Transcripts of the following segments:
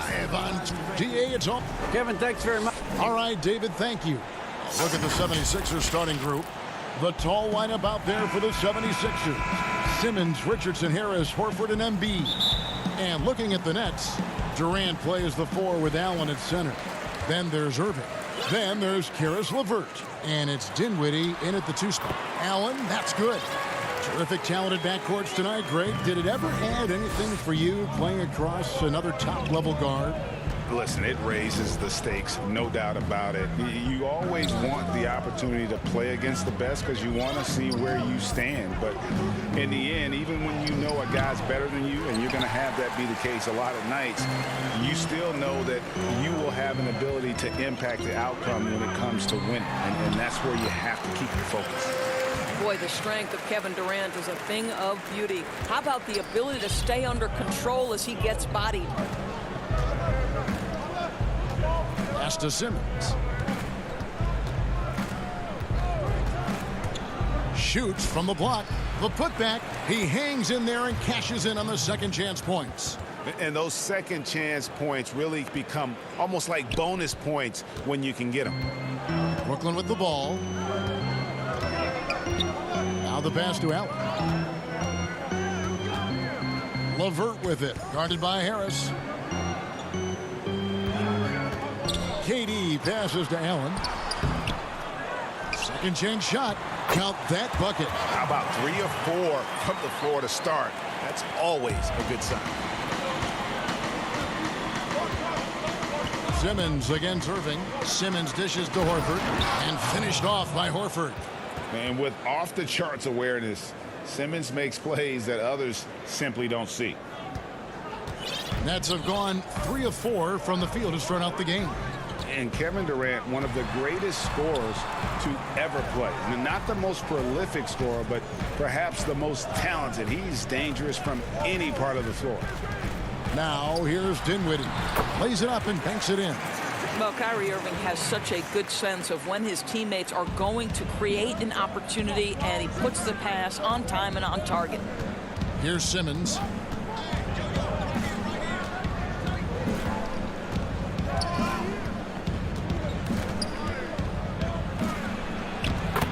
drive on DA. It's on. Kevin, thanks very much. All right, David, thank you. Look at the 76ers starting group. The tall lineup out there for the 76ers. Simmons, Richardson, Harris, Horford, and Embiid. And looking at the Nets, Durant plays the 4 with Allen at center. Then there's Irving. Then there's Karis LeVert. And it's Dinwiddie in at the 2 spot. Allen, that's good. Terrific, talented backcourts tonight, Greg. Did it ever add anything for you playing across another top-level guard? Listen, it raises the stakes, no doubt about it. You always want the opportunity to play against the best because you want to see where you stand. But in the end, even when you know a guy's better than you, and you're going to have that be the case a lot of nights, you still know that you will have an ability to impact the outcome when it comes to winning. And that's where you have to keep your focus. Boy, the strength of Kevin Durant is a thing of beauty. How about the ability to stay under control as he gets bodied? Pass to Simmons. Shoots from the block. The putback. He hangs in there and cashes in on the second chance points. And those second chance points really become almost like bonus points when you can get them. Brooklyn with the ball. Now the pass to Allen. LeVert with it. Guarded by Harris. KD passes to Allen. Second chance shot. Count that bucket. How about 3 or 4 from the floor to start? That's always a good sign. Simmons against Irving. Simmons dishes to Horford. And finished off by Horford. And with off-the-charts awareness, Simmons makes plays that others simply don't see. Nets have gone 3 of 4 from the field to start out the game. And Kevin Durant, one of the greatest scorers to ever play. Not the most prolific scorer, but perhaps the most talented. He's dangerous from any part of the floor. Now here's Dinwiddie. Lays it up and banks it in. Well, Kyrie Irving has such a good sense of when his teammates are going to create an opportunity, and he puts the pass on time and on target. Here's Simmons.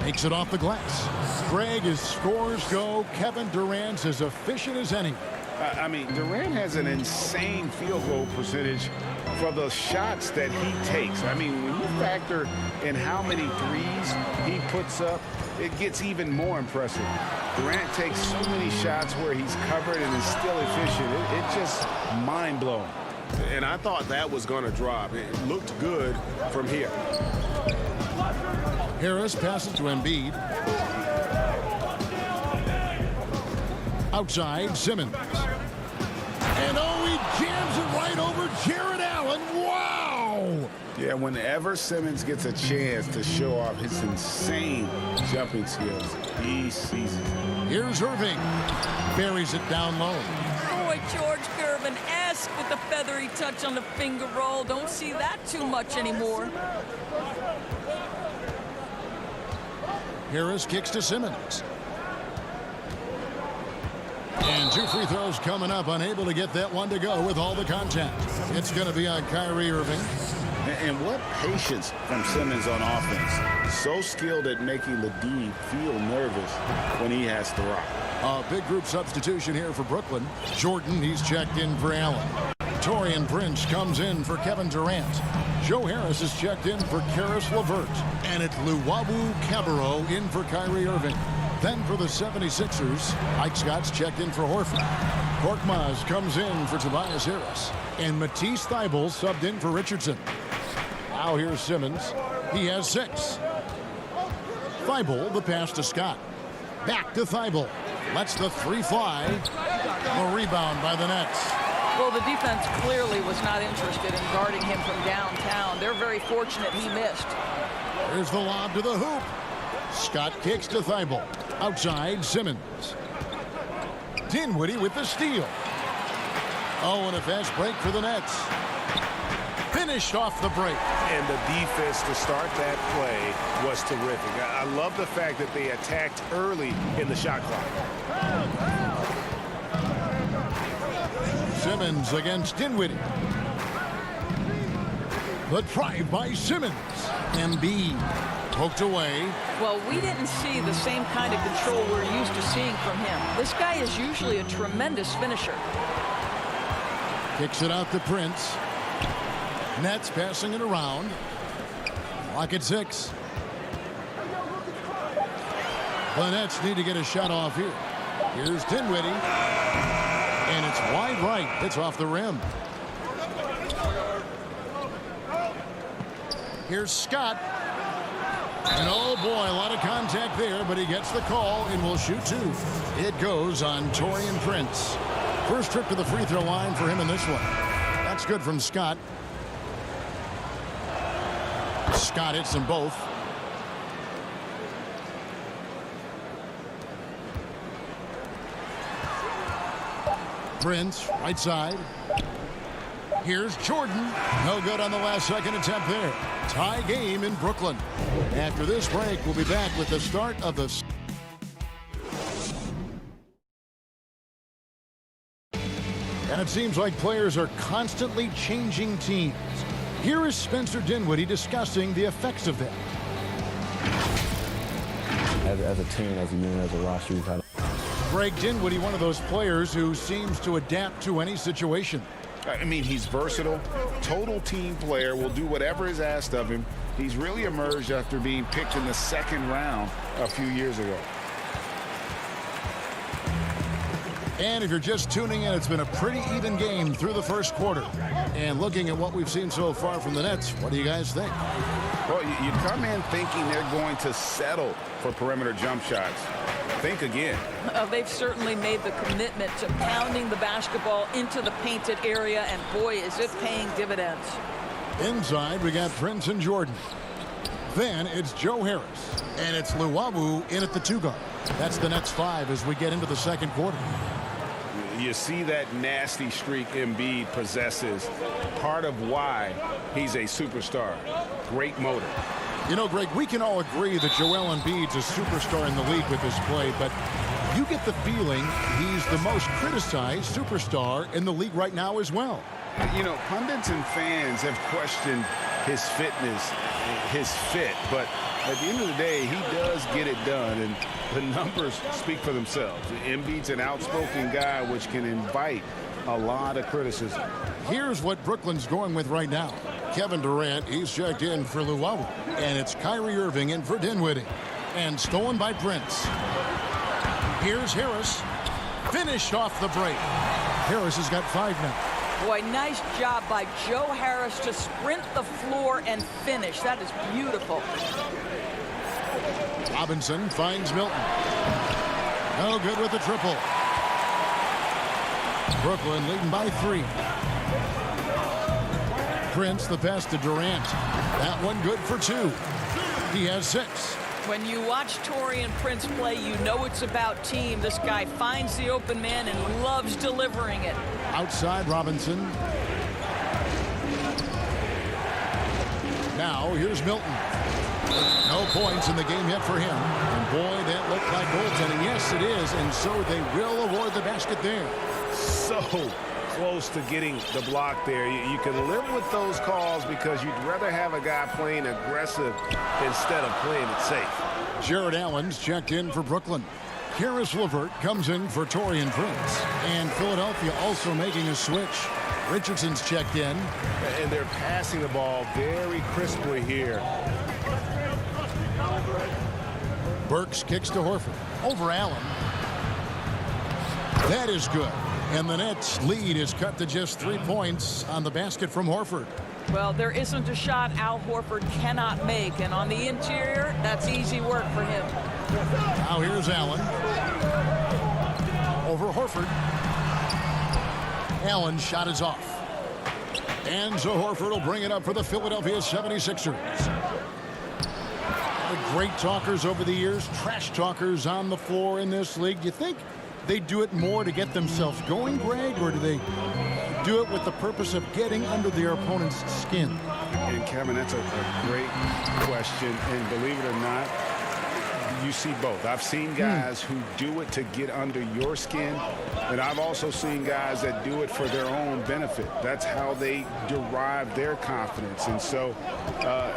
Makes it off the glass. Greg, as scores go, Kevin Durant's as efficient as any. I mean, Durant has an insane field goal percentage for the shots that he takes. I mean, when you factor in how many threes he puts up, it gets even more impressive. Durant takes so many shots where he's covered and is still efficient. It's just mind-blowing. And I thought that was going to drop. It looked good from here. Harris passes to Embiid. Outside, Simmons. And oh, he jams it right over Jared Allen. Wow! Yeah, whenever Simmons gets a chance to show off his insane jumping skills, he sees it. Here's Irving. Buries it down low. Boy, George Gervin asked with the feathery touch on the finger roll. Don't see that too much anymore. Harris kicks to Simmons. And 2 free throws coming up. Unable to get that one to go with all the contact. It's going to be on Kyrie Irving. And what patience from Simmons on offense. So skilled at making the D feel nervous when he has to rock. A big group substitution here for Brooklyn. Jordan, he's checked in for Allen. Torian Prince comes in for Kevin Durant. Joe Harris is checked in for Karis LeVert. And it's Luwawu Cabarro in for Kyrie Irving. Then for the 76ers, Mike Scott's checked in for Horford. Korkmaz comes in for Tobias Harris. And Matisse Thybulle subbed in for Richardson. Now here's Simmons. He has 6. Thybulle, the pass to Scott. Back to Thybulle. Lets the 3 fly. A rebound by the Nets. Well, the defense clearly was not interested in guarding him from downtown. They're very fortunate he missed. Here's the lob to the hoop. Scott kicks to Thybulle. Outside, Simmons. Dinwiddie with the steal. Oh, and a fast break for the Nets. Finished off the break. And the defense to start that play was terrific. I love the fact that they attacked early in the shot clock. Simmons against Dinwiddie. The drive by Simmons. Embiid poked away. Well, we didn't see the same kind of control we're used to seeing from him. This guy is usually a tremendous finisher. Kicks it out to Prince. Nets passing it around. Clock at 6. The Nets need to get a shot off here. Here's Dinwiddie. And it's wide right. It's off the rim. Here's Scott. And oh boy, a lot of contact there, but he gets the call and will shoot 2. It goes on Taurean Prince. First trip to the free throw line for him in this one. That's good from Scott. Scott hits them both. Prince, right side. Here's Jordan. No good on the last second attempt there. Tie game in Brooklyn. After this break, we'll be back with the start of the... And it seems like players are constantly changing teams. Here is Spencer Dinwiddie discussing the effects of that. As a team, as a unit, as a roster, we've had... Greg Dinwiddie, one of those players who seems to adapt to any situation. I mean, he's versatile, total team player, will do whatever is asked of him. He's really emerged after being picked in the 2nd round a few years ago. And if you're just tuning in, it's been a pretty even game through the first quarter. And looking at what we've seen so far from the Nets, what do you guys think? Well, you come in thinking they're going to settle for perimeter jump shots. Think again. They've certainly made the commitment to pounding the basketball into the painted area, and boy, is it paying dividends. Inside, we got Prince and Jordan. Then it's Joe Harris, and it's Luwawu in at the 2 guard. That's the Nets 5 as we get into the second quarter. You see that nasty streak Embiid possesses. Part of why he's a superstar. Great motor. You know, Greg, we can all agree that Joel Embiid's a superstar in the league with his play, but you get the feeling he's the most criticized superstar in the league right now as well. You know, pundits and fans have questioned his fitness, his fit, but at the end of the day, he does get it done, and the numbers speak for themselves. Embiid's an outspoken guy, which can invite a lot of criticism. Here's what Brooklyn's going with right now. Kevin Durant, he's checked in for Luwawu, and it's Kyrie Irving in for Dinwiddie, and stolen by Prince. Here's Harris, finished off the break. Harris has got 5 now. Boy, nice job by Joe Harris to sprint the floor and finish. That is beautiful. Robinson finds Milton. No good with the triple. Brooklyn leading by 3. Prince, the pass to Durant. That one good for 2. He has 6. When you watch Taurean Prince play, you know it's about team. This guy finds the open man and loves delivering it. Outside Robinson. Now here's Milton. No points in the game yet for him. And boy, that looked like goaltending. Yes, it is. And so they will award the basket there. So close to getting the block there. You can live with those calls because you'd rather have a guy playing aggressive instead of playing it safe. Jared Allen's checked in for Brooklyn. Karis LeVert comes in for Taurean Prince. And Philadelphia also making a switch. Richardson's checked in. And they're passing the ball very crisply here. Burks kicks to Horford. Over Allen. That is good. And the Nets' lead is cut to just 3 points on the basket from Horford. Well, there isn't a shot Al Horford cannot make. And on the interior, that's easy work for him. Now here's Allen. Over Horford. Allen's shot is off. And so Horford will bring it up for the Philadelphia 76ers. Great talkers over the years, trash talkers on the floor in this league. Do you think they do it more to get themselves going, Greg, or do they do it with the purpose of getting under their opponent's skin? And Kevin, that's a great question. And believe it or not, you see both. I've seen guys who do it to get under your skin. And I've also seen guys that do it for their own benefit. That's how they derive their confidence. And so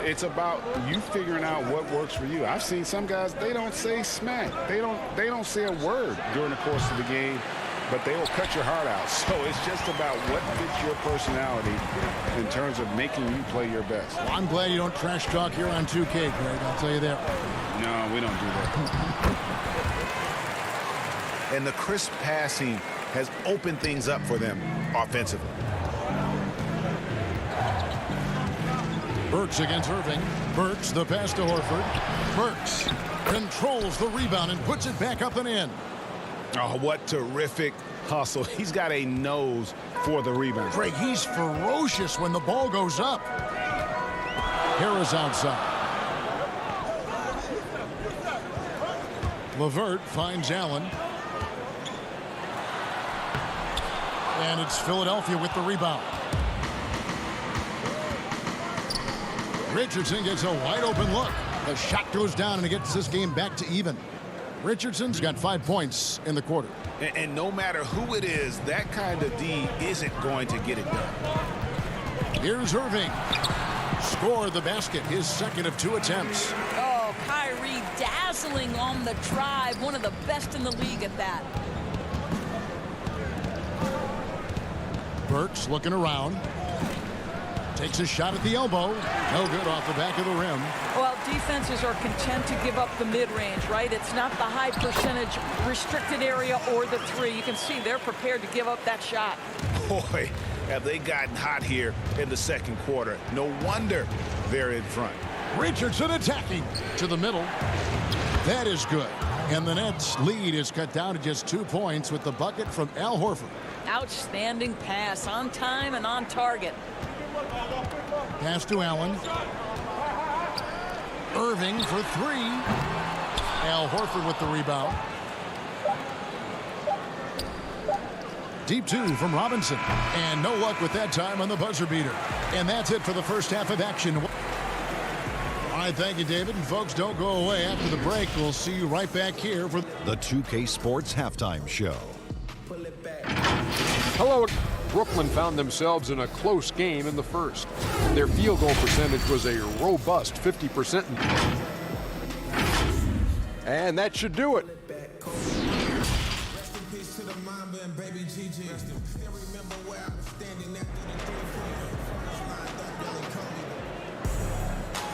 it's about you figuring out what works for you. I've seen some guys, they don't say smack. They don't say a word during the course of the game, but they will cut your heart out. So it's just about what fits your personality in terms of making you play your best. Well, I'm glad you don't trash talk here on 2K, Greg. I'll tell you that. No, we don't do that. And the crisp passing has opened things up for them offensively. Burks against Irving. Burks, the pass to Horford. Burks controls the rebound and puts it back up and in. Oh, what terrific hustle. He's got a nose for the rebound. Greg, he's ferocious when the ball goes up. Harris outside. LeVert finds Allen. And it's Philadelphia with the rebound. Richardson gets a wide open look. The shot goes down and it gets this game back to even. Richardson's got 5 points in the quarter. And no matter who it is, that kind of D isn't going to get it done. Here's Irving. Scored the basket, his second of 2 attempts. Oh, Kyrie dazzling on the drive. One of the best in the league at that. Burks looking around. Takes a shot at the elbow. No good off the back of the rim. Well, defenses are content to give up the mid-range, right? It's not the high percentage restricted area or the 3. You can see they're prepared to give up that shot. Boy, have they gotten hot here in the second quarter. No wonder they're in front. Richardson attacking to the middle. That is good. And the Nets' lead is cut down to just 2 points with the bucket from Al Horford. Outstanding pass, on time and on target. Pass to Allen. Irving for 3. Al Horford with the rebound. Deep 2 from Robinson. And no luck with that time on the buzzer beater. And that's it for the first half of action. All right, thank you, David. And folks, don't go away. After the break, we'll see you right back here for the 2K Sports Halftime Show. Hello. Brooklyn found themselves in a close game in the first. Their field goal percentage was a robust 50%. And that should do it.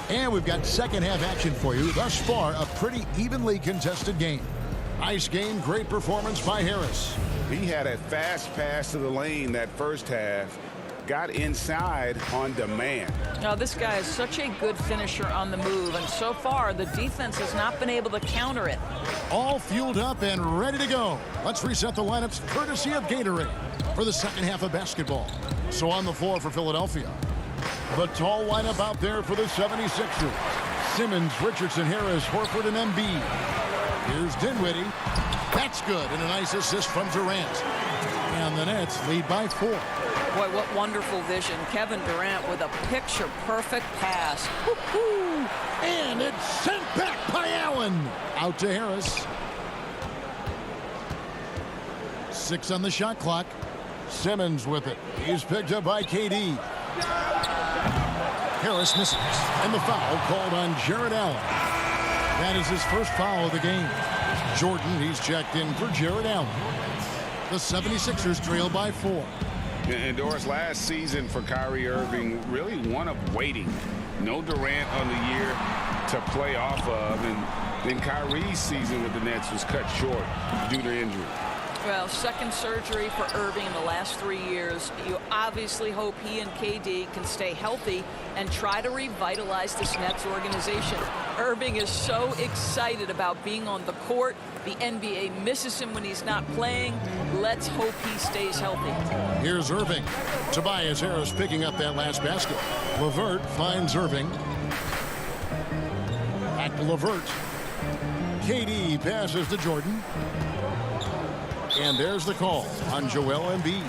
And we've got second half action for you. Thus far, a pretty evenly contested game. Nice game, great performance by Harris. He had a fast pass to the lane that first half. Got inside on demand. Now, this guy is such a good finisher on the move, and so far the defense has not been able to counter it. All fueled up and ready to go. Let's reset the lineups courtesy of Gatorade for the second half of basketball. So on the floor for Philadelphia, the tall lineup out there for the 76ers. Simmons, Richardson, Harris, Horford, and Embiid. Here's Dinwiddie. That's good, and a nice assist from Durant. And the Nets lead by 4. Boy, what wonderful vision. Kevin Durant with a picture-perfect pass. Woo-hoo! And it's sent back by Allen. Out to Harris. 6 on the shot clock. Simmons with it. He's picked up by KD. Harris misses. And the foul called on Jared Allen. That is his first foul of the game. Jordan, he's checked in for Jared Allen. The 76ers trail by 4. And Doris, last season for Kyrie Irving, really one of waiting. No Durant on the year to play off of. And then Kyrie's season with the Nets was cut short due to injury. Well, second surgery for Irving in the last 3 years. You obviously hope he and KD can stay healthy and try to revitalize this Nets organization. Irving is so excited about being on the court. The NBA misses him when he's not playing. Let's hope he stays healthy. Here's Irving. Tobias Harris picking up that last basket. LeVert finds Irving. Back to LeVert. KD passes to Jordan. And there's the call on Joel Embiid.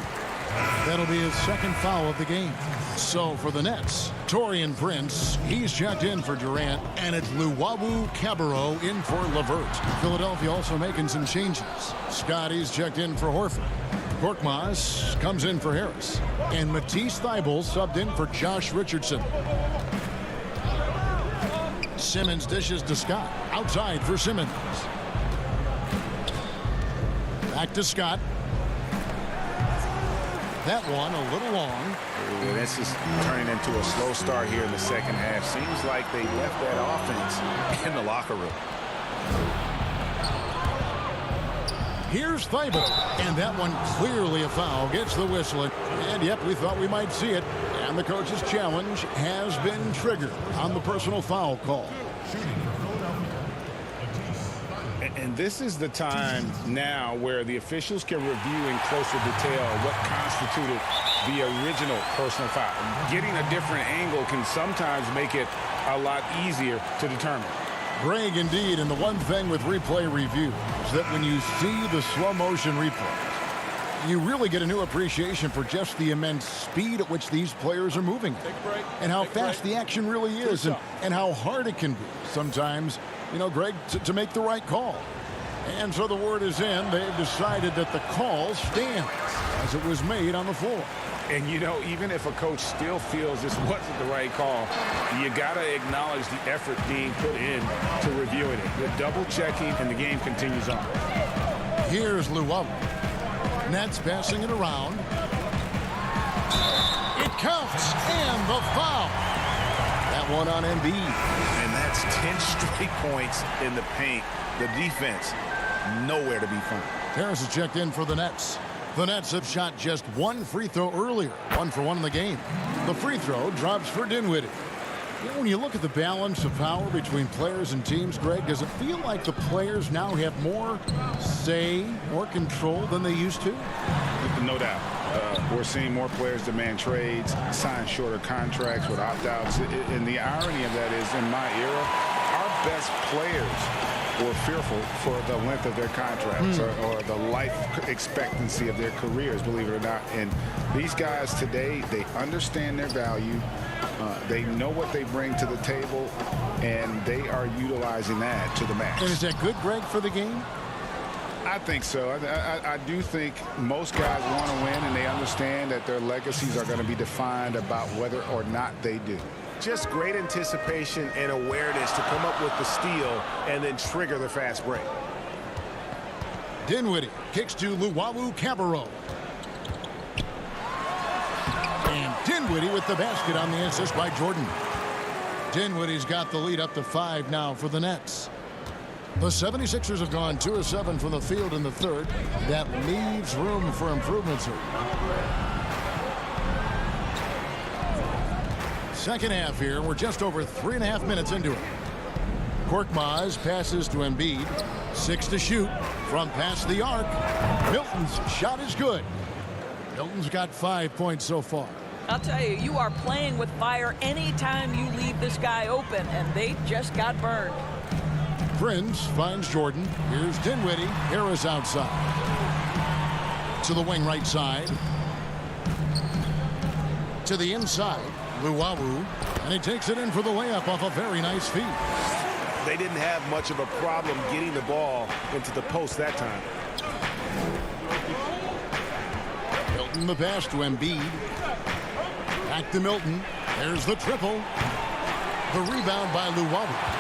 That'll be his second foul of the game. So for the Nets, Taurean Prince, he's checked in for Durant, and it's Luwawu-Cabarrot in for LeVert. Philadelphia also making some changes. Scotty's checked in for Horford. Korkmaz comes in for Harris. And Matisse Thybulle subbed in for Josh Richardson. Simmons dishes to Scott. Outside for Simmons. Back to Scott. That one a little long. Yeah, this is turning into a slow start here in the second half. Seems like they left that offense in the locker room. Here's Thybulle, and that one clearly a foul. Gets the whistle, and yep, we thought we might see it. And the coach's challenge has been triggered on the personal foul call. And this is the time now where the officials can review in closer detail what constituted the original personal foul. Getting a different angle can sometimes make it a lot easier to determine. Greg, indeed, and the one thing with replay review is that when you see the slow motion replay, you really get a new appreciation for just the immense speed at which these players are moving and how fast the action really is and how hard it can be sometimes, you know, Greg, to make the right call. And so the word is in. They've decided that the call stands as it was made on the floor. And, you know, even if a coach still feels this wasn't the right call, you got to acknowledge the effort being put in to reviewing it. The double checking, and the game continues on. Here's Luwawu. Nets passing it around. It counts, and the foul. That one on Embiid. And that's 10 straight points in the paint. The defense, nowhere to be found. Harris is checked in for the Nets. The Nets have shot just one free throw earlier, 1 for 1 in the game. The free throw drops for Dinwiddie. You know, when you look at the balance of power between players and teams, Greg, does it feel like the players now have more say, more control than they used to? No doubt. We're seeing more players demand trades, sign shorter contracts with opt-outs. And the irony of that is, in my era, our best players were fearful for the length of their contracts or the life expectancy of their careers, believe it or not. And these guys today, they understand their value. They know what they bring to the table, and they are utilizing that to the max. And is that good, Greg, for the game? I think so. I do think most guys want to win, and they understand that their legacies are going to be defined about whether or not they do. Just great anticipation and awareness to come up with the steal and then trigger the fast break. Dinwiddie kicks to Luwawu-Cabarrot. And Dinwiddie with the basket on the assist by Jordan. Dinwiddie's got the lead up to 5 now for the Nets. The 76ers have gone 2 of 7 from the field in the third. That leaves room for improvements here. Second half here. We're just over 3.5 minutes into it. Korkmaz passes to Embiid. 6 to shoot from past the arc. Milton's shot is good. Milton's got 5 points so far. I'll tell you, you are playing with fire anytime you leave this guy open, and they just got burned. Prince finds Jordan. Here's Dinwiddie. Harris outside. To the wing right side. To the inside. Luwawu. And he takes it in for the layup off a very nice feed. They didn't have much of a problem getting the ball into the post that time. Milton the pass to Embiid. Back to Milton. There's the triple. The rebound by Luwawu.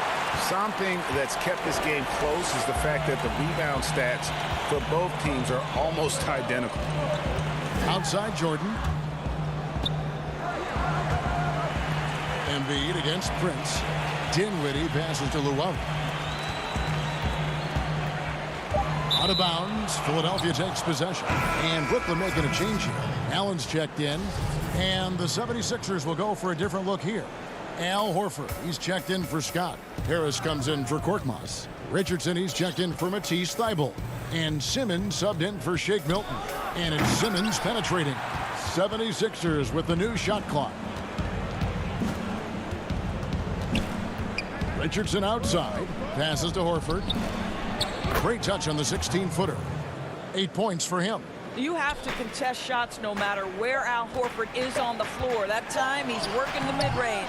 Something that's kept this game close is the fact that the rebound stats for both teams are almost identical. Outside Jordan. Embiid against Prince. Dinwiddie passes to Luwawu. Out of bounds. Philadelphia takes possession. And Brooklyn making a change here. Allen's checked in. And the 76ers will go for a different look here. Al Horford, he's checked in for Scott. Harris comes in for Korkmaz. Richardson, he's checked in for Matisse Thybulle. And Simmons subbed in for Shake Milton. And it's Simmons penetrating. 76ers with the new shot clock. Richardson outside. Passes to Horford. Great touch on the 16-footer. 8 points for him. You have to contest shots no matter where Al Horford is on the floor. That time he's working the mid-range.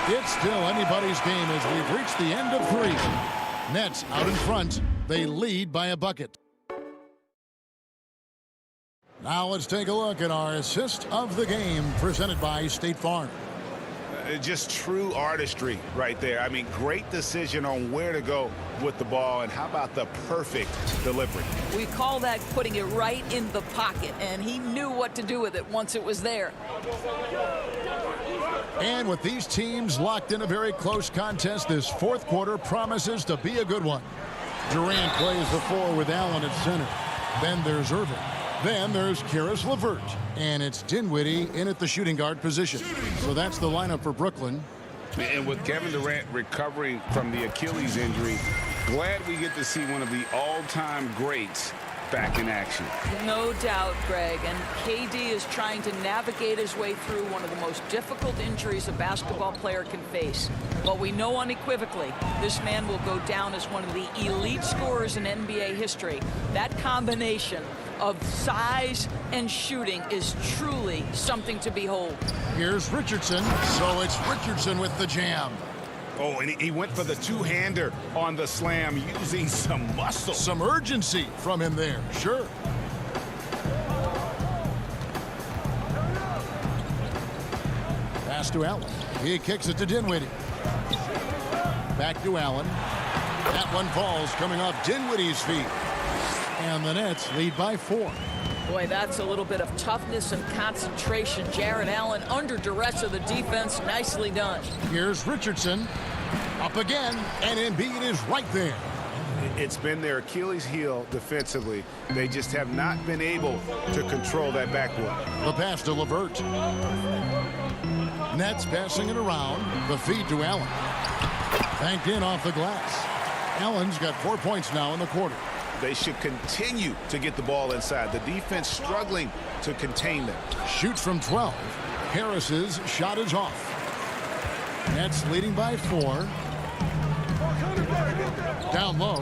It's still anybody's game as we've reached the end of 3. Nets out in front. They lead by a bucket. Now let's take a look at our assist of the game presented by State Farm. Just true artistry right there. I mean, great decision on where to go with the ball, and how about the perfect delivery? We call that putting it right in the pocket, and he knew what to do with it once it was there. And with these teams locked in a very close contest, this fourth quarter promises to be a good one. Durant plays the 4 with Allen at center. Then there's Irving. Then there's Caris LeVert, and it's Dinwiddie in at the shooting guard position. So that's the lineup for Brooklyn. And with Kevin Durant recovering from the Achilles injury, glad we get to see one of the all-time greats back in action. No doubt, Greg. And KD is trying to navigate his way through one of the most difficult injuries a basketball player can face. But we know unequivocally this man will go down as one of the elite scorers in NBA history. That combination of size and shooting is truly something to behold. Here's Richardson. So it's Richardson with the jam. Oh, and he went for the two-hander on the slam using some muscle. Some urgency from him there, sure. Pass to Allen. He kicks it to Dinwiddie. Back to Allen. That one falls coming off Dinwiddie's feet. And the Nets lead by 4. Boy, that's a little bit of toughness and concentration. Jarrett Allen under duress of the defense. Nicely done. Here's Richardson. Up again, and Embiid is right there. It's been their Achilles heel defensively. They just have not been able to control that backboard. The pass to LeVert. Nets passing it around. The feed to Allen. Banked in off the glass. Allen's got 4 points now in the quarter. They should continue to get the ball inside. The defense struggling to contain them. Shoots from 12. Harris's shot is off. Nets leading by 4. Down low.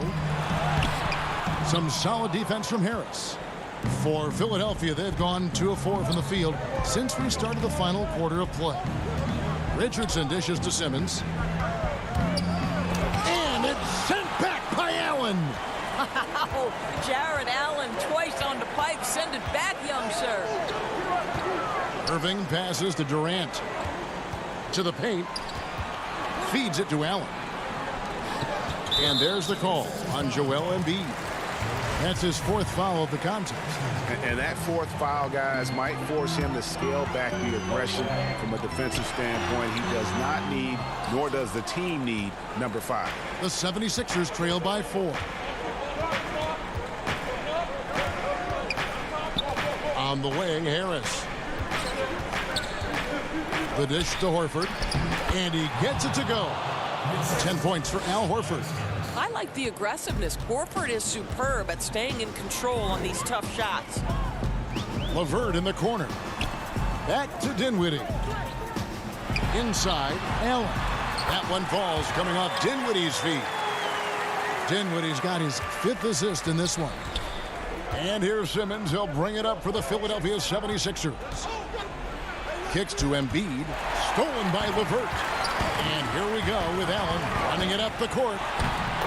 Some solid defense from Harris. For Philadelphia, they've gone 2 of 4 from the field since we started the final quarter of play. Richardson dishes to Simmons. And it's sent back by Allen. Wow, Jarrett Allen twice on the pipe. Send it back, young sir. Irving passes to Durant. To the paint. Feeds it to Allen. And there's the call on Joel Embiid. That's his 4th foul of the contest. And that 4th foul, guys, might force him to scale back the aggression from a defensive standpoint. He does not need, nor does the team need, number 5. The 76ers trail by 4. On the wing, Harris. The dish to Horford. And he gets it to go. 10 points for Al Horford. I like the aggressiveness. Horford is superb at staying in control on these tough shots. LeVert in the corner. Back to Dinwiddie. Inside, Allen. That one falls coming off Dinwiddie's feet. Dinwiddie's got his 5th assist in this one. And here's Simmons. He'll bring it up for the Philadelphia 76ers. Kicks to Embiid. Stolen by LeVert. And here we go with Allen running it up the court.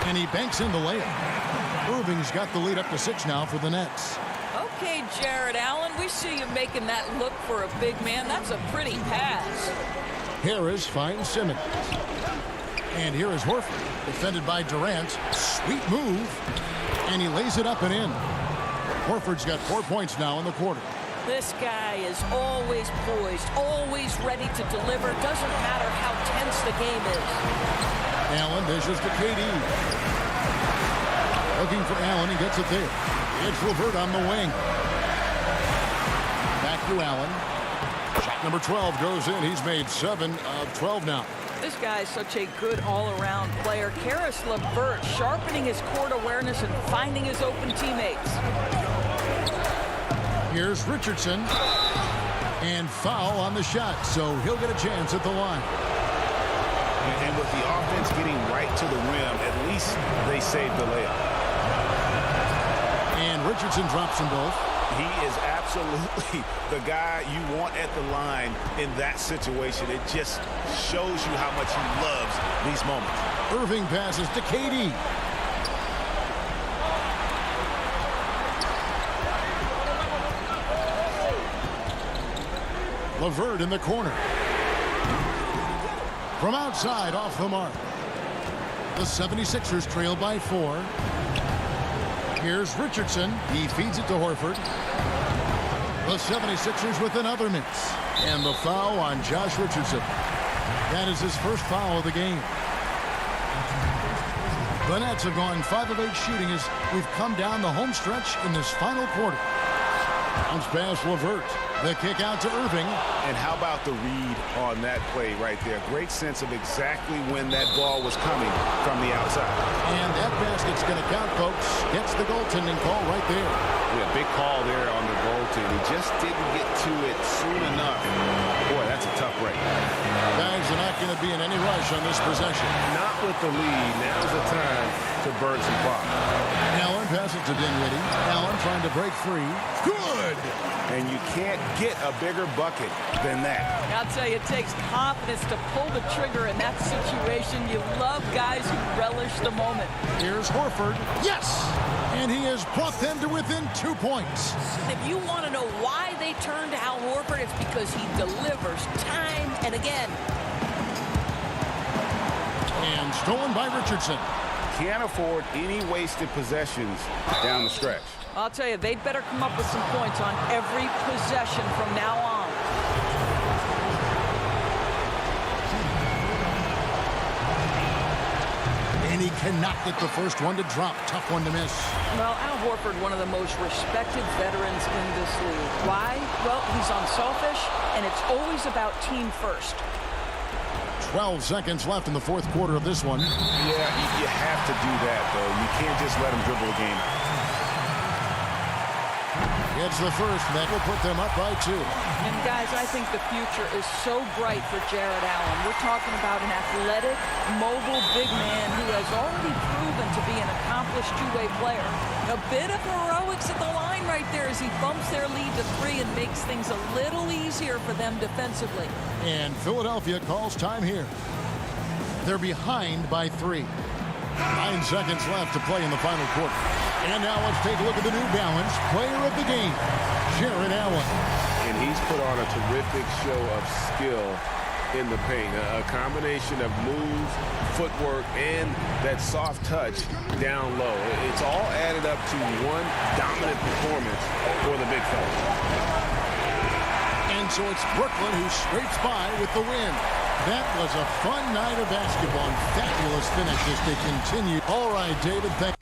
And he banks in the layup. Irving's got the lead up to 6 now for the Nets. Okay, Jarrett Allen, we see you making that look for a big man. That's a pretty pass. Harris finds Simmons. And here is Horford, defended by Durant. Sweet move. And he lays it up and in. Horford's got 4 points now in the quarter. This guy is always poised, always ready to deliver. Doesn't matter how tense the game is. Allen dishes to KD. Looking for Allen, he gets it there. It's LeVert on the wing. Back to Allen. Shot number 12 goes in. He's made 7 of 12 now. This guy is such a good all-around player. Caris LeVert sharpening his court awareness and finding his open teammates. Here's Richardson. And foul on the shot, so he'll get a chance at the line. And with the offense getting right to the rim, at least they saved the layup. And Richardson drops them both. He is absolutely the guy you want at the line in that situation. It just shows you how much he loves these moments. Irving passes to KD. LeVert in the corner. From outside, off the mark. The 76ers trail by 4. Here's Richardson. He feeds it to Horford. The 76ers with another miss. And the foul on Josh Richardson. That is his first foul of the game. The Nets have gone 5 of 8 shooting as we've come down the home stretch in this final quarter. Bounce pass LeVert. The kick out to Irving. And how about the read on that play right there? Great sense of exactly when that ball was coming from the outside. And that basket's going to count, folks. Gets the goaltending call right there. Yeah, big call there on the goaltend. He just didn't get to it soon enough. Boy, that's a tough break. Guys are not going to be in any rush on this possession. Not with the lead. Now's the time to burn some clock. Allen passes to Dinwiddie. Allen trying to break free. Good! And you can't get a bigger bucket than that. I'll tell you, it takes confidence to pull the trigger in that situation. You love guys who relish the moment. Here's Horford. Yes! And he has brought them to within 2 points. If you want to know why they turn to Al Horford, it's because he delivers time and again. And stolen by Richardson. Can't afford any wasted possessions down the stretch. I'll tell you, they'd better come up with some points on every possession from now on. And he cannot get the first one to drop. Tough one to miss. Well, Al Horford, one of the most respected veterans in this league. Why? Well, he's unselfish, and it's always about team first. 12 seconds left in the fourth quarter of this one. Yeah, you have to do that, though. You can't just let him dribble the game. It's the first. That will put them up by 2. And, guys, I think the future is so bright for Jared Allen. We're talking about an athletic, mobile big man who has already proven to be an accomplished two-way player. A bit of heroics at the line right there as he bumps their lead to 3 and makes things a little easier for them defensively. And Philadelphia calls time here. They're behind by 3. 9 seconds left to play in the final quarter. And now let's take a look at the New Balance player of the game, Jared Allen. And he's put on a terrific show of skill in the paint. A combination of moves, footwork, and that soft touch down low. It's all added up to one dominant performance for the big fella. And so it's Brooklyn who scrapes by with the win. That was a fun night of basketball and fabulous finish as they continue. All right, David, thank you.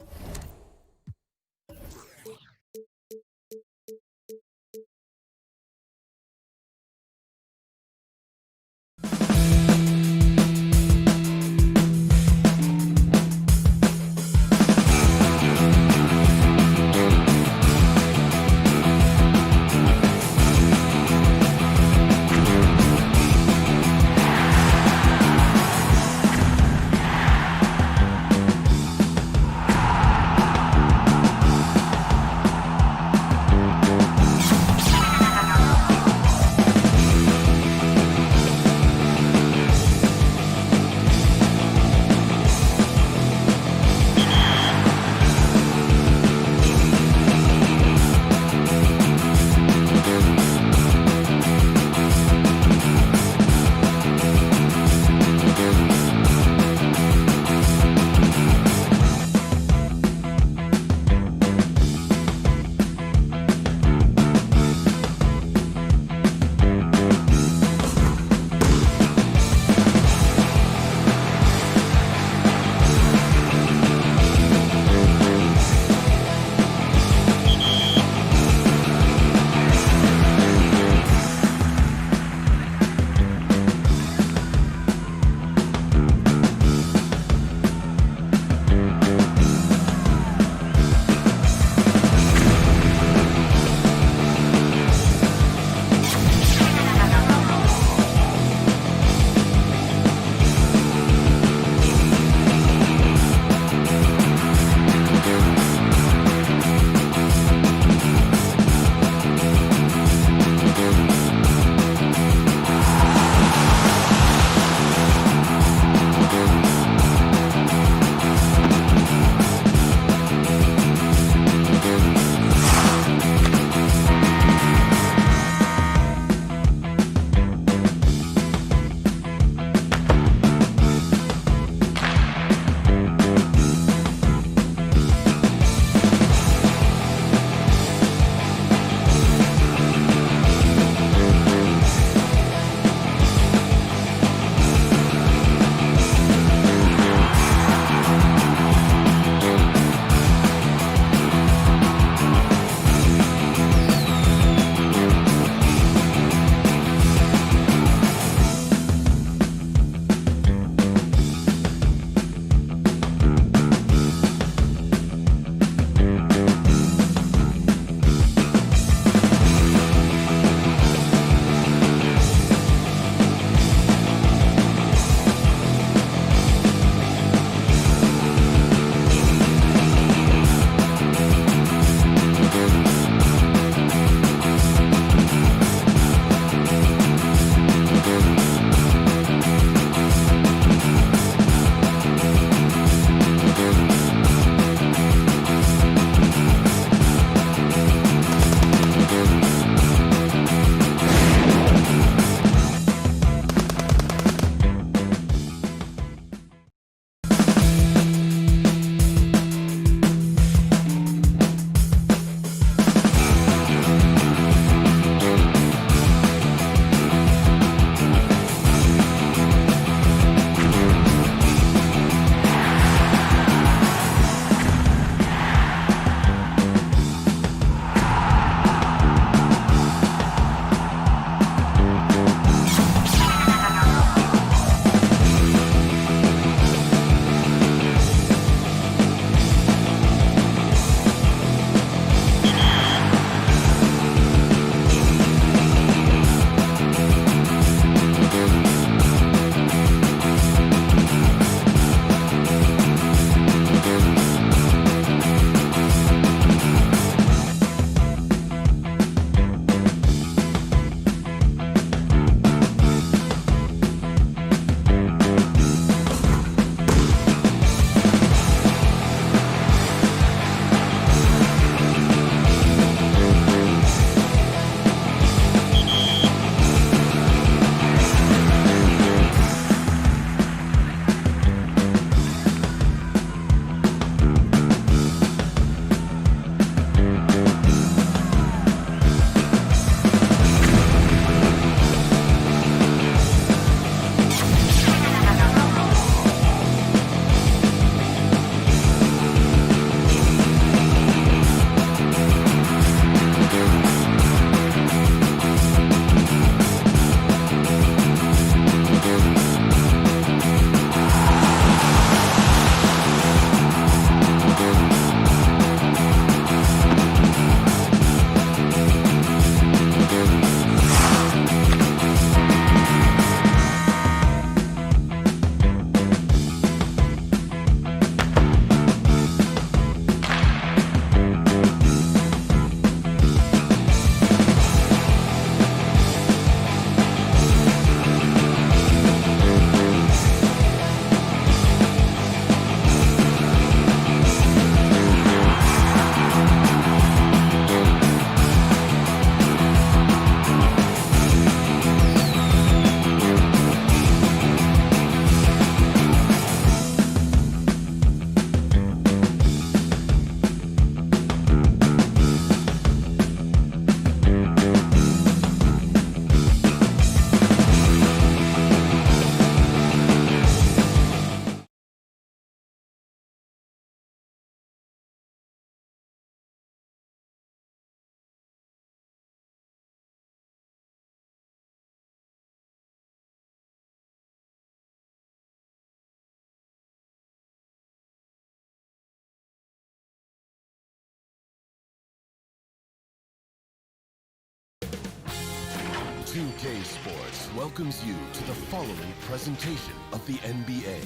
2K Sports welcomes you to the following presentation of the NBA.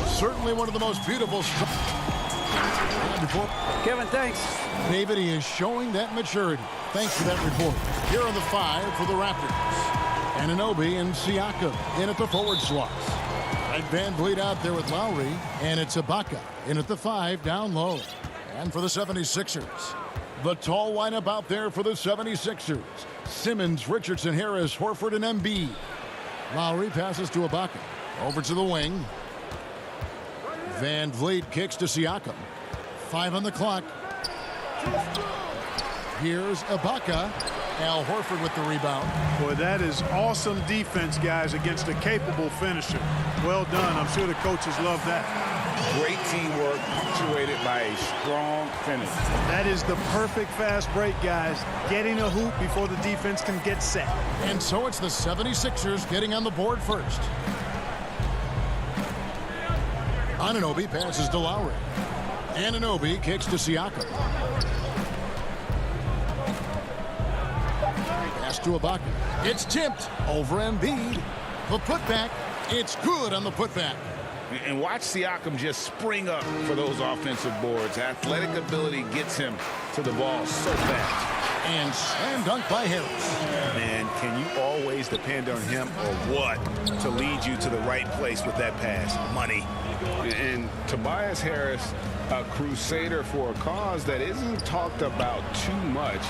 Certainly one of the most beautiful. Kevin, thanks. David, he is showing that maturity. Thanks for that report. Here are the 5 for the Raptors. Anunoby and Siakam in at the forward slots. And Van Vliet out there with Lowry. And it's Ibaka in at the 5 down low. And for the 76ers, the tall lineup out there for the 76ers. Simmons, Richardson, Harris, Horford, and Embiid. Lowry passes to Ibaka. Over to the wing. Van Vliet kicks to Siakam. 5 on the clock. Here's Ibaka. Al Horford with the rebound. Boy, that is awesome defense, guys, against a capable finisher. Well done. I'm sure the coaches love that. Great teamwork punctuated by a strong finish. That is the perfect fast break, guys. Getting a hoop before the defense can get set. And so it's the 76ers getting on the board first. Anunoby passes to Lowry. Anunoby kicks to Siakam. Pass to Ibaka. It's tipped over Embiid. The putback. It's good on the putback. And watch Siakam just spring up for those offensive boards. Athletic ability gets him to the ball so fast. And slam dunk by Harris. Man, can you always depend on him or what to lead you to the right place with that pass? Money. And Tobias Harris, a crusader for a cause that isn't talked about too much.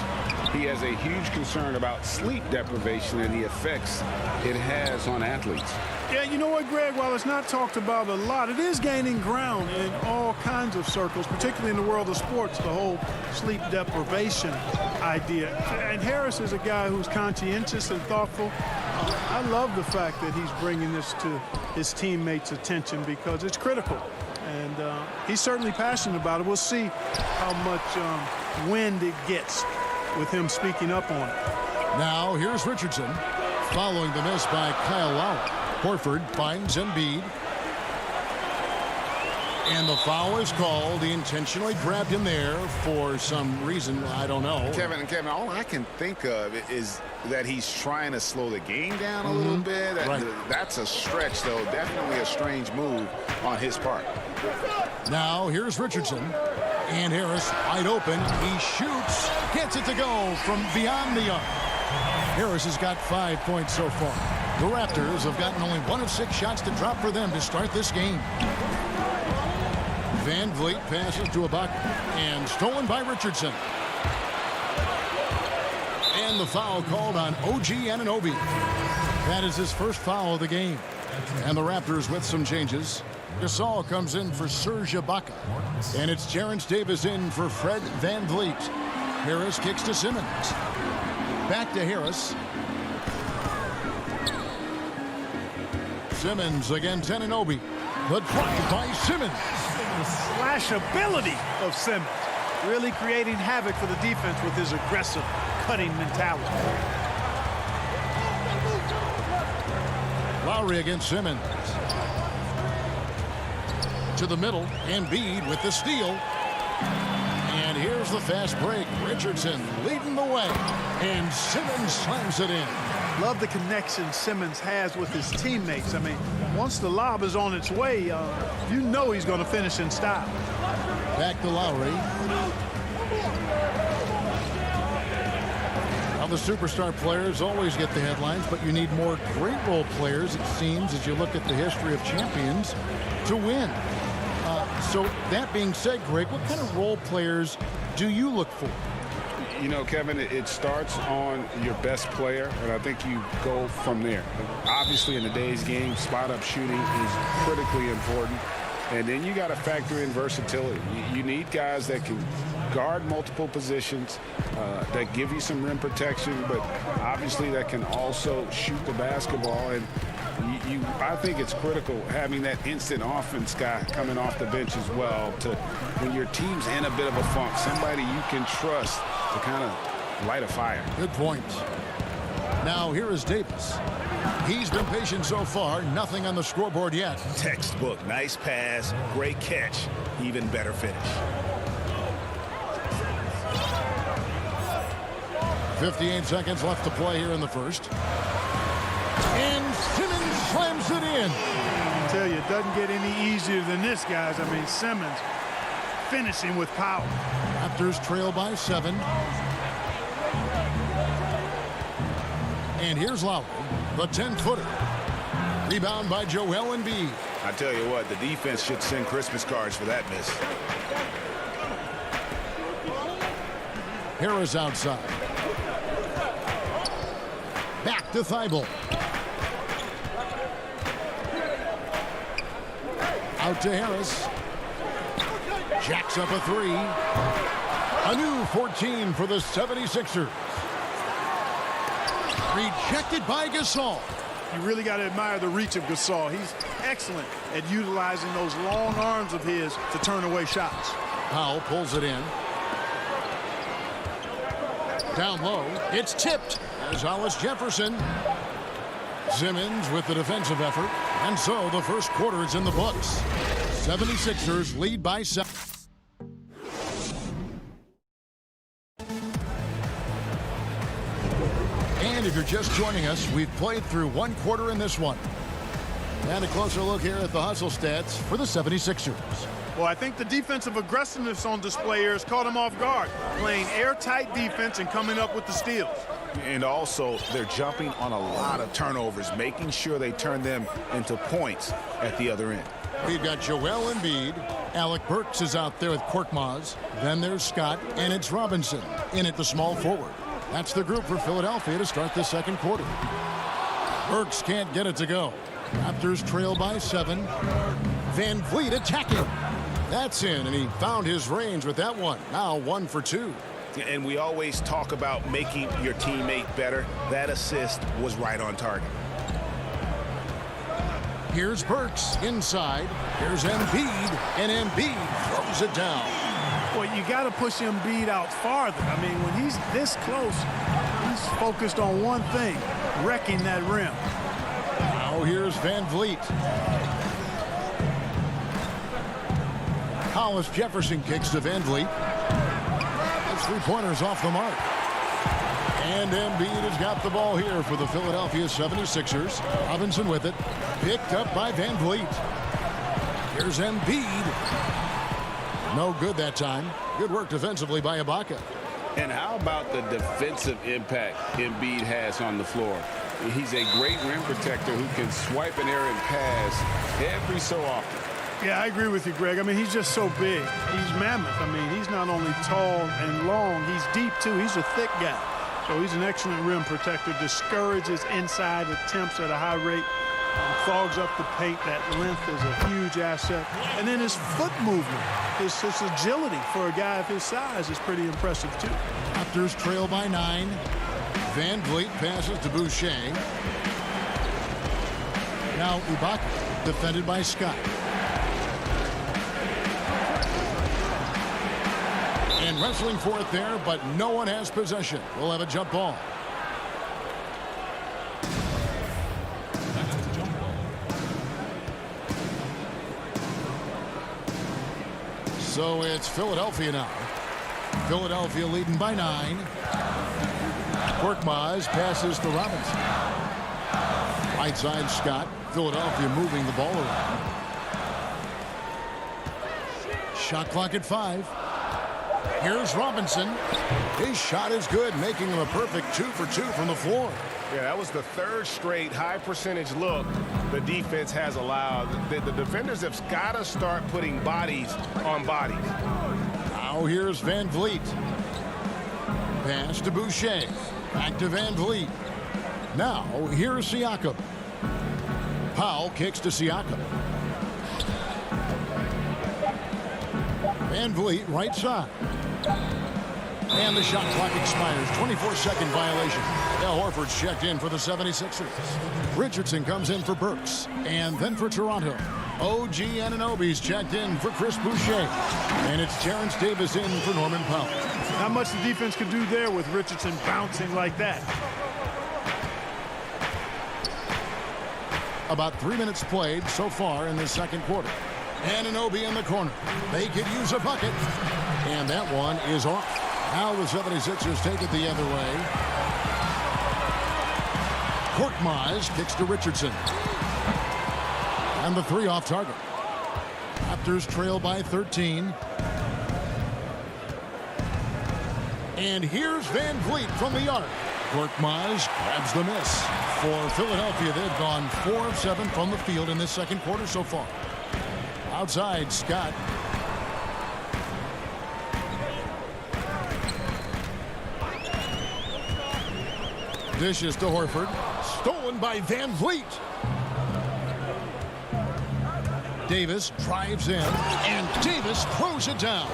He has a huge concern about sleep deprivation and the effects it has on athletes. Yeah, you know what, Greg? While it's not talked about a lot, it is gaining ground in all kinds of circles, particularly in the world of sports, the whole sleep deprivation idea. And Harris is a guy who's conscientious and thoughtful. I love the fact that he's bringing this to his teammates' attention because it's critical. And he's certainly passionate about it. We'll see how much wind it gets with him speaking up on it. Now here's Richardson following the miss by Kyle Lowry. Horford finds Embiid. And the foul is called. He intentionally grabbed him there for some reason. I don't know. Kevin, all I can think of is that he's trying to slow the game down a little bit. That's a stretch, though. Definitely a strange move on his part. Now here's Richardson. And Harris wide open. He shoots. Gets it to go from beyond the arc. Harris has got 5 points so far. The Raptors have gotten only 1 of 6 shots to drop for them to start this game. Van Vliet passes to Ibaka. And stolen by Richardson. And the foul called on OG Anunoby. That is his first foul of the game. And the Raptors with some changes. Gasol comes in for Serge Ibaka. And it's Terrence Davis in for Fred Van Vliet. Harris kicks to Simmons. Back to Harris. Simmons against Anunoby. The drive by Simmons. The slash ability of Simmons. Really creating havoc for the defense with his aggressive, cutting mentality. Lowry against Simmons. To the middle. Embiid with the steal. And here's the fast break. Richardson leading the way. And Simmons slams it in. Love the connection Simmons has with his teammates. I mean, once the lob is on its way, you know he's going to finish in style. Back to Lowry. Now the superstar players always get the headlines, but you need more great role players, it seems, as you look at the history of champions, to win. So that being said, Greg, what kind of role players do you look for? You know, Kevin, it starts on your best player, and I think you go from there. Obviously, in today's game, spot-up shooting is critically important. And then you got to factor in versatility. You need guys that can guard multiple positions, that give you some rim protection, but obviously that can also shoot the basketball. And I think it's critical having that instant offense guy coming off the bench as well to when your team's in a bit of a funk, somebody you can trust to kind of light a fire. Good point. Now here is Davis. He's been patient so far. Nothing on the scoreboard yet. Textbook. Nice pass. Great catch. Even better finish. 58 seconds left to play here in the first. And Simmons slams it in. I tell you, it doesn't get any easier than this, guys. I mean, Simmons finishing with power. Raptors trail by 7. And here's Lowry, the 10-footer. Rebound by Joel Embiid. I tell you what, the defense should send Christmas cards for that miss. Harris outside. Back to Thibault. Out to Harris. Jacks up a 3. A new 14 for the 76ers. Rejected by Gasol. You really got to admire the reach of Gasol. He's excellent at utilizing those long arms of his to turn away shots. Powell pulls it in. Down low. It's tipped. As Hollis Jefferson. Simmons with the defensive effort. And so the first quarter is in the books. 76ers lead by 7. And if you're just joining us, we've played through one quarter in this one. And a closer look here at the hustle stats for the 76ers. Well, I think the defensive aggressiveness on display here has caught them off guard, playing airtight defense and coming up with the steals. And also, they're jumping on a lot of turnovers, making sure they turn them into points at the other end. We've got Joel Embiid. Alec Burks is out there with Korkmaz. Then there's Scott, and it's Robinson in at the small forward. That's the group for Philadelphia to start the second quarter. Burks can't get it to go. Raptors trail by 7. Van Vliet attacking. That's in, and he found his range with that one. Now 1 for 2. And we always talk about making your teammate better. That assist was right on target. Here's Burks inside. Here's Embiid, and Embiid throws it down. Well, you got to push Embiid out farther. I mean, when he's this close, he's focused on one thing, wrecking that rim. Now here's Van Vliet. Hollis Jefferson kicks to Van Vliet. His three-pointers off the mark. And Embiid has got the ball here for the Philadelphia 76ers. Robinson with it. Picked up by Van Vliet. Here's Embiid. No good that time. Good work defensively by Ibaka. And how about the defensive impact Embiid has on the floor? He's a great rim protector who can swipe an errant pass every so often. Yeah, I agree with you, Greg. I mean, he's just so big. He's mammoth. I mean, he's not only tall and long, he's deep, too. He's a thick guy. So he's an excellent rim protector. Discourages inside attempts at a high rate. Clogs up the paint. That length is a huge asset. And then his foot movement, his agility for a guy of his size is pretty impressive, too. Raptors trail by 9. Van Vliet passes to Boucher. Now Ibaka, defended by Scott. And wrestling for it there, but no one has possession. We'll have a jump ball. So it's Philadelphia now. Philadelphia leading by 9. Korkmaz passes to Robinson. Right side Scott. Philadelphia moving the ball around. Shot clock at 5. Here's Robinson. His shot is good, making him a perfect 2 for 2 from the floor. Yeah, that was the third straight high percentage look the defense has allowed. The defenders have got to start putting bodies on bodies. Now here's Van Vliet. Pass to Boucher. Back to Van Vliet. Now here's Siakam. Powell kicks to Siakam. Van Vliet right side. And the shot clock expires. 24-second violation. Al Horford's checked in for the 76ers. Richardson comes in for Burks. And then for Toronto, OG Anunoby's checked in for Chris Boucher. And it's Terrence Davis in for Norman Powell. Not much the defense could do there with Richardson bouncing like that. About 3 minutes played so far in the second quarter. Anunoby in the corner. They could use a bucket. And that one is off. Now the 76ers take it the other way. Korkmaz kicks to Richardson. And the three off target. Raptors trail by 13. And here's Van Vliet from the arc. Korkmaz grabs the miss. For Philadelphia, they've gone 4 of 7 from the field in this second quarter so far. Outside, Scott. Dishes to Horford. Stolen by Van Vliet. Davis drives in, and Davis throws it down.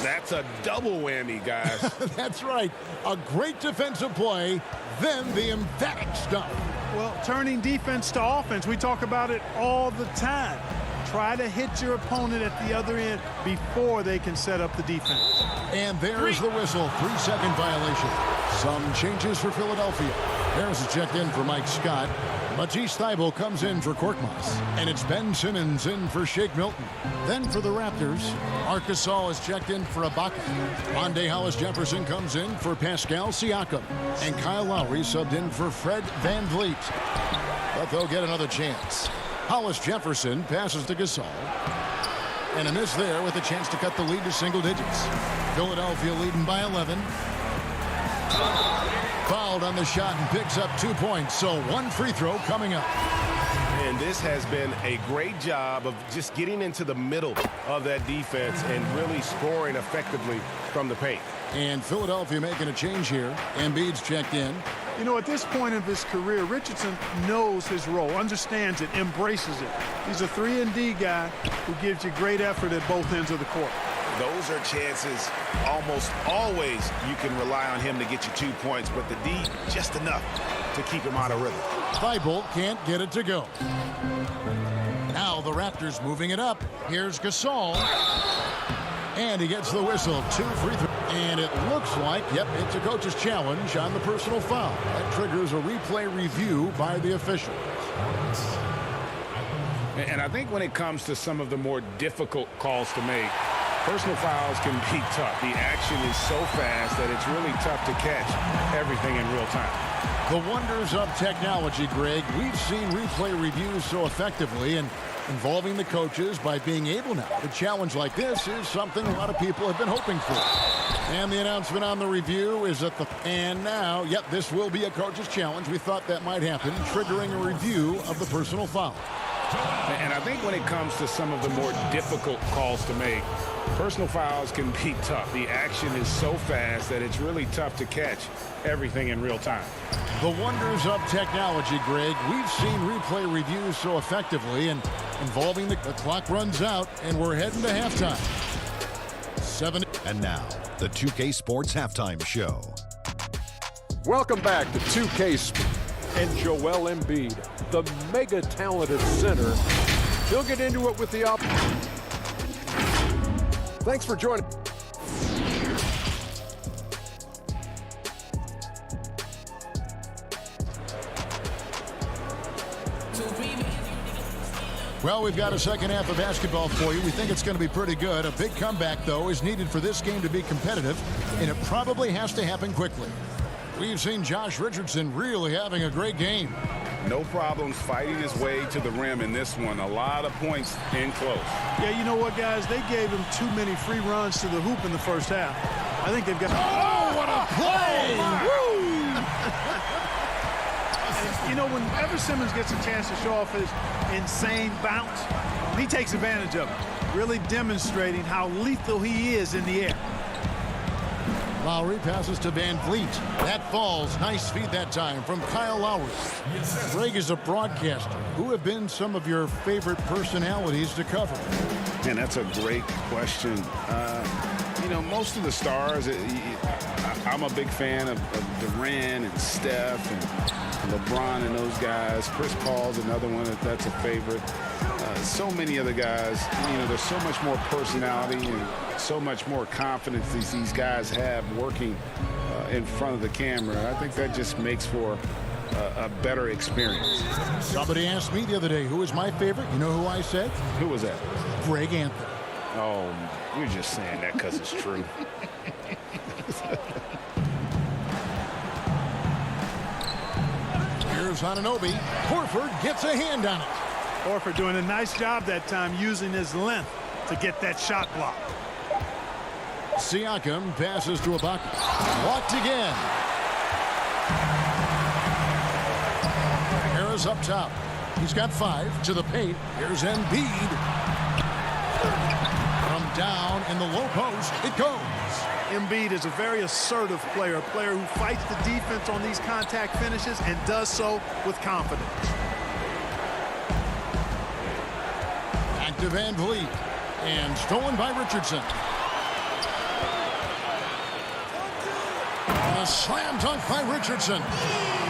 That's a double whammy, guys. That's right. A great defensive play, then the emphatic stuff. Well, turning defense to offense, we talk about it all the time. Try to hit your opponent at the other end before they can set up the defense. And there's the whistle. 3-second violation. Some changes for Philadelphia. Harris is checked in for Mike Scott. Matisse Thybulle comes in for Korkmaz. And it's Ben Simmons in for Shake Milton. Then for the Raptors, Marc Gasol is checked in for Ibaka. Monte Hollis-Jefferson comes in for Pascal Siakam. And Kyle Lowry subbed in for Fred Van Vliet. But they'll get another chance. Hollis-Jefferson passes to Gasol. And a miss there with a chance to cut the lead to single digits. Philadelphia leading by 11. Fouled on the shot and picks up 2 points. So one free throw coming up. And this has been a great job of just getting into the middle of that defense and really scoring effectively from the paint. And Philadelphia making a change here. Embiid's checked in. You know, at this point of his career, Richardson knows his role, understands it, embraces it. He's a 3-and-D guy who gives you great effort at both ends of the court. Those are chances almost always you can rely on him to get you 2 points, but the D just enough to keep him out of rhythm. Thybulle can't get it to go. Now the Raptors moving it up. Here's Gasol. And he gets the whistle. 2 free throws. And it looks like, yep, it's a coach's challenge on the personal foul. That triggers a replay review by the official. And I think when it comes to some of the more difficult calls to make, personal fouls can be tough. The action is so fast that it's really tough to catch everything in real time. The wonders of technology, Greg. We've seen replay reviews so effectively, and involving the coaches by being able now to challenge like this is something a lot of people have been hoping for. And the announcement on the review is that and now, yep, this will be a coach's challenge. We thought that might happen, triggering a review of the personal foul. And I think when it comes to some of the more difficult calls to make, personal fouls can be tough. The action is so fast that it's really tough to catch everything in real time. The wonders of technology, Greg. We've seen replay reviews so effectively, and involving the clock runs out, and we're heading to halftime. 7. And now, the 2K Sports Halftime Show. Welcome back to 2K Sports. And Joel Embiid, the mega talented center. He'll get into it with the op. Thanks for joining. Well, we've got a second half of basketball for you. We think it's going to be pretty good. A big comeback, though, is needed for this game to be competitive, and it probably has to happen quickly. We've seen Josh Richardson really having a great game. No problems fighting his way to the rim in this one. A lot of points in close. Yeah, you know what, guys? They gave him too many free runs to the hoop in the first half. I think they've got... Oh, what a play! And, you know, whenever Simmons gets a chance to show off his insane bounce, he takes advantage of it, really demonstrating how lethal he is in the air. Lowry passes to Van Vliet. That falls. Nice feed that time from Kyle Lowry. Greg is a broadcaster. Who have been some of your favorite personalities to cover? Man, that's a great question. You know, most of the stars, I'm a big fan of Durant and Steph and LeBron and those guys. Chris Paul's another one that's a favorite. So many other guys, you know, there's so much more personality and so much more confidence these guys have working in front of the camera. I think that just makes for a better experience. Somebody asked me the other day, who was my favorite? You know who I said? Who was that? Greg Anthony. Oh, you're just saying that because it's true. Here's Anunoby. Horford gets a hand on it. Horford doing a nice job that time using his length to get that shot block. Siakam passes to Ibaka. Blocked again. Harris up top. He's got 5 to the paint. Here's Embiid. From down in the low post, it goes. Embiid is a very assertive player, a player who fights the defense on these contact finishes and does so with confidence. Back to Van Vliet. And stolen by Richardson. A slam dunk by Richardson.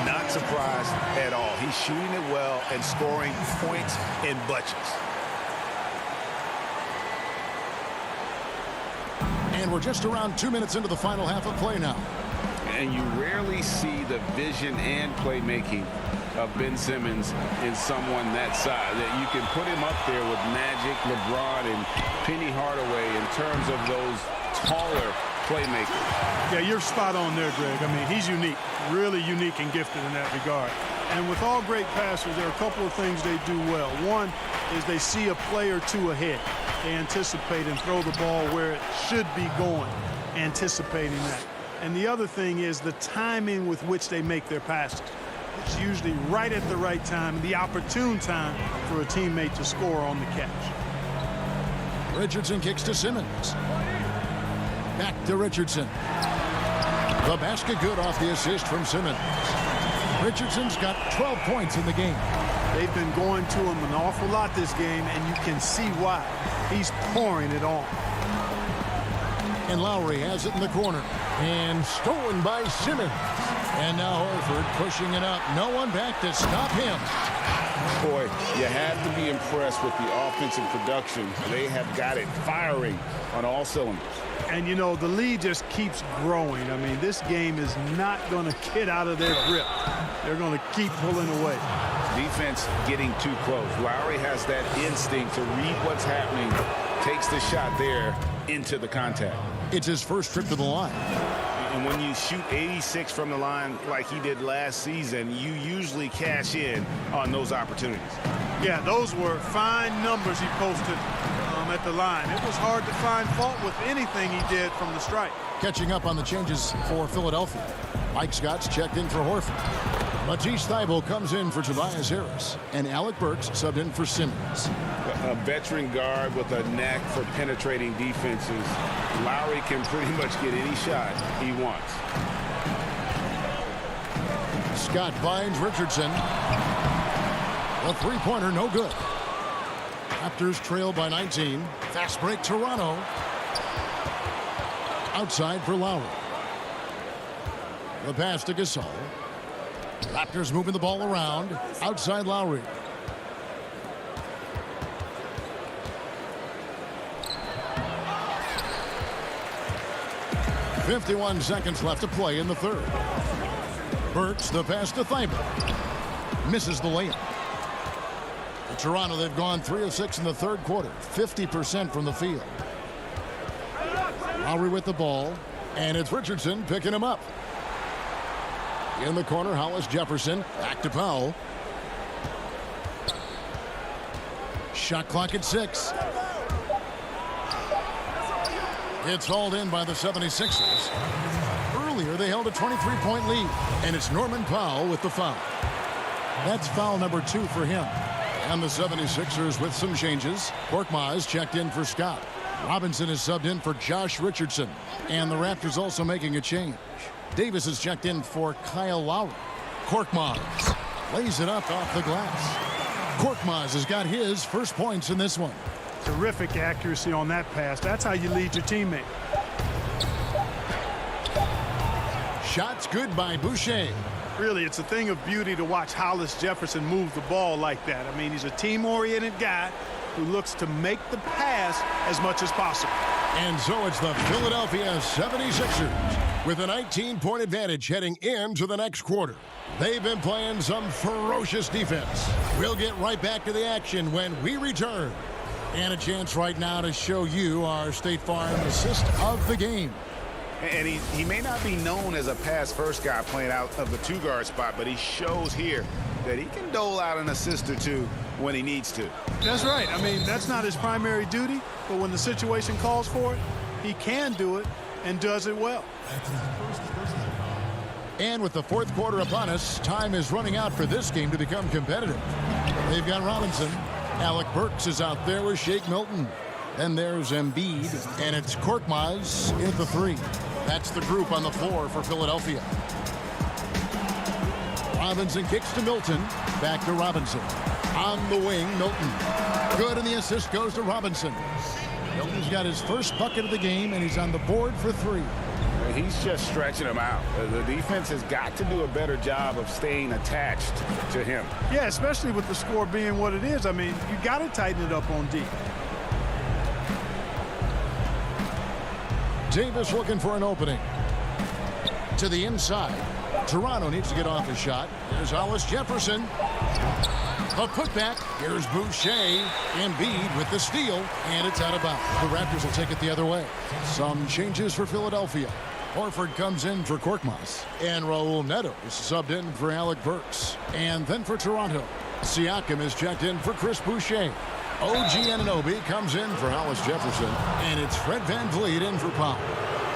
Not surprised at all. He's shooting it well and scoring points in bunches. And we're just around 2 minutes into the final half of play now. And you rarely see the vision and playmaking of Ben Simmons in someone that size. That you can put him up there with Magic, LeBron, and Penny Hardaway in terms of those taller playmakers. Yeah, you're spot on there, Greg. I mean, he's unique, really unique and gifted in that regard. And with all great passers, there are a couple of things they do well. One is they see a play or two ahead. They anticipate and throw the ball where it should be going, anticipating that. And the other thing is the timing with which they make their passes. It's usually right at the right time, the opportune time for a teammate to score on the catch. Richardson kicks to Simmons. Back to Richardson. The basket good off the assist from Simmons. Richardson's got 12 points in the game. They've been going to him an awful lot this game, and you can see why. He's pouring it on. And Lowry has it in the corner. And stolen by Simmons. And now Horford pushing it up. No one back to stop him. Boy, you have to be impressed with the offensive production. They have got it firing on all cylinders. And, you know, the lead just keeps growing. I mean, this game is not going to get out of their grip. They're going to keep pulling away. Defense getting too close. Lowry has that instinct to read what's happening, takes the shot there into the contact. It's his first trip to the line. And when you shoot 86 from the line like he did last season, you usually cash in on those opportunities. Yeah, those were fine numbers he posted at the line. It was hard to find fault with anything he did from the strike. Catching up on the changes for Philadelphia. Mike Scott's checked in for Horford. Matisse Thybulle comes in for Tobias Harris. And Alec Burks subbed in for Simmons. A veteran guard with a knack for penetrating defenses. Lowry can pretty much get any shot he wants. Scott finds Richardson. A three-pointer, no good. Raptors trail by 19. Fast break, Toronto. Outside for Lowry. The pass to Gasol. Raptors moving the ball around. Outside Lowry. .51 seconds left to play in the third. Burks, the pass to Thybulle. Misses the layup. For Toronto, they've gone 3 of 6 in the third quarter. 50% from the field. Lowry with the ball. And it's Richardson picking him up. In the corner, Hollis Jefferson. Back to Powell. Shot clock at 6. It's hauled in by the 76ers. Earlier, they held a 23-point lead. And it's Norman Powell with the foul. That's foul number 2 for him. And the 76ers with some changes. Korkmaz checked in for Scott. Robinson is subbed in for Josh Richardson. And the Raptors also making a change. Davis is checked in for Kyle Lowry. Korkmaz lays it up off the glass. Korkmaz has got his first points in this one. Terrific accuracy on that pass. That's how you lead your teammate. Shots good by Boucher. Really, it's a thing of beauty to watch Hollis Jefferson move the ball like that. I mean, he's a team-oriented guy who looks to make the pass as much as possible. And so it's the Philadelphia 76ers with a 19-point advantage heading into the next quarter. They've been playing some ferocious defense. We'll get right back to the action when we return. And a chance right now to show you our State Farm assist of the game. And he may not be known as a pass-first guy playing out of the two-guard spot, but he shows here that he can dole out an assist or two when he needs to. That's right. I mean, that's not his primary duty, but when the situation calls for it, he can do it and does it well. And with the fourth quarter upon us, time is running out for this game to become competitive. They've got Robinson. Alec Burks is out there with Shake Milton. Then there's Embiid, and it's Korkmaz at the three. That's the group on the floor for Philadelphia. Robinson kicks to Milton. Back to Robinson. On the wing, Milton. Good, and the assist goes to Robinson. Milton's got his first bucket of the game, and he's on the board for three. He's just stretching him out. The defense has got to do a better job of staying attached to him. Yeah, especially with the score being what it is. I mean, you got to tighten it up on D. Davis looking for an opening. To the inside. Toronto needs to get off his shot. There's Hollis Jefferson. A putback. Here's Boucher. Embiid with the steal, and it's out of bounds. The Raptors will take it the other way. Some changes for Philadelphia. Horford comes in for Korkmaz. And Raul Neto is subbed in for Alec Burks. And then for Toronto, Siakam is checked in for Chris Boucher. OG Anunoby comes in for Hollis Jefferson. And it's Fred VanVleet in for Powell.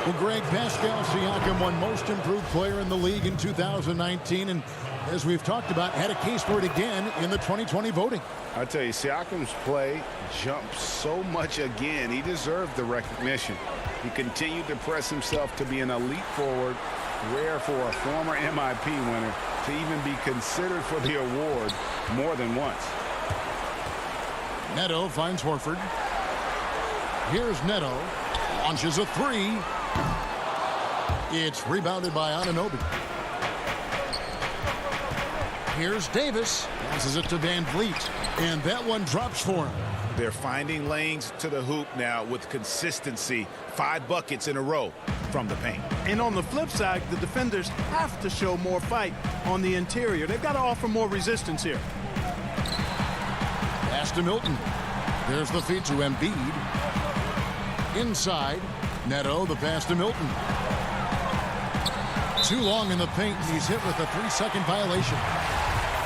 Well, Greg, Pascal Siakam won Most Improved Player in the league in 2019. And as we've talked about, had a case for it again in the 2020 voting. I tell you, Siakam's play jumped so much again. He deserved the recognition. He continued to press himself to be an elite forward, rare for a former MIP winner to even be considered for the award more than once. Neto finds Horford. Here's Neto. Launches a three. It's rebounded by Anunoby. Here's Davis. Passes it to VanVleet. And that one drops for him. They're finding lanes to the hoop now with consistency. 5 buckets in a row from the paint. And on the flip side, the defenders have to show more fight on the interior. They've got to offer more resistance here. Pass to Milton. There's the feed to Embiid. Inside. Neto, the pass to Milton. Too long in the paint, and he's hit with a 3-second violation.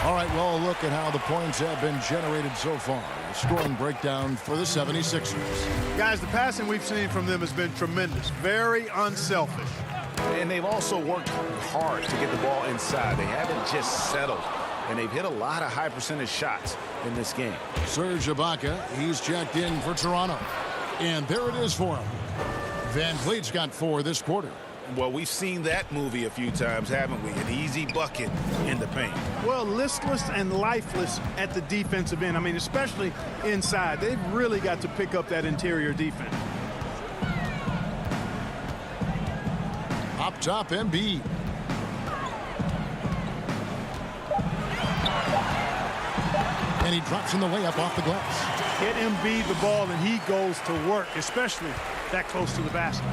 All right, well, look at how the points have been generated so far. A scoring breakdown for the 76ers. Guys, the passing we've seen from them has been tremendous. Very unselfish. And they've also worked hard to get the ball inside. They haven't just settled. And they've hit a lot of high percentage shots in this game. Serge Ibaka, he's checked in for Toronto. And there it is for him. VanVleet's got 4 this quarter. Well, we've seen that movie a few times, haven't we? An easy bucket in the paint. Well, listless and lifeless at the defensive end. I mean, especially inside. They've really got to pick up that interior defense. Up top, Embiid. And he drops in the way up off the glass. Get Embiid the ball, and he goes to work, especially that close to the basket.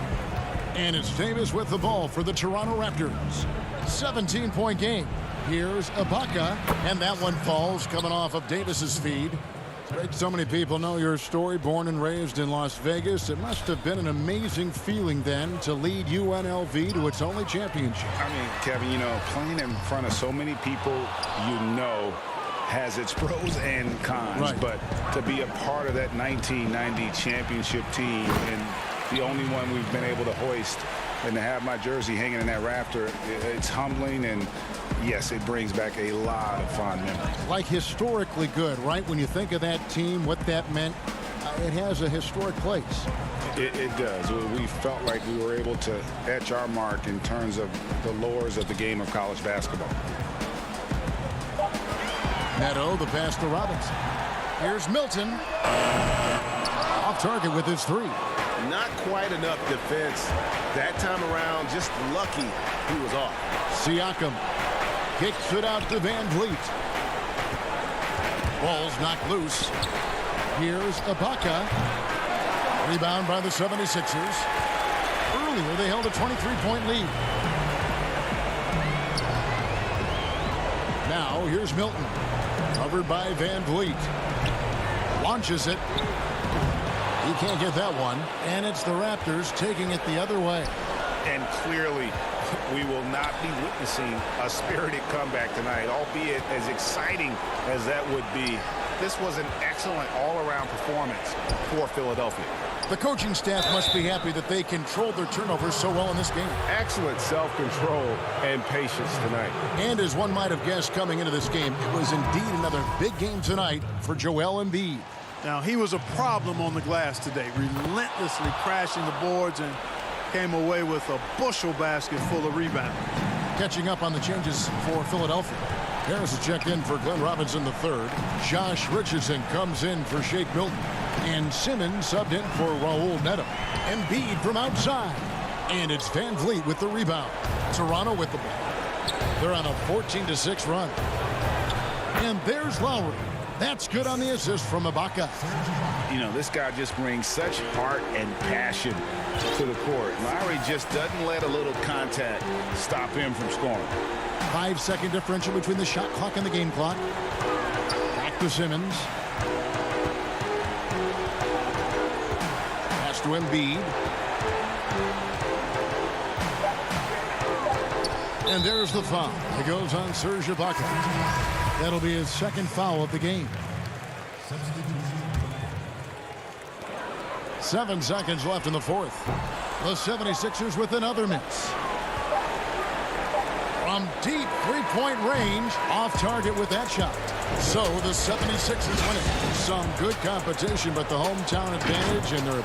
And it's Davis with the ball for the Toronto Raptors. 17-point game. Here's Ibaka, and that one falls coming off of Davis's feed. Great, so many people know your story. Born and raised in Las Vegas, it must have been an amazing feeling then to lead UNLV to its only championship. I mean, Kevin, you know, playing in front of so many people you know has its pros and cons. Right. But to be a part of that 1990 championship team and the only one we've been able to hoist and to have my jersey hanging in that rafter, it's humbling, and yes, it brings back a lot of fond memories. Like historically good, right? When you think of that team, what that meant, it has a historic place. It does. We felt like we were able to etch our mark in terms of the lures of the game of college basketball. Neto, the pass to Robinson. Here's Milton. Off target with his 3. Not quite enough defense that time around. Just lucky he was off. Siakam kicks it out to VanVleet. Ball's knocked loose. Here's Ibaka. Rebound by the 76ers. Earlier, they held a 23-point lead. Now, here's Milton. Covered by VanVleet. Launches it. He can't get that one. And it's the Raptors taking it the other way. And clearly, we will not be witnessing a spirited comeback tonight, albeit as exciting as that would be. This was an excellent all-around performance for Philadelphia. The coaching staff must be happy that they controlled their turnovers so well in this game. Excellent self-control and patience tonight. And as one might have guessed coming into this game, it was indeed another big game tonight for Joel Embiid. Now, he was a problem on the glass today, relentlessly crashing the boards and came away with a bushel basket full of rebounds. Catching up on the changes for Philadelphia. Harris is checked in for Glenn Robinson III. Josh Richardson comes in for Shake Milton. And Simmons subbed in for Raul Neto. Embiid from outside. And it's Van Vliet with the rebound. Toronto with the ball. They're on a 14-6 run. And there's Lowry. That's good on the assist from Ibaka. You know, this guy just brings such heart and passion to the court. Lowry just doesn't let a little contact stop him from scoring. 5-second differential between the shot clock and the game clock. Back to Simmons. Pass to Embiid. And there's the foul. It goes on Serge Ibaka. That'll be his second foul of the game. 7 seconds left in the fourth. The 76ers with another miss. From deep three-point range, off target with that shot. So the 76ers win it. Some good competition, but the hometown advantage and their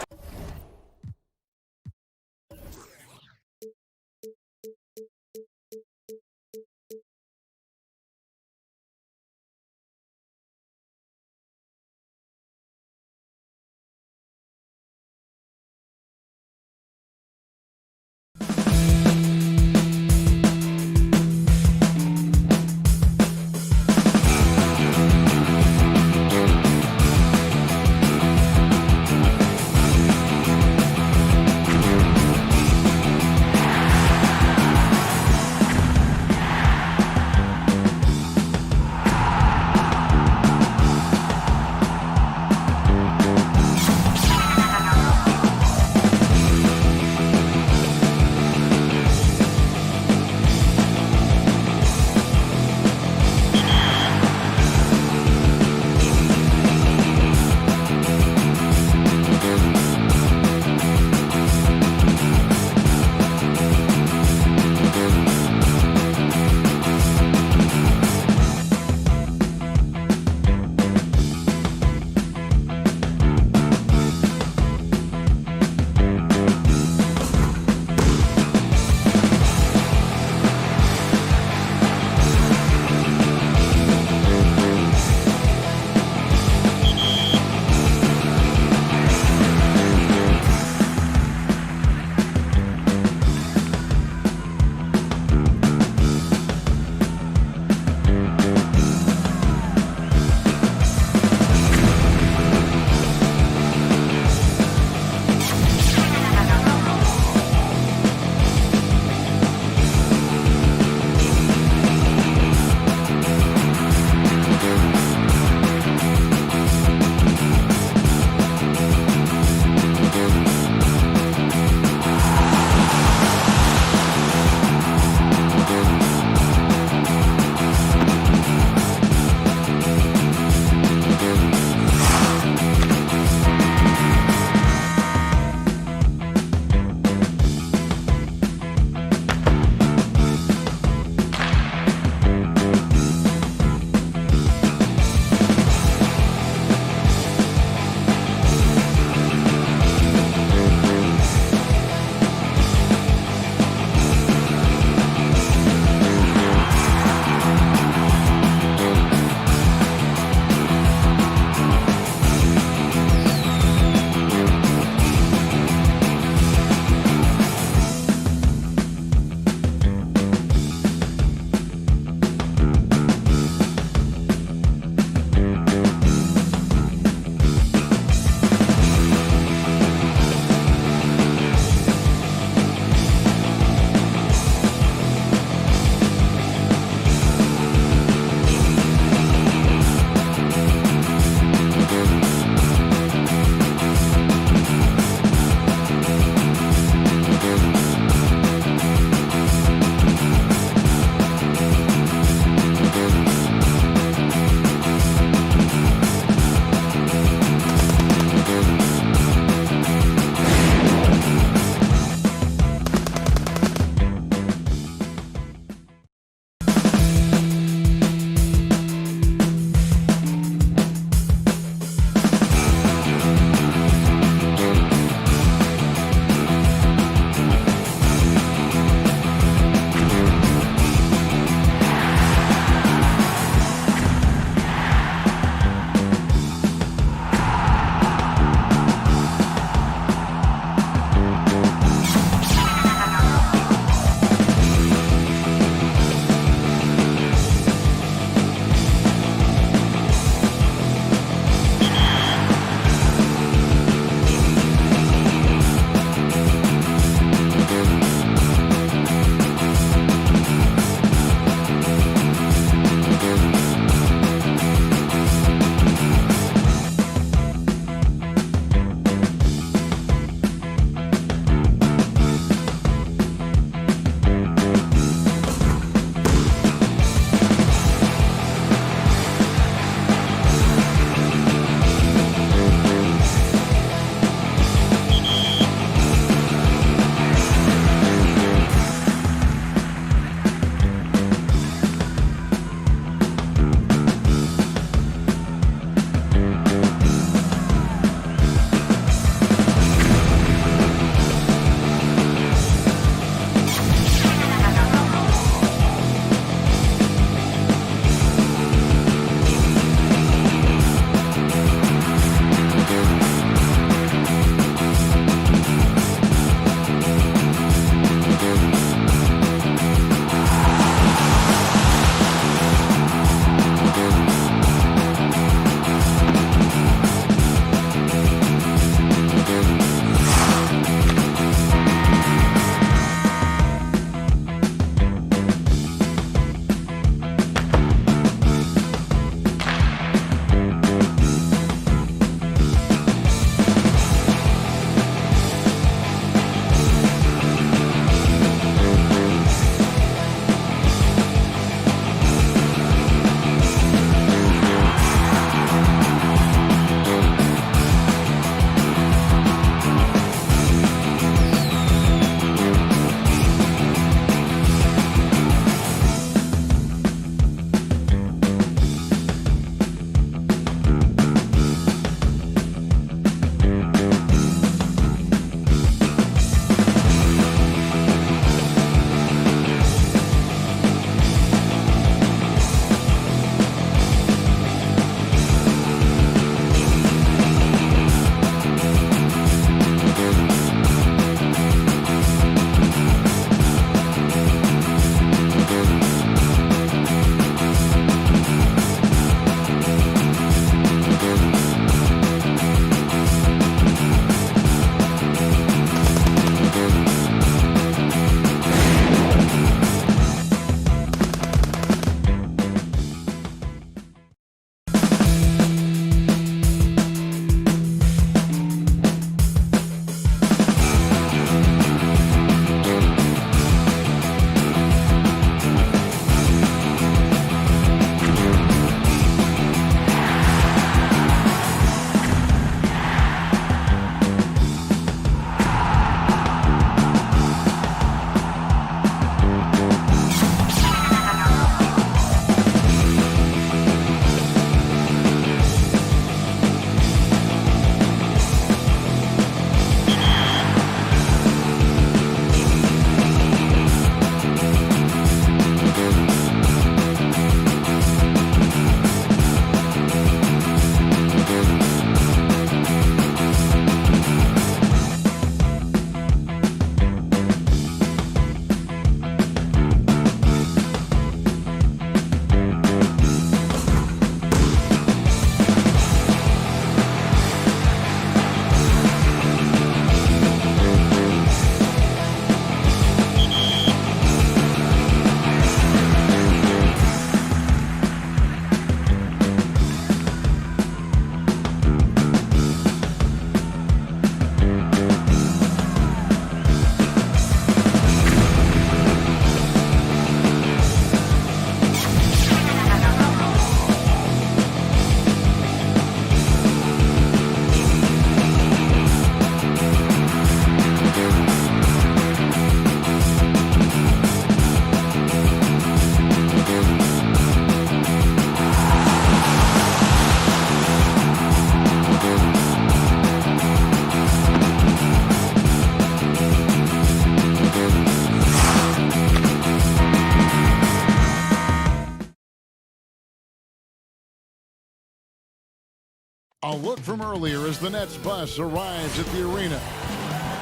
A look from earlier as the Nets bus arrives at the arena.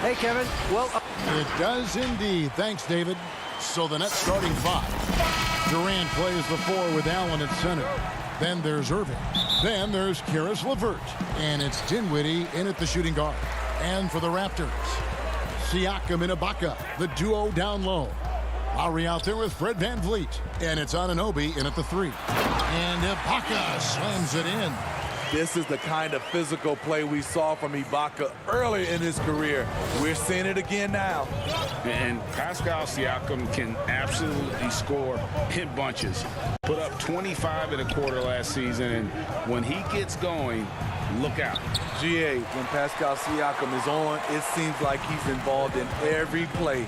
Hey, Kevin. Well, it does indeed. Thanks, David. So the Nets starting 5. Durant plays the 4 with Allen at center. Then there's Irving. Then there's Caris LeVert. And it's Dinwiddie in at the shooting guard. And for the Raptors, Siakam and Ibaka, the duo down low. Lowry out there with Fred VanVleet. And it's Anunoby in at the 3. And Ibaka slams it in. This is the kind of physical play we saw from Ibaka early in his career. We're seeing it again now. And Pascal Siakam can absolutely score in bunches. Put up 25 in a quarter last season, and when he gets going, look out. GA, when Pascal Siakam is on, it seems like he's involved in every play.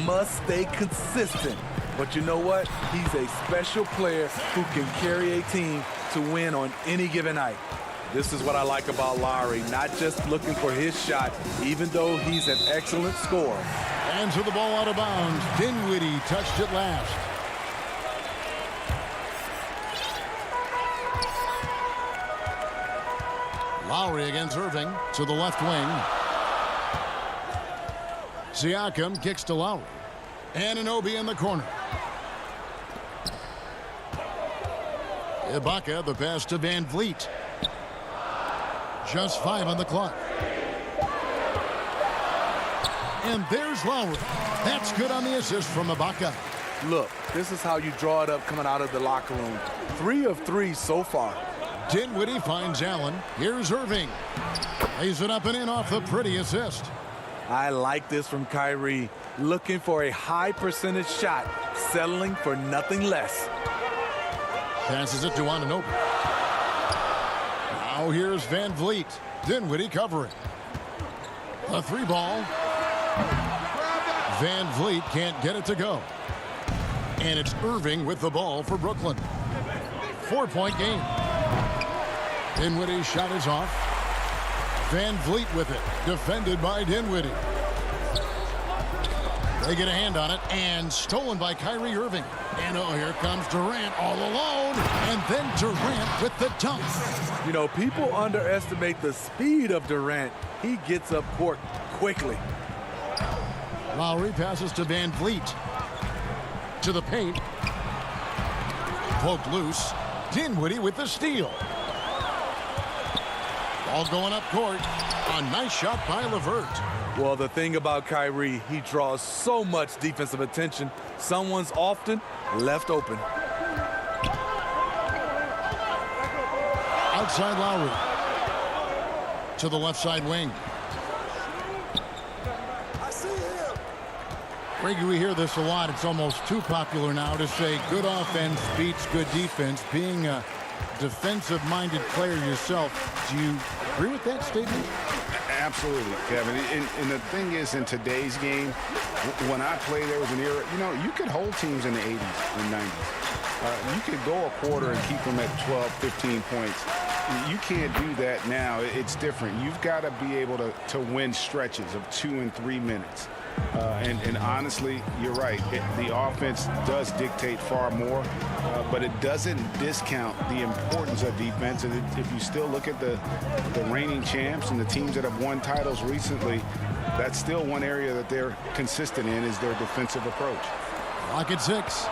Must stay consistent. But you know what? He's a special player who can carry a team to win on any given night. This is what I like about Lowry, not just looking for his shot, even though he's an excellent scorer. And to the ball out of bounds. Dinwiddie touched it last. Lowry against Irving to the left wing. Siakam kicks to Lowry. Anunoby in the corner. Ibaka, the pass to VanVleet. Just 5 on the clock. And there's Lowry. That's good on the assist from Ibaka. Look, this is how you draw it up coming out of the locker room. 3 of 3 so far. Dinwiddie finds Allen. Here's Irving. Lays it up and in off the pretty assist. I like this from Kyrie. Looking for a high percentage shot, settling for nothing less. Passes it to Anunoby. Now here's VanVleet. Dinwiddie covering. The 3 ball. VanVleet can't get it to go. And it's Irving with the ball for Brooklyn. 4-point game. Dinwiddie's shot is off. VanVleet with it. Defended by Dinwiddie. They get a hand on it, and stolen by Kyrie Irving. And oh, here comes Durant all alone. And then Durant with the dunk. You know, people underestimate the speed of Durant. He gets up court quickly. Lowry passes to VanVleet. To the paint. Poked loose. Dinwiddie with the steal. Ball going up court. A nice shot by LeVert. Well, the thing about Kyrie, he draws so much defensive attention. Someone's often left open. Outside Lowry. To the left side wing. Greggy, we hear this a lot. It's almost too popular now to say good offense beats good defense. Being a defensive-minded player yourself, do you agree with that statement? Absolutely, Kevin. And the thing is, in today's game, when I played, there was an era, you know, you could hold teams in the 80s and 90s. You could go a quarter and keep them at 12, 15 points. You can't do that now. It's different. You've got to be able to win stretches of 2 and 3 minutes. And honestly, you're right. The offense does dictate far more, but it doesn't discount the importance of defense. And if you still look at the reigning champs and the teams that have won titles recently, that's still one area that they're consistent in is their defensive approach. Clock at 6.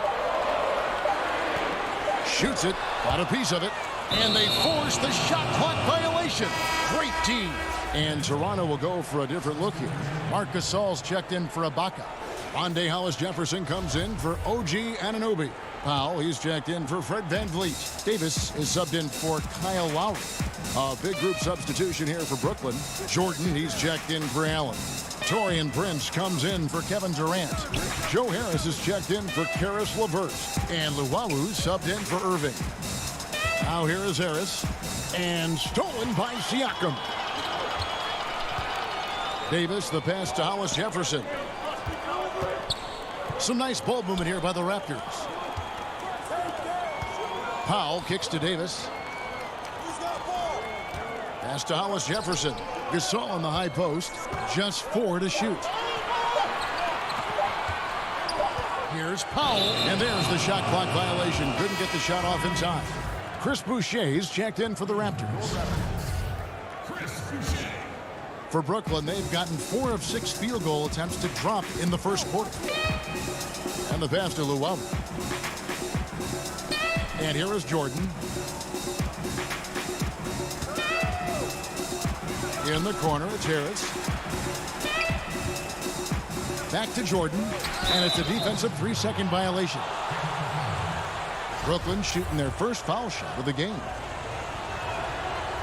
Shoots it, got a piece of it, and they force the shot clock violation. Great team. And Toronto will go for a different look here. Marc Gasol's checked in for Ibaka. Rondé Hollis-Jefferson comes in for OG Anunoby. Powell, he's checked in for Fred VanVleet. Davis is subbed in for Kyle Lowry. A big group substitution here for Brooklyn. Jordan, he's checked in for Allen. Taurean Prince comes in for Kevin Durant. Joe Harris is checked in for Caris LeVert. And Luwawu subbed in for Irving. Now here is Harris. And stolen by Siakam. Davis, the pass to Hollis-Jefferson. Some nice ball movement here by the Raptors. Powell kicks to Davis. Pass to Hollis-Jefferson. Gasol on the high post. Just 4 to shoot. Here's Powell, and there's the shot clock violation. Couldn't get the shot off in time. Chris Boucher's checked in for the Raptors. For Brooklyn, they've gotten 4 of 6 field goal attempts to drop in the first quarter. And the pass to Luau. And here is Jordan. In the corner, it's Harris. Back to Jordan, and it's a defensive 3-second violation. Brooklyn shooting their first foul shot of the game.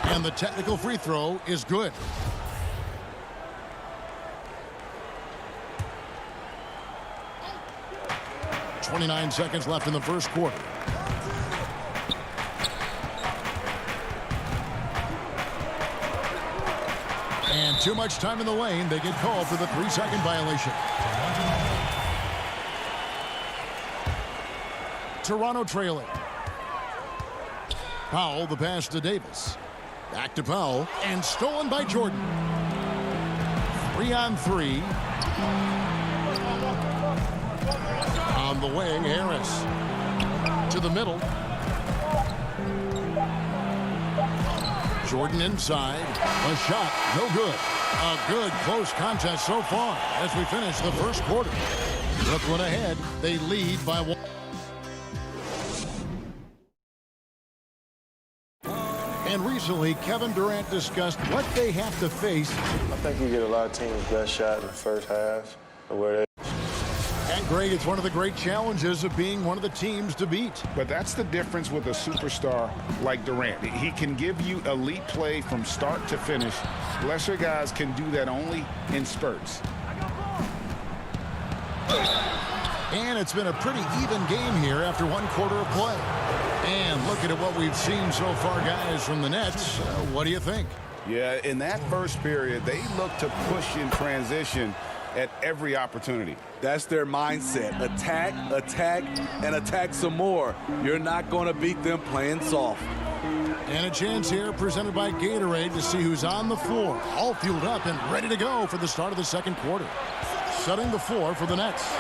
And the technical free throw is good. .29 seconds left in the first quarter. And too much time in the lane. They get called for the 3-second violation. Toronto trailing. Powell, the pass to Davis. Back to Powell, and stolen by Jordan. 3-on-3. On the wing, Harris. To the middle. Jordan inside. A shot, no good. A good close contest so far as we finish the first quarter. Brooklyn ahead. They lead by 1. And recently, Kevin Durant discussed what they have to face. I think we get a lot of teams' best shot in the first half. And Greg, it's one of the great challenges of being one of the teams to beat. But that's the difference with a superstar like Durant. He can give you elite play from start to finish. Lesser guys can do that only in spurts. And it's been a pretty even game here after 1 quarter of play. And looking at what we've seen so far, guys, from the Nets, what do you think? Yeah, in that first period, they look to push in transition at every opportunity. That's their mindset. Attack, attack, and attack some more. You're not going to beat them playing soft. And a chance here presented by Gatorade to see who's on the floor. All fueled up and ready to go for the start of the second quarter. Setting the floor for the Nets.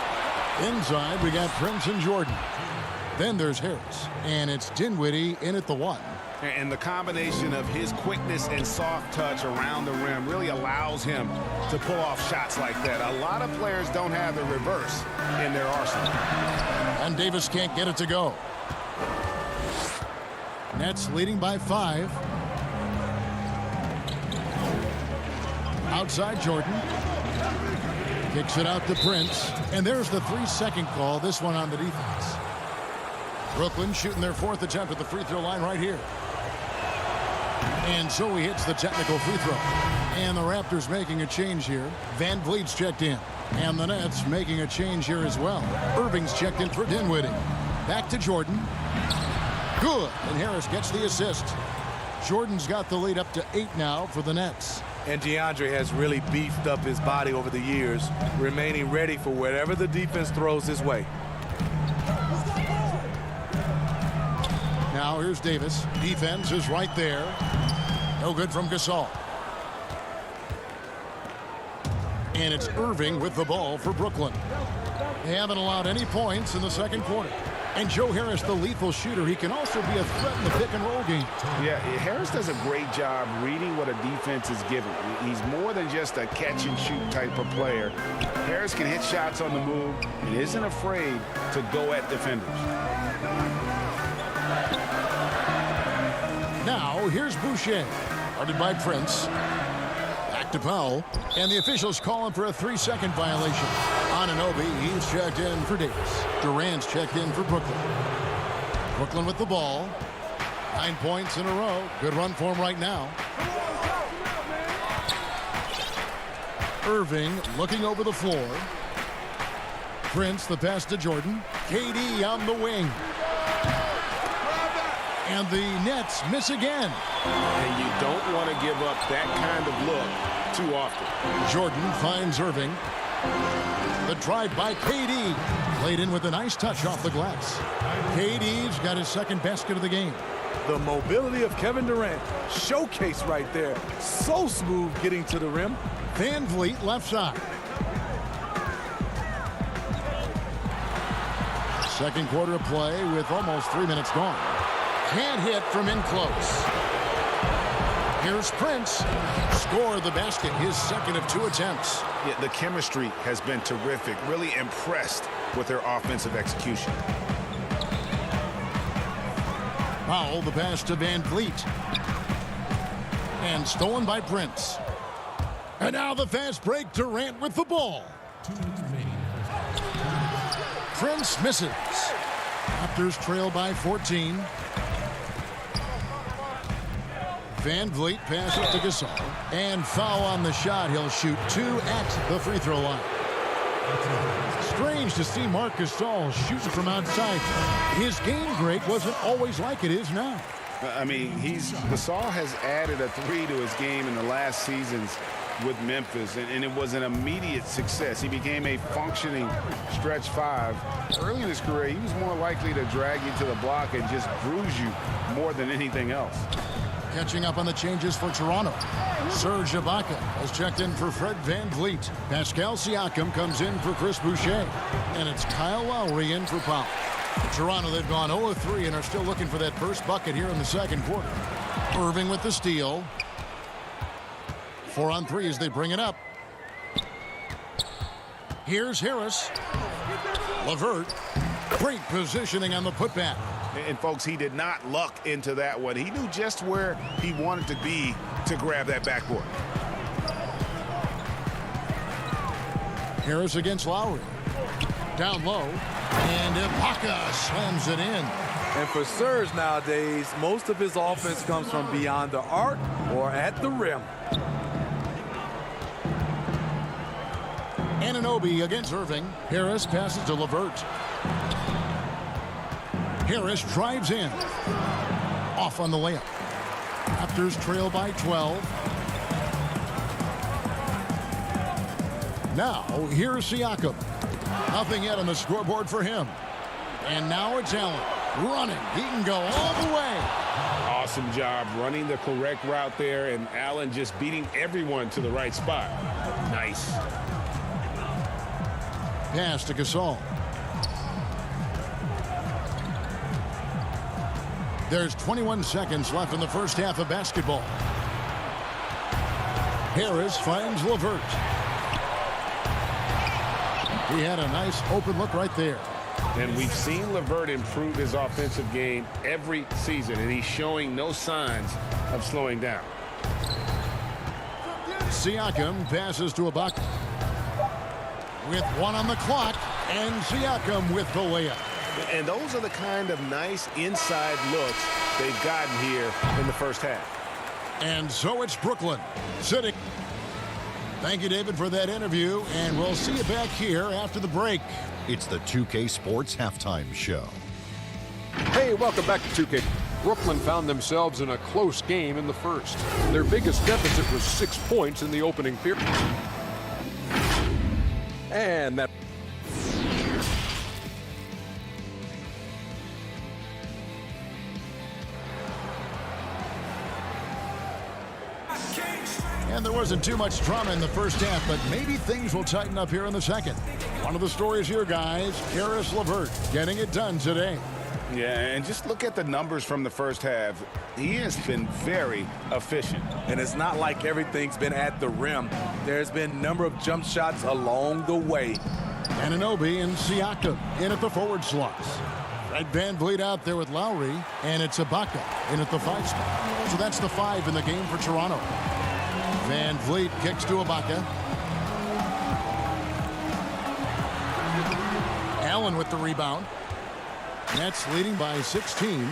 Inside, we got Prince and Jordan. Then there's Harris. And it's Dinwiddie in at the 1. And the combination of his quickness and soft touch around the rim really allows him to pull off shots like that. A lot of players don't have the reverse in their arsenal. And Davis can't get it to go. Nets leading by 5. Outside Jordan. Kicks it out to Prince. And there's the 3-second call, this one on the defense. Brooklyn shooting their 4th attempt at the free throw line right here. And so he hits the technical free throw. And the Raptors making a change here. Van Vliet's checked in. And the Nets making a change here as well. Irving's checked in for Dinwiddie. Back to Jordan. Good. And Harris gets the assist. Jordan's got the lead up to 8 now for the Nets. And DeAndre has really beefed up his body over the years, remaining ready for whatever the defense throws his way. Now here's Davis. Defense is right there. No good from Gasol. And it's Irving with the ball for Brooklyn. They haven't allowed any points in the second quarter. And Joe Harris, the lethal shooter, he can also be a threat in the pick-and-roll game. Yeah, Harris does a great job reading what a defense is giving. He's more than just a catch-and-shoot type of player. Harris can hit shots on the move and isn't afraid to go at defenders. Now, here's Boucher, guarded by Prince. Back to Powell, and the officials call him for a 3-second violation. Anunoby, he's checked in for Davis. Durant's checked in for Brooklyn. Brooklyn with the ball. 9 points in a row. Good run for him right now. Irving looking over the floor. Prince, the pass to Jordan. KD on the wing. And the Nets miss again. And you don't want to give up that kind of look too often. Jordan finds Irving. The drive by KD. Played in with a nice touch off the glass. KD's got his 2nd basket of the game. The mobility of Kevin Durant. Showcase right there. So smooth getting to the rim. Van Vliet left side. Second quarter of play with almost 3 minutes gone. Can't hit from in close. Here's Prince. Score the basket, his second of 2 attempts. Yeah, the chemistry has been terrific. Really impressed with their offensive execution. Powell, the pass to Van Vliet. And stolen by Prince. And now the fast break. Durant with the ball. Prince misses. Raptors trail by 14. Van Vliet passes to Gasol. And foul on the shot. He'll shoot 2 at the free throw line. Strange to see Marc Gasol shooting from outside. His game break wasn't always like it is now. I mean, Gasol has added a 3 to his game in the last seasons with Memphis, and it was an immediate success. He became a functioning stretch 5. Early in his career, he was more likely to drag you to the block and just bruise you more than anything else. Catching up on the changes for Toronto. Serge Ibaka has checked in for Fred Van Vliet. Pascal Siakam comes in for Chris Boucher. And it's Kyle Lowry in for Powell. Toronto, they've gone 0-3 and are still looking for that first bucket here in the second quarter. Irving with the steal. 4 on 3 as they bring it up. Here's Harris. LeVert. Great positioning on the putback. And folks, he did not luck into that one. He knew just where he wanted to be to grab that backboard. Harris against Lowry. Down low. And Ibaka slams it in. And for Serge nowadays, most of his offense comes from beyond the arc or at the rim. Anunoby against Irving. Harris passes to LeVert. Harris drives in. Off on the layup. Raptors trail by 12. Now, here's Siakam. Nothing yet on the scoreboard for him. And now it's Allen running. He can go all the way. Awesome job running the correct route there, and Allen just beating everyone to the right spot. Nice. Pass to Gasol. There's 21 seconds left in the first half of basketball. Harris finds LeVert. He had a nice open look right there. And we've seen LeVert improve his offensive game every season, and he's showing no signs of slowing down. Siakam passes to Ibaka. With 1 on the clock, and Siakam with the layup. And those are the kind of nice inside looks they've gotten here in the first half. And so it's Brooklyn sitting. Thank you, David, for that interview, and we'll see you back here after the break. It's the 2K Sports Halftime Show. Hey, welcome back to 2K. Brooklyn found themselves in a close game in the first. Their biggest deficit was 6 points in the opening period. And that... And there wasn't too much drama in the first half, but maybe things will tighten up here in the second. One of the stories here, guys, Caris LeVert getting it done today. Yeah, and just look at the numbers from the first half. He has been very efficient. And it's not like everything's been at the rim. There's been a number of jump shots along the way. Anunoby and Siakam in at the forward slots. Fred Van Vliet out there with Lowry, and it's Ibaka in at the 5 spot. So that's the 5 in the game for Toronto. Van Vliet kicks to Ibaka. Allen with the rebound. Nets leading by 16.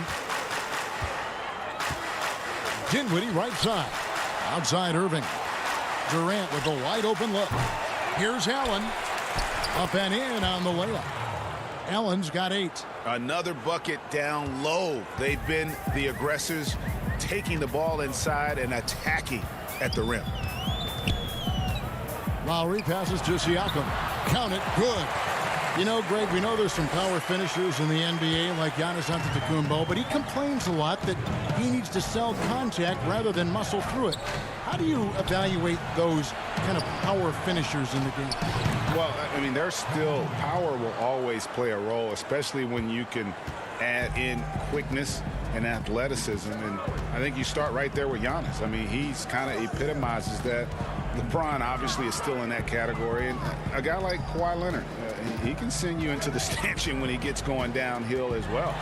Dinwiddie right side. Outside Irving. Durant with a wide open look. Here's Allen. Up and in on the layup. Allen's got 8. Another bucket down low. They've been the aggressors, taking the ball inside and attacking at the rim. Lowry passes to Siakam. Count it. Good. You know, Greg, we know there's some power finishers in the NBA like Giannis Antetokounmpo, but he complains a lot that he needs to sell contact rather than muscle through it. How do you evaluate those kind of power finishers in the game? Well, I mean, there's still power will always play a role, especially when you can add in quickness and athleticism. And I think you start right there with Giannis. I mean, he's kind of epitomizes that. LeBron obviously is still in that category. And a guy like Kawhi Leonard, he can send you into the stanchion when he gets going downhill as well.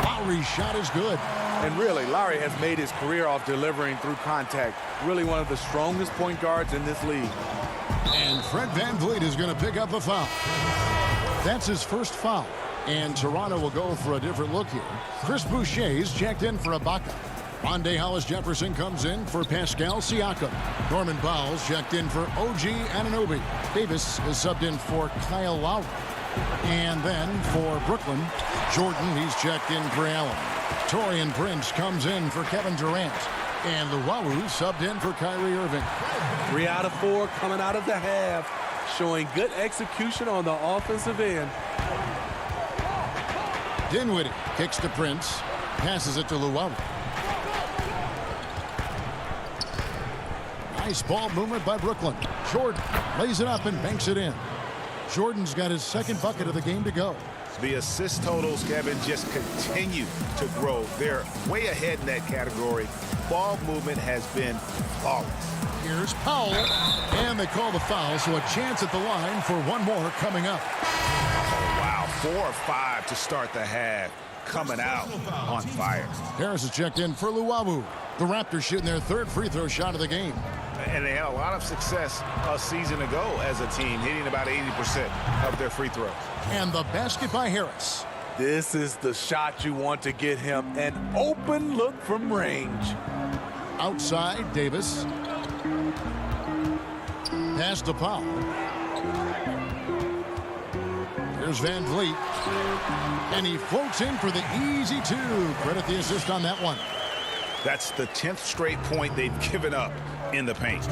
Lowry's shot is good. And really, Lowry has made his career off delivering through contact. Really one of the strongest point guards in this league. And Fred VanVleet is going to pick up a foul. That's his first foul. And Toronto will go for a different look here. Chris Boucher's checked in for Ibaka. Rondé Hollis-Jefferson comes in for Pascal Siakam. Norman Powell's checked in for OG Anunoby. Davis is subbed in for Kyle Lowry. And then for Brooklyn, Jordan, he's checked in for Allen. Taurean Prince comes in for Kevin Durant. And Luwawu subbed in for Kyrie Irving. 3 out of 4 coming out of the half, showing good execution on the offensive end. Dinwiddie kicks to Prince, passes it to Luwawu. Nice ball movement by Brooklyn. Jordan lays it up and banks it in. Jordan's got his second bucket of the game to go. The assist totals, Kevin, just continue to grow. They're way ahead in that category. Ball movement has been flawless. Here's Powell, and they call the foul, so a chance at the line for one more coming up. Oh, wow, 4 or 5 to start the half, coming out on fire. Harris is checked in for Luwawu. The Raptors shooting their third free throw shot of the game. And they had a lot of success a season ago as a team, hitting about 80% of their free throws. And the basket by Harris. This is the shot you want to get him, an open look from range. Outside, Davis. Pass to Powell. Here's VanVleet. And he floats in for the easy 2. Credit the assist on that one. That's the 10th straight point they've given up in the paint.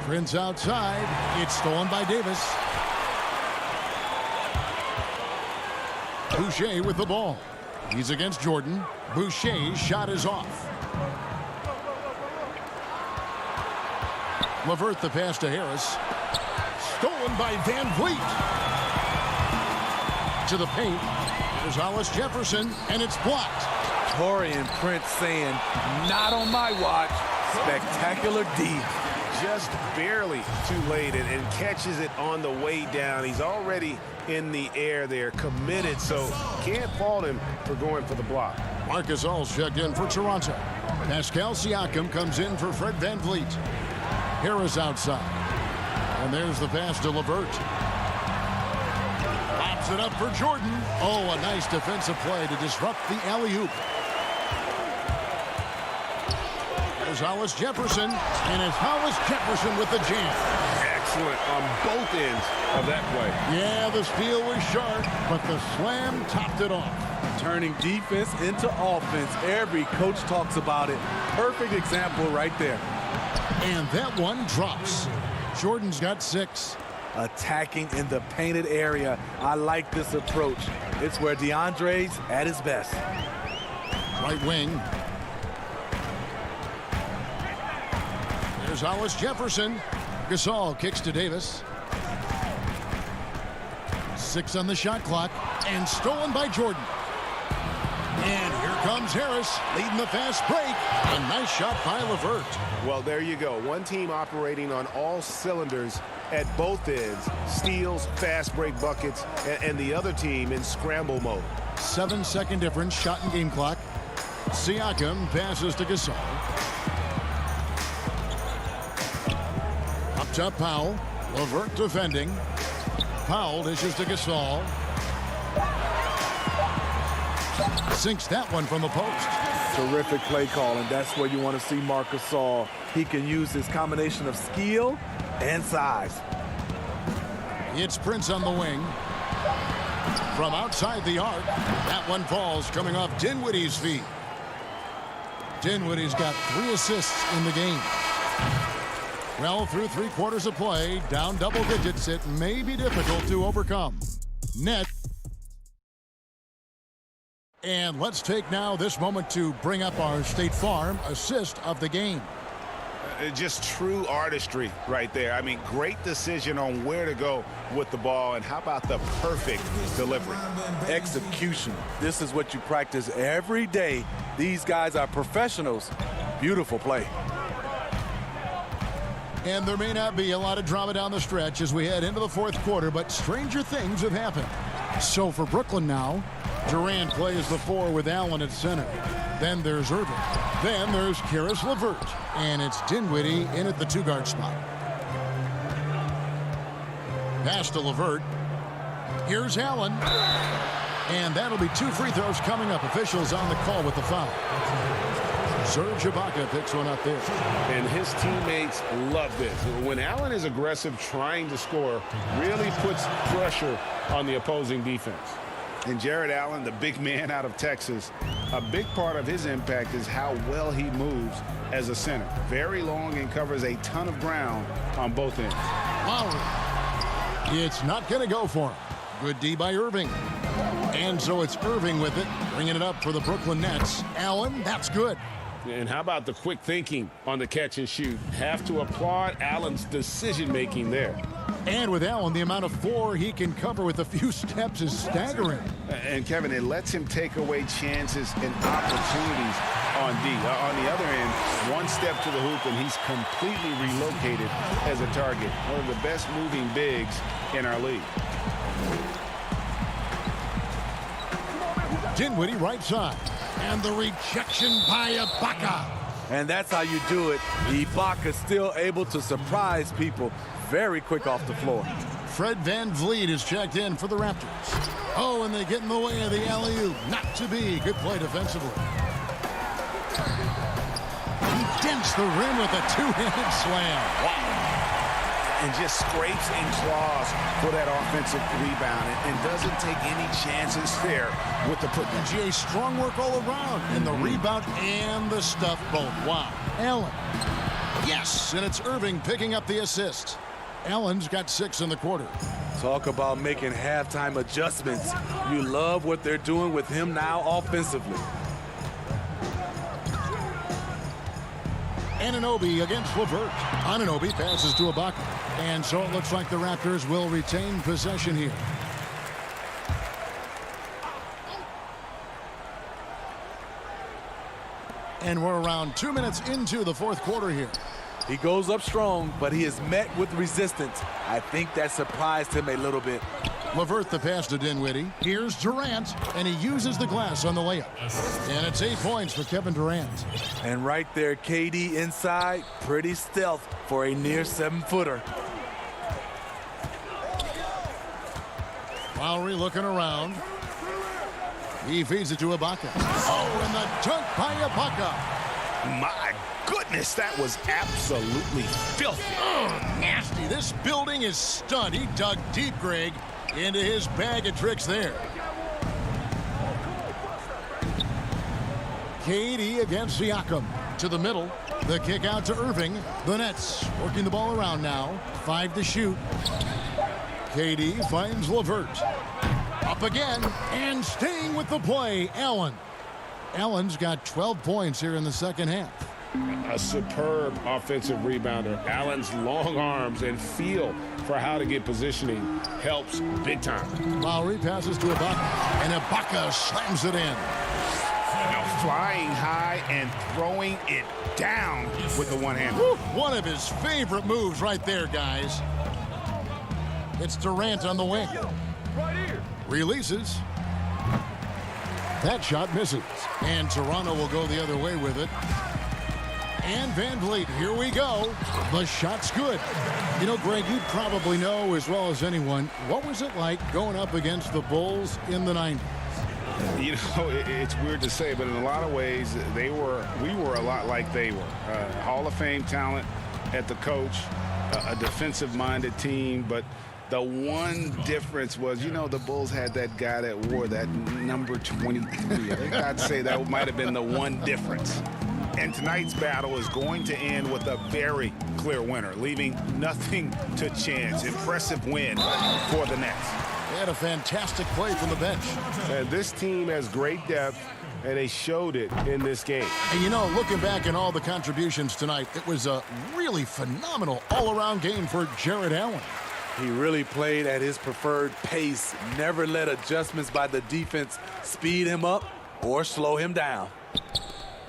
Prince outside. It's stolen by Davis. Boucher with the ball. He's against Jordan. Boucher's shot is off. LeVert the pass to Harris. Stolen by VanVleet. To the paint. There's Hollis-Jefferson, and it's blocked. Taurean Prince saying, not on my watch. Spectacular D. Just barely too late and catches it on the way down. He's already in the air there, committed, so can't fault him for going for the block. Marc Gasol's checked in for Toronto. Pascal Siakam comes in for Fred VanVleet. Harris outside. And there's the pass to LeVert. Pops it up for Jordan. Oh, a nice defensive play to disrupt the alley-oop. There's Hollis-Jefferson, and it's Hollis-Jefferson with the jam. Excellent on both ends of that play. Yeah, the steal was sharp, but the slam topped it off. Turning defense into offense. Every coach talks about it. Perfect example right there. And that one drops. Jordan's got 6. Attacking in the painted area. I like this approach. It's where DeAndre's at his best. Right wing. There's Hollis-Jefferson. Gasol kicks to Davis. 6 on the shot clock, and stolen by Jordan. And here comes Harris, leading the fast break. A nice shot by LeVert. Well, there you go. One team operating on all cylinders at both ends. Steals, fast break buckets, and the other team in scramble mode. 7-second difference, shot and game clock. Siakam passes to Gasol. Up top, Powell. LeVert defending. Powell dishes to Gasol. Sinks that one from the post. Terrific play calling. That's where you want to see Marc Gasol. He can use his combination of skill and size. It's Prince on the wing. From outside the arc, that one falls coming off Dinwiddie's feet. Dinwiddie's got 3 assists in the game. Well, through 3 quarters of play, down double digits, it may be difficult to overcome. Net. And let's take now this moment to bring up our State Farm assist of the game. Just true artistry right there. I mean, great decision on where to go with the ball, and how about the perfect delivery? Execution. This is what you practice every day. These guys are professionals. Beautiful play. And there may not be a lot of drama down the stretch as we head into the fourth quarter, but stranger things have happened. So for Brooklyn now, Durant plays the 4 with Allen at center. Then there's Irving. Then there's Caris LeVert. And it's Dinwiddie in at the 2-guard spot. Pass to LeVert. Here's Allen. And that'll be 2 free throws coming up. Officials on the call with the foul. Serge Ibaka picks one up there. And his teammates love this. When Allen is aggressive trying to score, really puts pressure on the opposing defense. And Jared Allen, the big man out of Texas, a big part of his impact is how well he moves as a center. Very long and covers a ton of ground on both ends. Lowry. It's not going to go for him. Good D by Irving. And so it's Irving with it, bringing it up for the Brooklyn Nets. Allen, that's good. And how about the quick thinking on the catch and shoot? Have to applaud Allen's decision-making there. And with Allen, the amount of 4 he can cover with a few steps is staggering. And Kevin, it lets him take away chances and opportunities on D. On the other end, 1 step to the hoop and he's completely relocated as a target. One of the best moving bigs in our league. Dinwiddie right side. And the rejection by Ibaka. And that's how you do it. Ibaka still able to surprise people very quick off the floor. Fred VanVleet is checked in for the Raptors. Oh, and they get in the way of the alley-oop. Not to be. Good play defensively. He dents the rim with a 2-handed slam. Wow. And just scrapes and claws for that offensive rebound and doesn't take any chances there with the putback. GA, strong work all around. And the rebound and the stuff both. Wow. Allen. Yes, and it's Irving picking up the assist. Allen's got 6 in the quarter. Talk about making halftime adjustments. You love what they're doing with him now offensively. Anunoby against LeVert. Anunoby passes to Ibaka. And so it looks like the Raptors will retain possession here. And we're around 2 minutes into the fourth quarter here. He goes up strong, but he is met with resistance. I think that surprised him a little bit. LeVert the pass to Dinwiddie. Here's Durant, and he uses the glass on the layup. And it's 8 points for Kevin Durant. And right there, KD inside, pretty stealth for a near 7-footer. Lowry looking around. He feeds it to Ibaka. Oh, and the dunk by Ibaka. My goodness, that was absolutely filthy. Oh, nasty. This building is stunned. He dug deep, Greg, into his bag of tricks there. KD against Siakam. To the middle. The kick out to Irving. The Nets working the ball around now. 5 to shoot. KD finds LeVert. Up again and staying with the play, Allen. Allen's got 12 points here in the second half. A superb offensive rebounder. Allen's long arms and feel for how to get positioning helps big time. Lowry passes to Ibaka, and Ibaka slams it in. Now flying high and throwing it down with the one hand. One of his favorite moves right there, guys. It's Durant on the wing. Releases. That shot misses. And Toronto will go the other way with it. And VanVleet, here we go. The shot's good. You know, Greg, you probably know as well as anyone, what was it like going up against the Bulls in the 90s? You know, it's weird to say, but in a lot of ways, we were a lot like they were. Hall of Fame talent at the coach, a defensive-minded team, but the one difference was, you know, the Bulls had that guy that wore that number 23. I think I'd say that might have been the one difference. And tonight's battle is going to end with a very clear winner, leaving nothing to chance. Impressive win for the Nets. They had a fantastic play from the bench. This team has great depth, and they showed it in this game. And you know, looking back at all the contributions tonight, it was a really phenomenal all-around game for Jared Allen. He really played at his preferred pace, never let adjustments by the defense speed him up or slow him down.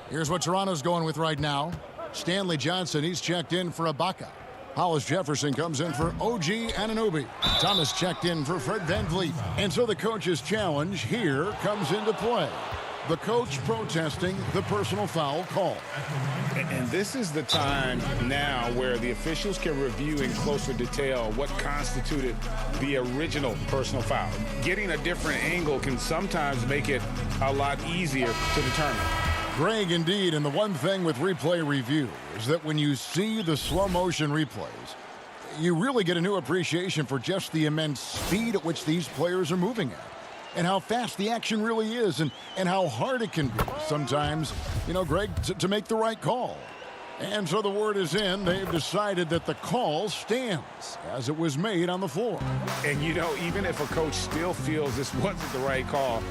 Here's what Toronto's going with right now. Stanley Johnson, he's checked in for Ibaka. Hollis Jefferson comes in for OG Anunoby. Thomas checked in for Fred VanVleet. And so the coach's challenge here comes into play. The coach protesting the personal foul call. And this is the time now where the officials can review in closer detail what constituted the original personal foul. Getting a different angle can sometimes make it a lot easier to determine. Greg, indeed, and the one thing with replay review is that when you see the slow motion replays, you really get a new appreciation for just the immense speed at which these players are moving at, and how fast the action really is, and how hard it can be sometimes, you know, Greg, to make the right call. And so the word is in. They've decided that the call stands as it was made on the floor. And, you know, even if a coach still feels this wasn't the right call,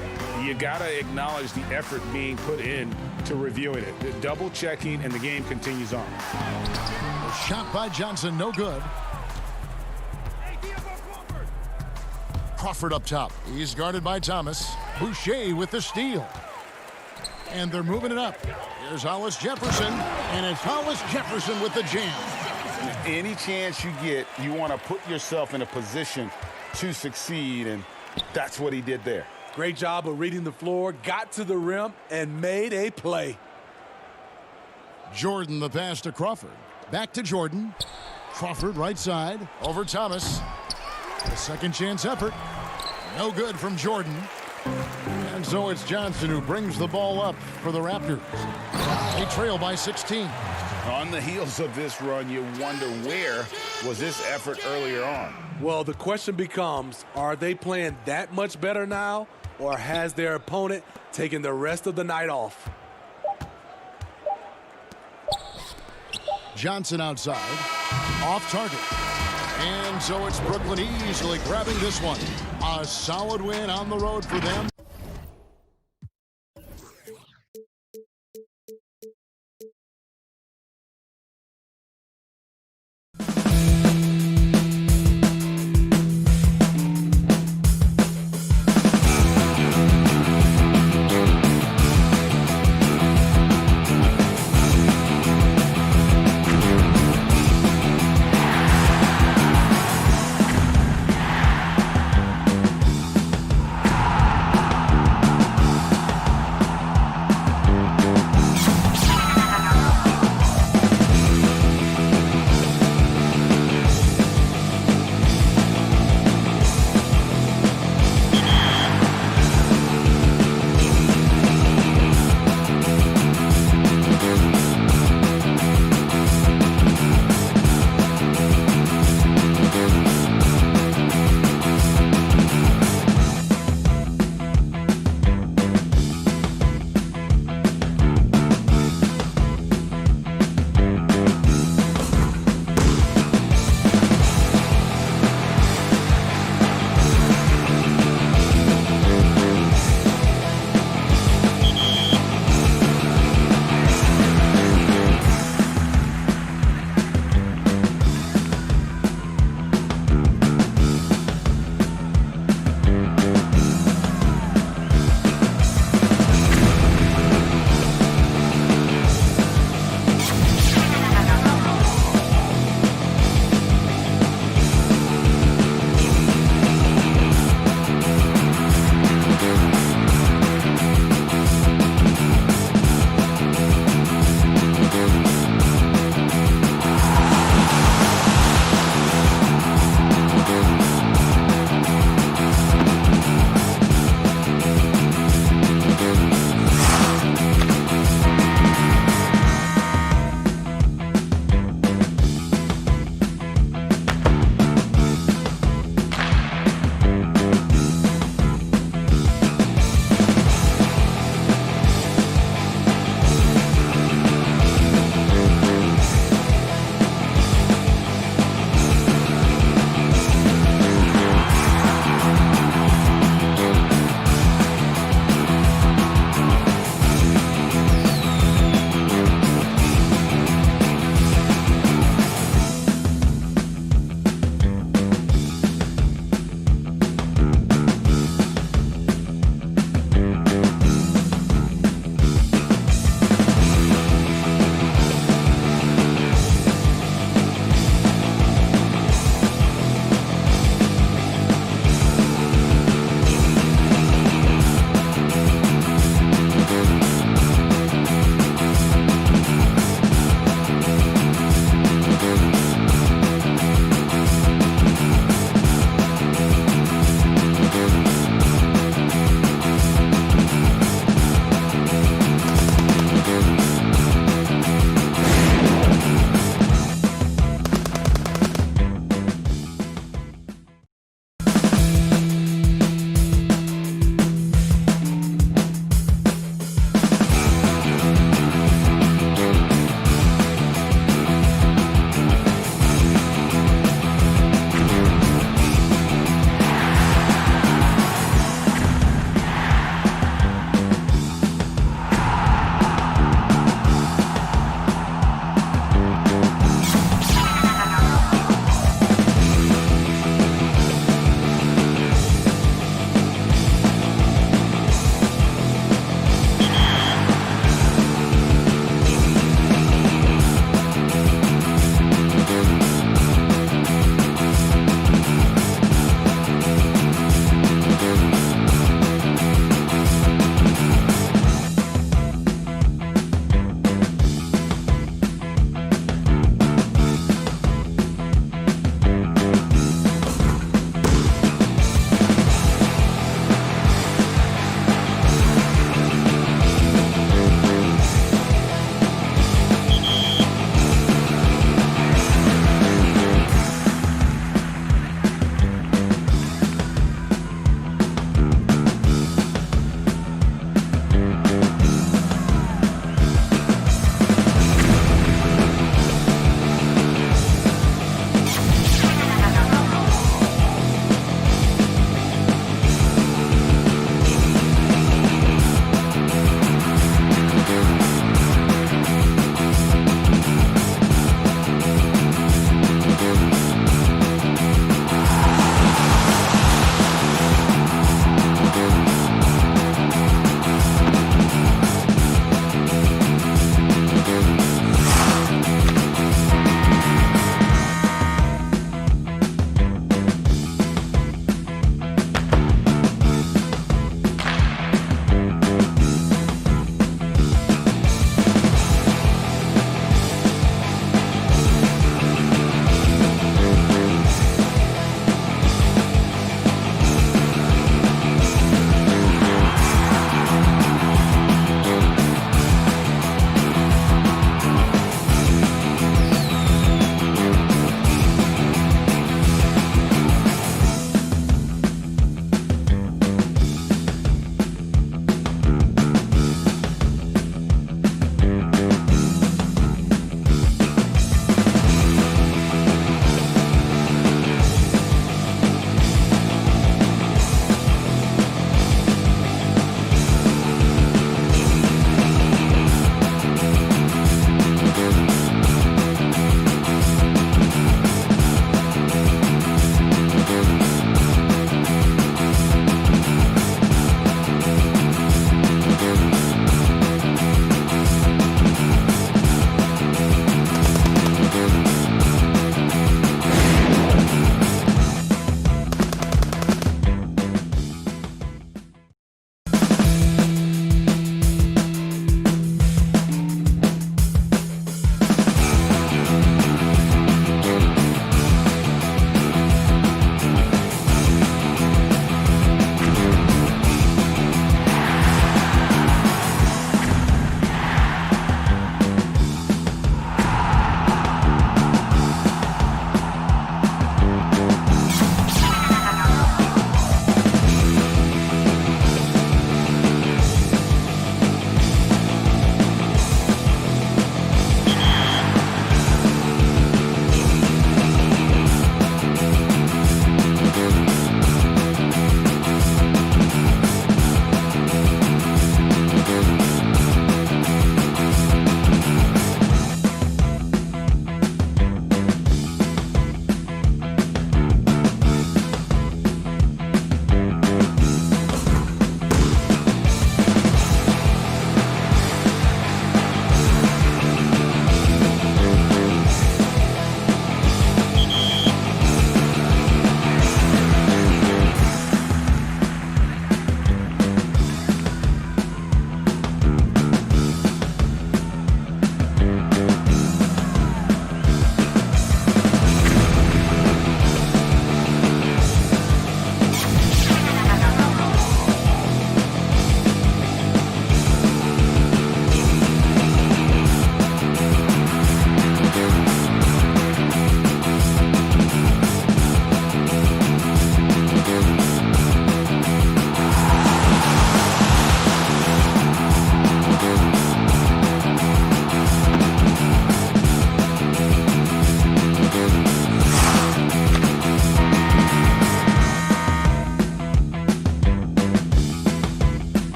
you got to acknowledge the effort being put in to reviewing it. The double checking, and the game continues on. A shot by Johnson, no good. Crawford up top. He's guarded by Thomas. Boucher with the steal. And they're moving it up. Here's Hollis Jefferson, and it's Hollis Jefferson with the jam. Any chance you get, you want to put yourself in a position to succeed, and that's what he did there. Great job of reading the floor, got to the rim, and made a play. Jordan, the pass to Crawford. Back to Jordan. Crawford right side, over Thomas. A second chance effort. No good from Jordan. And so it's Johnson who brings the ball up for the Raptors. They trail by 16. On the heels of this run, you wonder where was this effort earlier on? Well, the question becomes, are they playing that much better now, or has their opponent taken the rest of the night off? Johnson outside, off target. And so it's Brooklyn easily grabbing this one. A solid win on the road for them.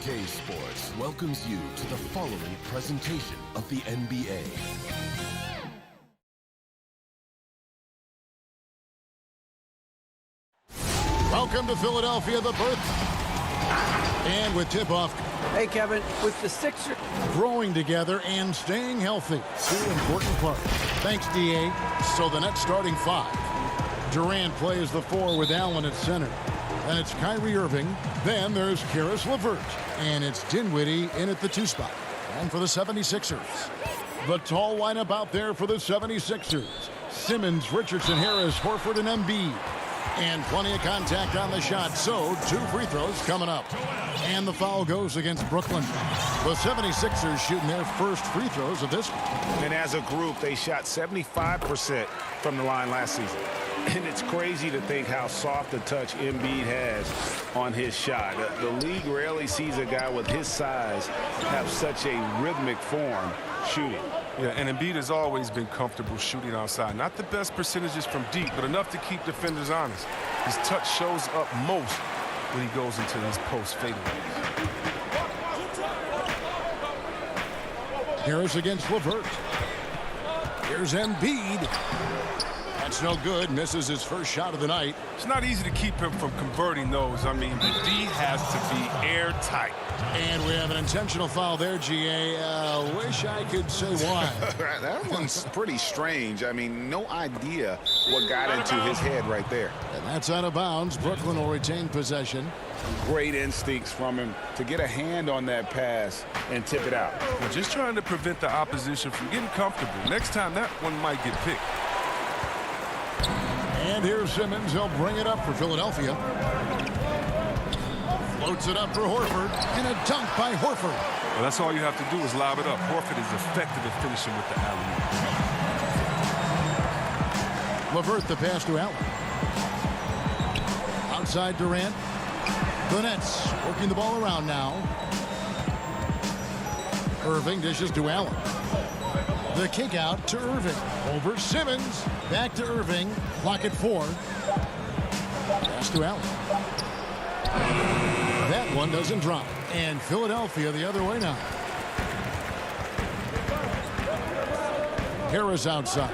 2K Sports welcomes you to the following presentation of the NBA. Welcome to Philadelphia, the birth. And with tip-off. Hey, Kevin, with the Sixers growing together and staying healthy. Two important parts. Thanks, D.A. So the Nets starting 5. Durant plays the 4 with Allen at center. Then it's Kyrie Irving. Then there's Caris LeVert. And it's Dinwiddie in at the 2 spot. And for the 76ers. The tall lineup out there for the 76ers. Simmons, Richardson, Harris, Horford, and Embiid. And plenty of contact on the shot, so 2 free throws coming up. And the foul goes against Brooklyn. The 76ers shooting their first free throws of this one. And as a group, they shot 75% from the line last season. And it's crazy to think how soft a touch Embiid has on his shot. The league rarely sees a guy with his size have such a rhythmic form shooting. Yeah, and Embiid has always been comfortable shooting outside. Not the best percentages from deep, but enough to keep defenders honest. His touch shows up most when he goes into these post fadeaways. Harris against LeVert. Here's Embiid. That's no good. Misses his first shot of the night. It's not easy to keep him from converting those. I mean, the D has to be airtight. And we have an intentional foul there, GA. Wish I could say why. That one's pretty strange. I mean, no idea what got into his head right there. And that's out of bounds. Brooklyn will retain possession. Great instincts from him to get a hand on that pass and tip it out. We're just trying to prevent the opposition from getting comfortable. Next time, that one might get picked. And here's Simmons. He'll bring it up for Philadelphia. Floats it up for Horford. And a dunk by Horford. Well, that's all you have to do is lob it up. Horford is effective at finishing with the alley-oop. LeVert the pass to Allen. Outside Durant. The Nets working the ball around now. Irving dishes to Allen. The kick out to Irving. Over Simmons. Back to Irving. Clock at 4. Pass to Allen. That one doesn't drop. And Philadelphia the other way now. Harris outside.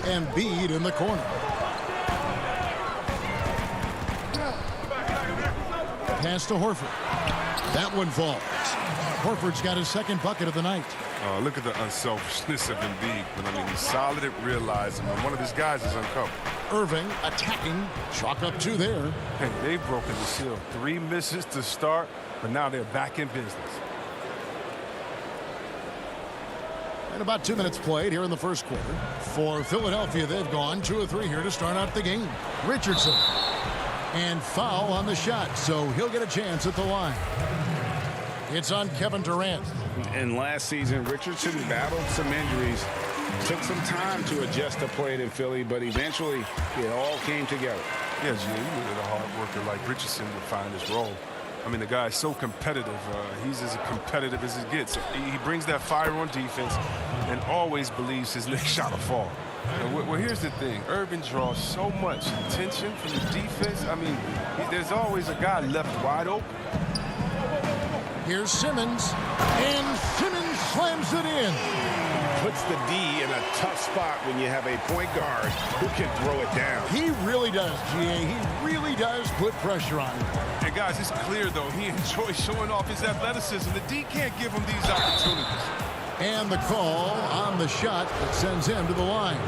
Embiid in the corner. Pass to Horford. That one falls. Horford's got his second bucket of the night. Look at the unselfishness of Embiid. But I mean, he's solid at realizing when one of his guys is uncovered. Irving attacking. Chalk up 2 there. Hey, they've broken the seal. 3 misses to start, but now they're back in business. And about 2 minutes played here in the first quarter. For Philadelphia, they've gone 2 of 3 here to start out the game. Richardson. And foul on the shot, so he'll get a chance at the line. It's on Kevin Durant. And last season, Richardson battled some injuries. Took some time to adjust to play in Philly, but eventually it all came together. Yeah, Gio, you needed a hard worker like Richardson to find his role. I mean, the guy is so competitive. He's as competitive as it gets. He brings that fire on defense and always believes his next shot will fall. Well, here's the thing. Irving draws so much attention from the defense. I mean, there's always a guy left wide open. Here's Simmons, and Simmons slams it in. Puts the D in a tough spot when you have a point guard who can throw it down. He really does, GA. He really does put pressure on him. And guys, it's clear, though, he enjoys showing off his athleticism. The D can't give him these opportunities. And the call on the shot that sends him to the line.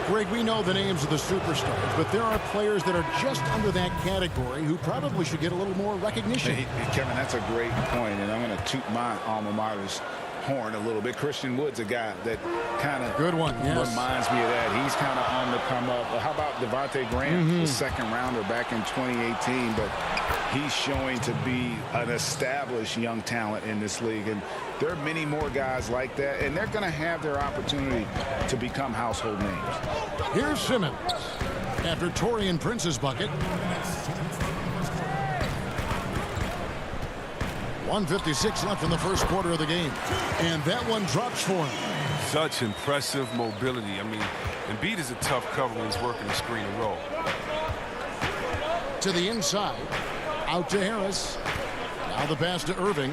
Greg, we know the names of the superstars, but there are players that are just under that category who probably should get a little more recognition. Hey, Kevin, that's a great point, and I'm going to toot my alma mater's horn a little bit. Christian Wood's a guy that kind of reminds me of that. He's kind of on the come up. How about Devontae Graham, the second rounder back in 2018, but he's showing to be an established young talent in this league, and there are many more guys like that, and they're going to have their opportunity to become household names. Here's Simmons after Taurean Prince's bucket. 1:56 left in the first quarter of the game. And that one drops for him. Such impressive mobility. I mean, Embiid is a tough cover when he's working the screen and roll. To the inside. Out to Harris. Now the pass to Irving.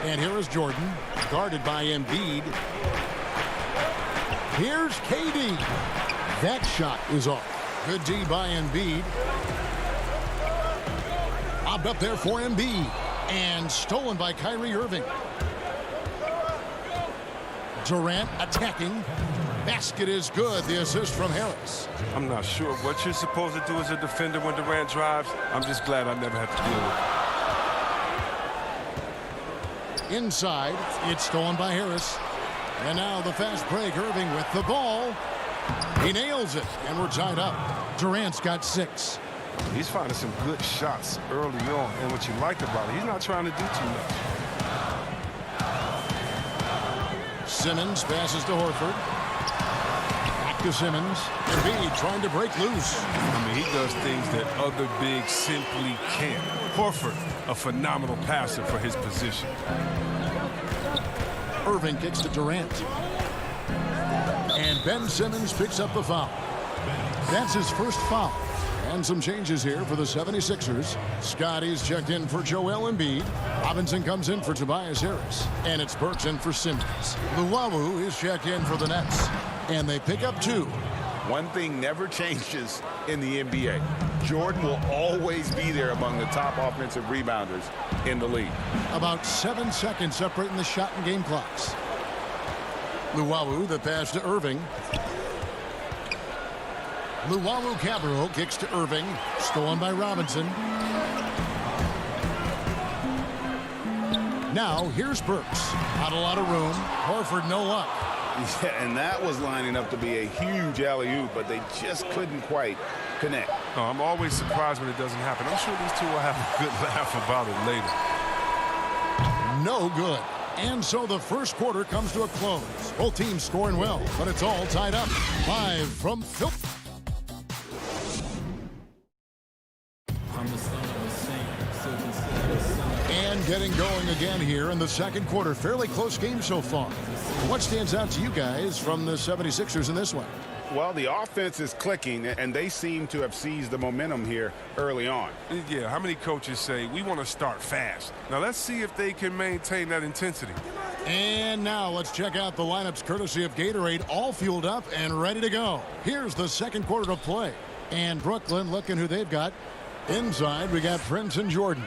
And here is Jordan, guarded by Embiid. Here's KD. That shot is off. Good D by Embiid. Lobbed up there for Embiid. And stolen by Kyrie Irving. Durant attacking. Basket is good. The assist from Harris. I'm not sure what you're supposed to do as a defender when Durant drives. I'm just glad I never have to deal with it. Inside, it's stolen by Harris. And now the fast break. Irving with the ball. He nails it, and we're tied up. Durant's got 6. He's finding some good shots early on, and what you like about it, he's not trying to do too much. Simmons passes to Horford. Back to Simmons. Embiid trying to break loose. I mean, he does things that other bigs simply can't. Horford, a phenomenal passer for his position. Irving kicks to Durant. And Ben Simmons picks up the foul. That's his first foul. And some changes here for the 76ers. Scotty's checked in for Joel Embiid. Robinson comes in for Tobias Harris. And it's Burks in for Simmons. Luwawu is checked in for the Nets. And they pick up 2. One thing never changes in the NBA. Jordan will always be there among the top offensive rebounders in the league. About 7 seconds separating the shot and game clocks. Luwawu, the pass to Irving. Luwawu-Cabarrot kicks to Irving. Stolen by Robinson. Now, here's Burks. Not a lot of room. Horford, no luck. Yeah, and that was lining up to be a huge alley-oop, but they just couldn't quite connect. No, I'm always surprised when it doesn't happen. I'm sure these two will have a good laugh about it later. No good. And so the first quarter comes to a close. Both teams scoring well, but it's all tied up. Live from Phil. And getting going again here in the second quarter. Fairly close game so far. What stands out to you guys from the 76ers in this one? Well, the offense is clicking, and they seem to have seized the momentum here early on. Yeah, how many coaches say, we want to start fast? Now, let's see if they can maintain that intensity. And now let's check out the lineups courtesy of Gatorade, all fueled up and ready to go. Here's the second quarter of play. And Brooklyn looking who they've got. Inside, we got Prince and Jordan.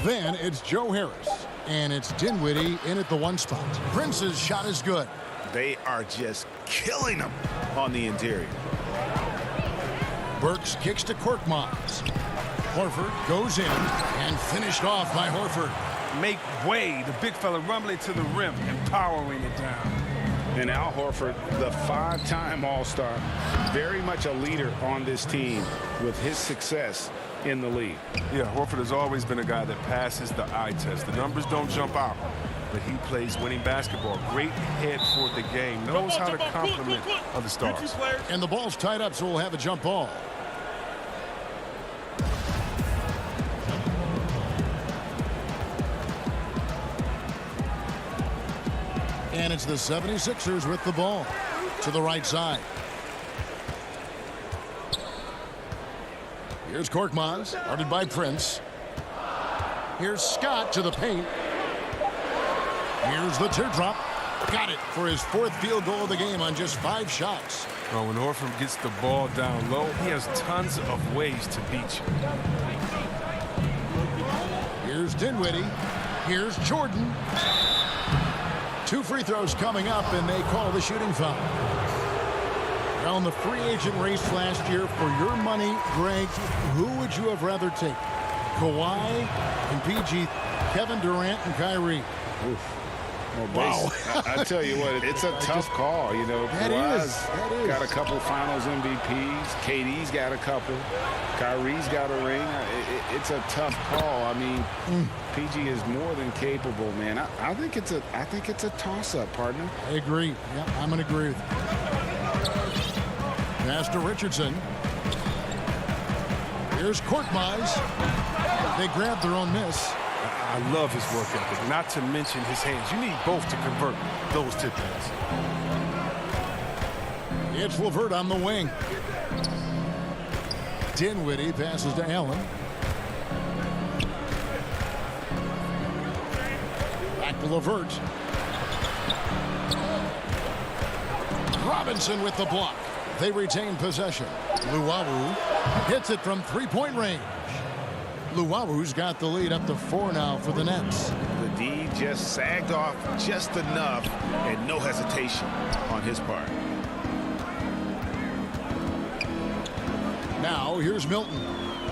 Then it's Joe Harris. And it's Dinwiddie in at the 1 spot. Prince's shot is good. They are just killing them on the interior. Burks kicks to Korkmaz. Horford goes in and finished off by Horford. Make way. The big fella rumbling to the rim and powering it down. And Al Horford, the 5-time All-Star, very much a leader on this team with his success in the league. Yeah, Horford has always been a guy that passes the eye test. The numbers don't jump out, but he plays winning basketball. Great head for the game. Knows how to complement other stars. And the ball's tied up, so we'll have a jump ball. And it's the 76ers with the ball to the right side. Here's Korkmaz, guarded by Prince. Here's Scott to the paint. Here's the teardrop. Got it for his 4th field goal of the game on just 5 shots. Well, when Horford gets the ball down low, he has tons of ways to beat you. Here's Dinwiddie. Here's Jordan. 2 free throws coming up, and they call the shooting foul. Now, in the free agent race last year, for your money, Greg, who would you have rather take? Kawhi and PG, Kevin Durant and Kyrie. Oof. Well, wow. I tell you what, it's a tough call. You know, Kawhi's got a couple finals MVPs. KD's got a couple. Kyrie's got a ring. It's a tough call. I mean, PG is more than capable, man. I think it's a toss-up, partner. I agree. Yeah, I'm going to agree with you. Pass to Richardson. Here's Korkmaz. They grab their own miss. I love his work ethic, not to mention his hands. You need both to convert those tip-ins. It's LeVert on the wing. Dinwiddie passes to Allen. LeVert. Robinson with the block. They retain possession. Luwawu hits it from three-point range. Luwawu's got the lead up to 4 now for the Nets. The D just sagged off just enough and no hesitation on his part. Now here's Milton.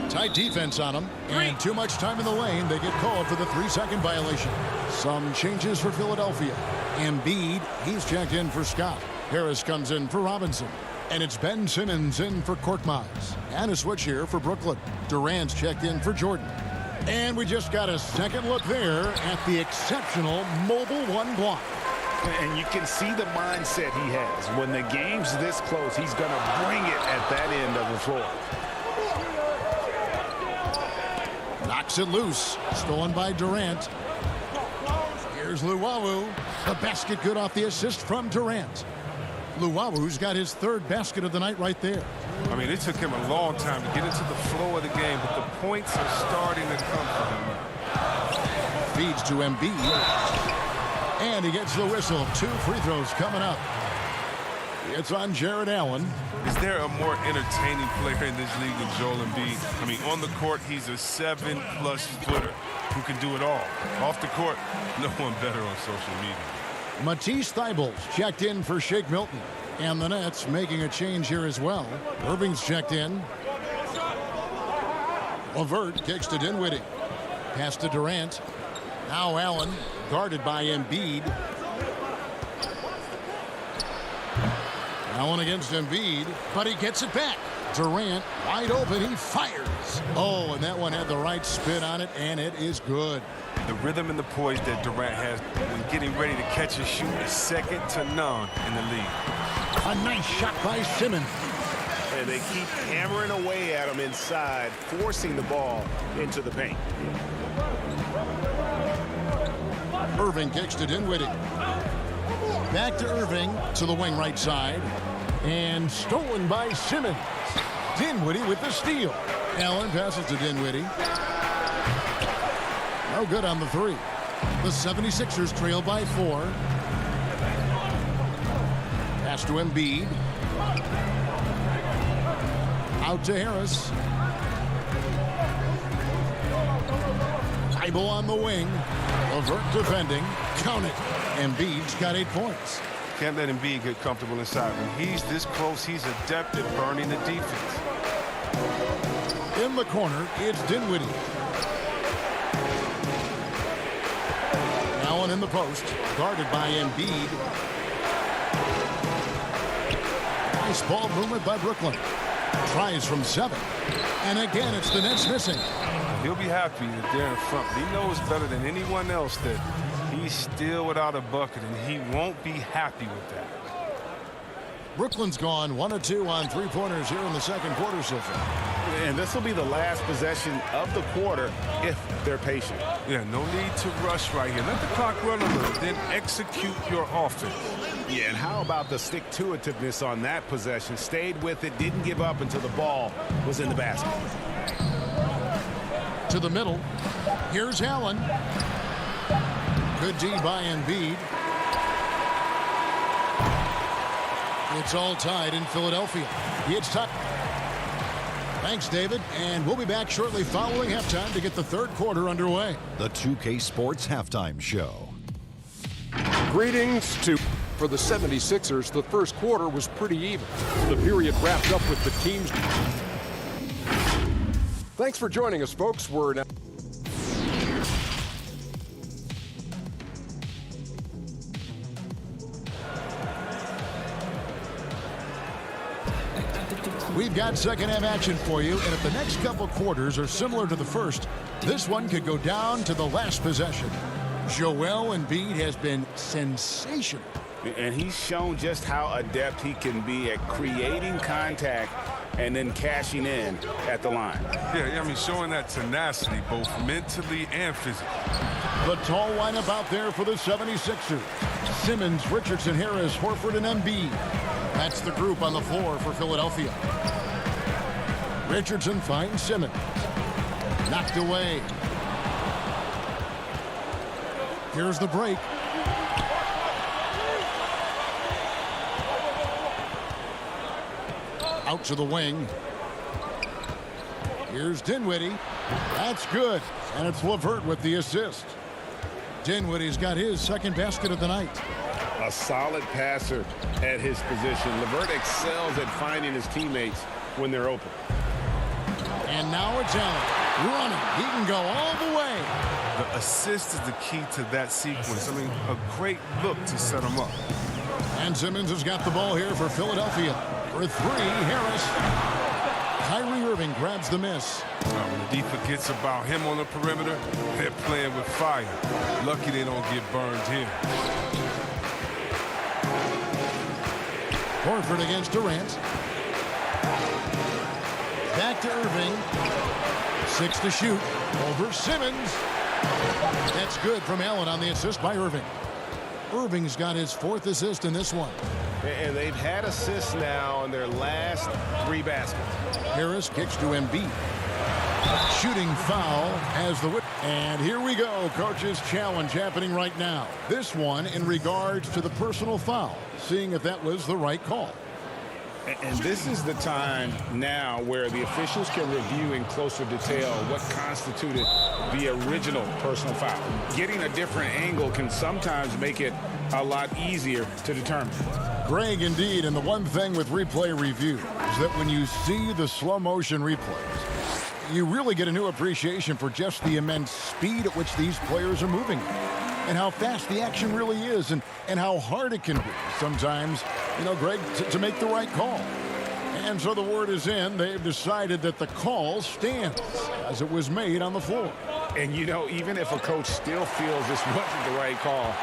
Tight defense on him, and too much time in the lane. They get called for the 3-second violation. Some changes for Philadelphia. Embiid, he's checked in for Scott. Harris comes in for Robinson. And it's Ben Simmons in for Korkmaz. And a switch here for Brooklyn. Durant's checked in for Jordan. And we just got a second look there at the exceptional mobile 1 block. And you can see the mindset he has. When the game's this close, he's going to bring it at that end of the floor. Knocks it loose. Stolen by Durant. Here's Luwawu. The basket good off the assist from Durant. Luwawu's got his 3rd basket of the night right there. I mean, it took him a long time to get into the flow of the game, but the points are starting to come for him. Feeds to Embiid. And he gets the whistle. 2 free throws coming up. It's on Jared Allen. Is there a more entertaining player in this league than Joel Embiid? I mean, on the court, he's a 7+ footer who can do it all. Off the court, no one better on social media. Matisse Thybulle's checked in for Shake Milton. And the Nets making a change here as well. Irving's checked in. LeVert kicks to Dinwiddie. Pass to Durant. Now Allen, guarded by Embiid. Allen against Embiid, but he gets it back. Durant, wide open, he fires. Oh, and that one had the right spin on it, and it is good. The rhythm and the poise that Durant has when getting ready to catch and shoot is second to none in the league. A nice shot by Simmons. And they keep hammering away at him inside, forcing the ball into the paint. Irving kicks to Dinwiddie. Back to Irving to the wing right side. And stolen by Simmons. Dinwiddie with the steal. Allen passes to Dinwiddie. No good on the 3. The 76ers trail by 4. Pass to Embiid. Out to Harris. Thibault on the wing. LeVert defending. Count it. Embiid's got 8 points. Can't let Embiid get comfortable inside. When he's this close, he's adept at burning the defense. In the corner, it's Dinwiddie. Allen in the post, guarded by Embiid. Nice ball movement by Brooklyn. Tries from 7. And again, it's the Nets missing. He'll be happy that they're in front. He knows better than anyone else that he's still without a bucket, and he won't be happy with that. Brooklyn's gone 1 of 2 on 3-pointers here in the second quarter so far. And this will be the last possession of the quarter if they're patient. Yeah, no need to rush right here. Let the clock run a little, then execute your offense. Yeah, and how about the stick-to-itiveness on that possession? Stayed with it, didn't give up until the ball was in the basket. To the middle. Here's Allen. Good D by Embiid. It's all tied in Philadelphia. It's tied. Thanks, David. And we'll be back shortly following halftime to get the 3rd quarter underway. The 2K Sports Halftime Show. Greetings to... For the 76ers, the first quarter was pretty even. The period wrapped up with the teams... Thanks for joining us, folks. We're now... We've got second half action for you, and if the next couple quarters are similar to the first, this one could go down to the last possession. Joel Embiid has been sensational. And he's shown just how adept he can be at creating contact and then cashing in at the line. Yeah, I mean, showing that tenacity both mentally and physically. The tall lineup out there for the 76ers. Simmons, Richardson, Harris, Horford, and Embiid. That's the group on the floor for Philadelphia. Richardson finds Simmons. Knocked away. Here's the break. Out to the wing. Here's Dinwiddie. That's good. And it's LeVert with the assist. Dinwiddie's got his second basket of the night. A solid passer at his position. LeVert excels at finding his teammates when they're open. And now it's Allen running. He can go all the way. The assist is the key to that sequence. I mean, a great look to set him up. And Simmons has got the ball here for Philadelphia. For three, Harris. Kyrie Irving grabs the miss. When the D forgets about him on the perimeter, they're playing with fire. Lucky they don't get burned here. Horford against Durant. Back to Irving. 6 to shoot. Over Simmons. That's good from Allen on the assist by Irving. Irving's got his 4th assist in this one. And they've had assists now on their last 3 baskets. Harris kicks to Embiid. Shooting foul as the whip. And here we go. Coach's challenge happening right now. This one in regards to the personal foul. Seeing if that was the right call. And this is the time now where the officials can review in closer detail what constituted the original personal foul. Getting a different angle can sometimes make it a lot easier to determine. Greg, indeed, and the one thing with replay review is that when you see the slow motion replays, you really get a new appreciation for just the immense speed at which these players are moving and how fast the action really is and how hard it can be sometimes, you know, Greg, to make the right call. And so the word is in. They've decided that the call stands as it was made on the floor. And, you know, even if a coach still feels this wasn't the right call,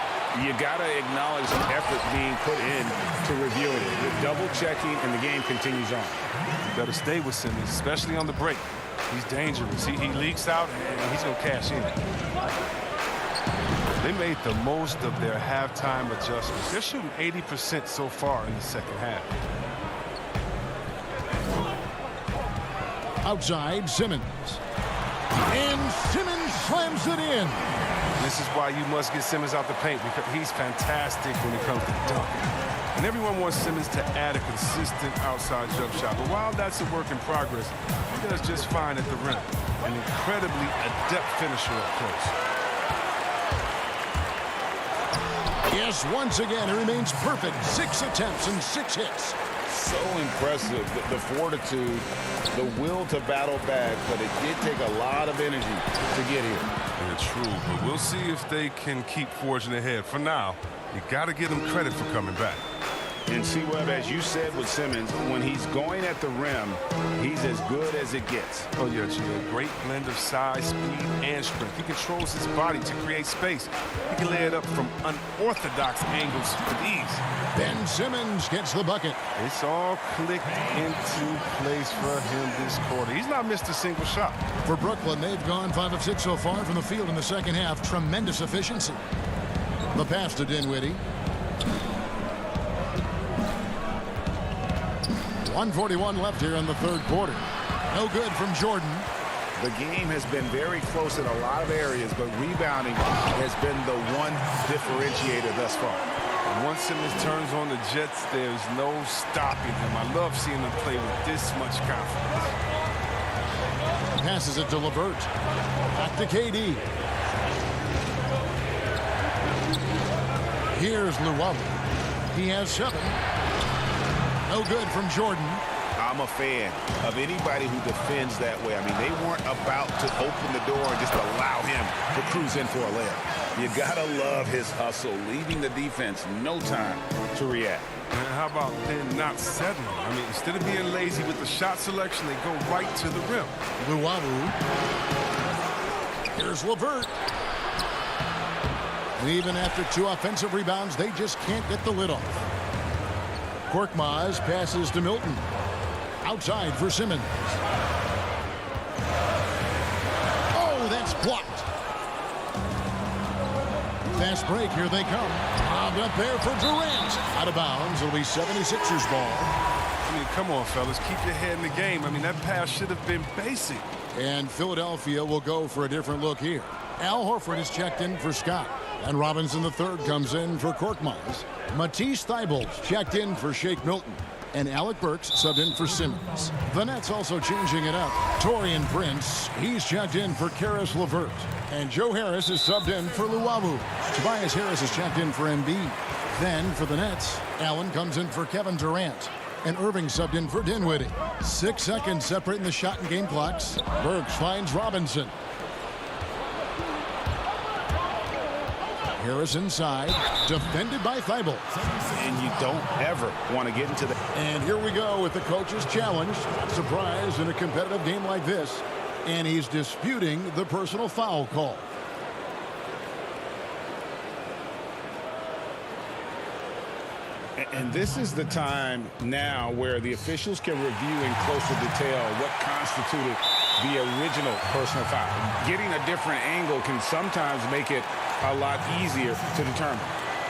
you got to acknowledge some effort being put in to reviewing it. The double checking and the game continues on. You better stay with Simmons, especially on the break. He's dangerous. He leaks out and he's going to cash in. They made the most of their halftime adjustments. They're shooting 80% so far in the second half. Outside, Simmons. And Simmons slams it in. This is why you must get Simmons out the paint, because he's fantastic when it comes to dunking. And everyone wants Simmons to add a consistent outside jump shot. But while that's a work in progress, he does just fine at the rim. An incredibly adept finisher up close. Yes, once again, he remains perfect. 6 attempts and 6 hits. So impressive, the fortitude, the will to battle back, but it did take a lot of energy to get here. Yeah, true, but we'll see if they can keep forging ahead. For now, you got to give them credit for coming back. And C-Web, as you said with Simmons, when he's going at the rim, he's as good as it gets. Oh, yeah, G. A great blend of size, speed, and strength. He controls his body to create space. He can lay it up from unorthodox angles with ease. Ben Simmons gets the bucket. It's all clicked into place for him this quarter. He's not missed a single shot. For Brooklyn, they've gone 5 of 6 so far from the field in the second half. Tremendous efficiency. The pass to Dinwiddie. 1:41 left here in the third quarter. No good from Jordan. The game has been very close in a lot of areas, but rebounding has been the one differentiator thus far. And once Simmons turns on the Jets, there's no stopping him. I love seeing him play with this much confidence. Passes it to LeVert. Back to KD. Here's Luwawu. He has 7. No good from Jordan. I'm a fan of anybody who defends that way. I mean, they weren't about to open the door and just allow him to cruise in for a layup. You gotta love his hustle, leaving the defense no time to react. And how about then not settling? I mean, instead of being lazy with the shot selection, they go right to the rim. Luwawu. Here's LeVert. And even after 2 offensive rebounds, they just can't get the lid off. Korkmaz passes to Milton. Outside for Simmons. Oh, that's blocked. Fast break, here they come. Lobbed up there for Durant. Out of bounds, it'll be 76ers ball. I mean, come on, fellas, keep your head in the game. I mean, that pass should have been basic. And Philadelphia will go for a different look here. Al Horford is checked in for Scott. And Robinson III comes in for Korkmaz. Matisse Thybulle's checked in for Shake Milton. And Alec Burks subbed in for Simmons. The Nets also changing it up. Taurean Prince, he's checked in for Caris LeVert. And Joe Harris is subbed in for Luwawu. Tobias Harris is checked in for Embiid. Then for the Nets, Allen comes in for Kevin Durant. And Irving subbed in for Dinwiddie. 6 seconds separating the shot and game clocks. Burks finds Robinson. Harris inside, defended by Thybulle. And you don't ever want to get into the... And here we go with the coach's challenge. Surprise in a competitive game like this. And he's disputing the personal foul call. And this is the time now where the officials can review in closer detail what constituted the original personal foul. Getting a different angle can sometimes make it a lot easier to determine.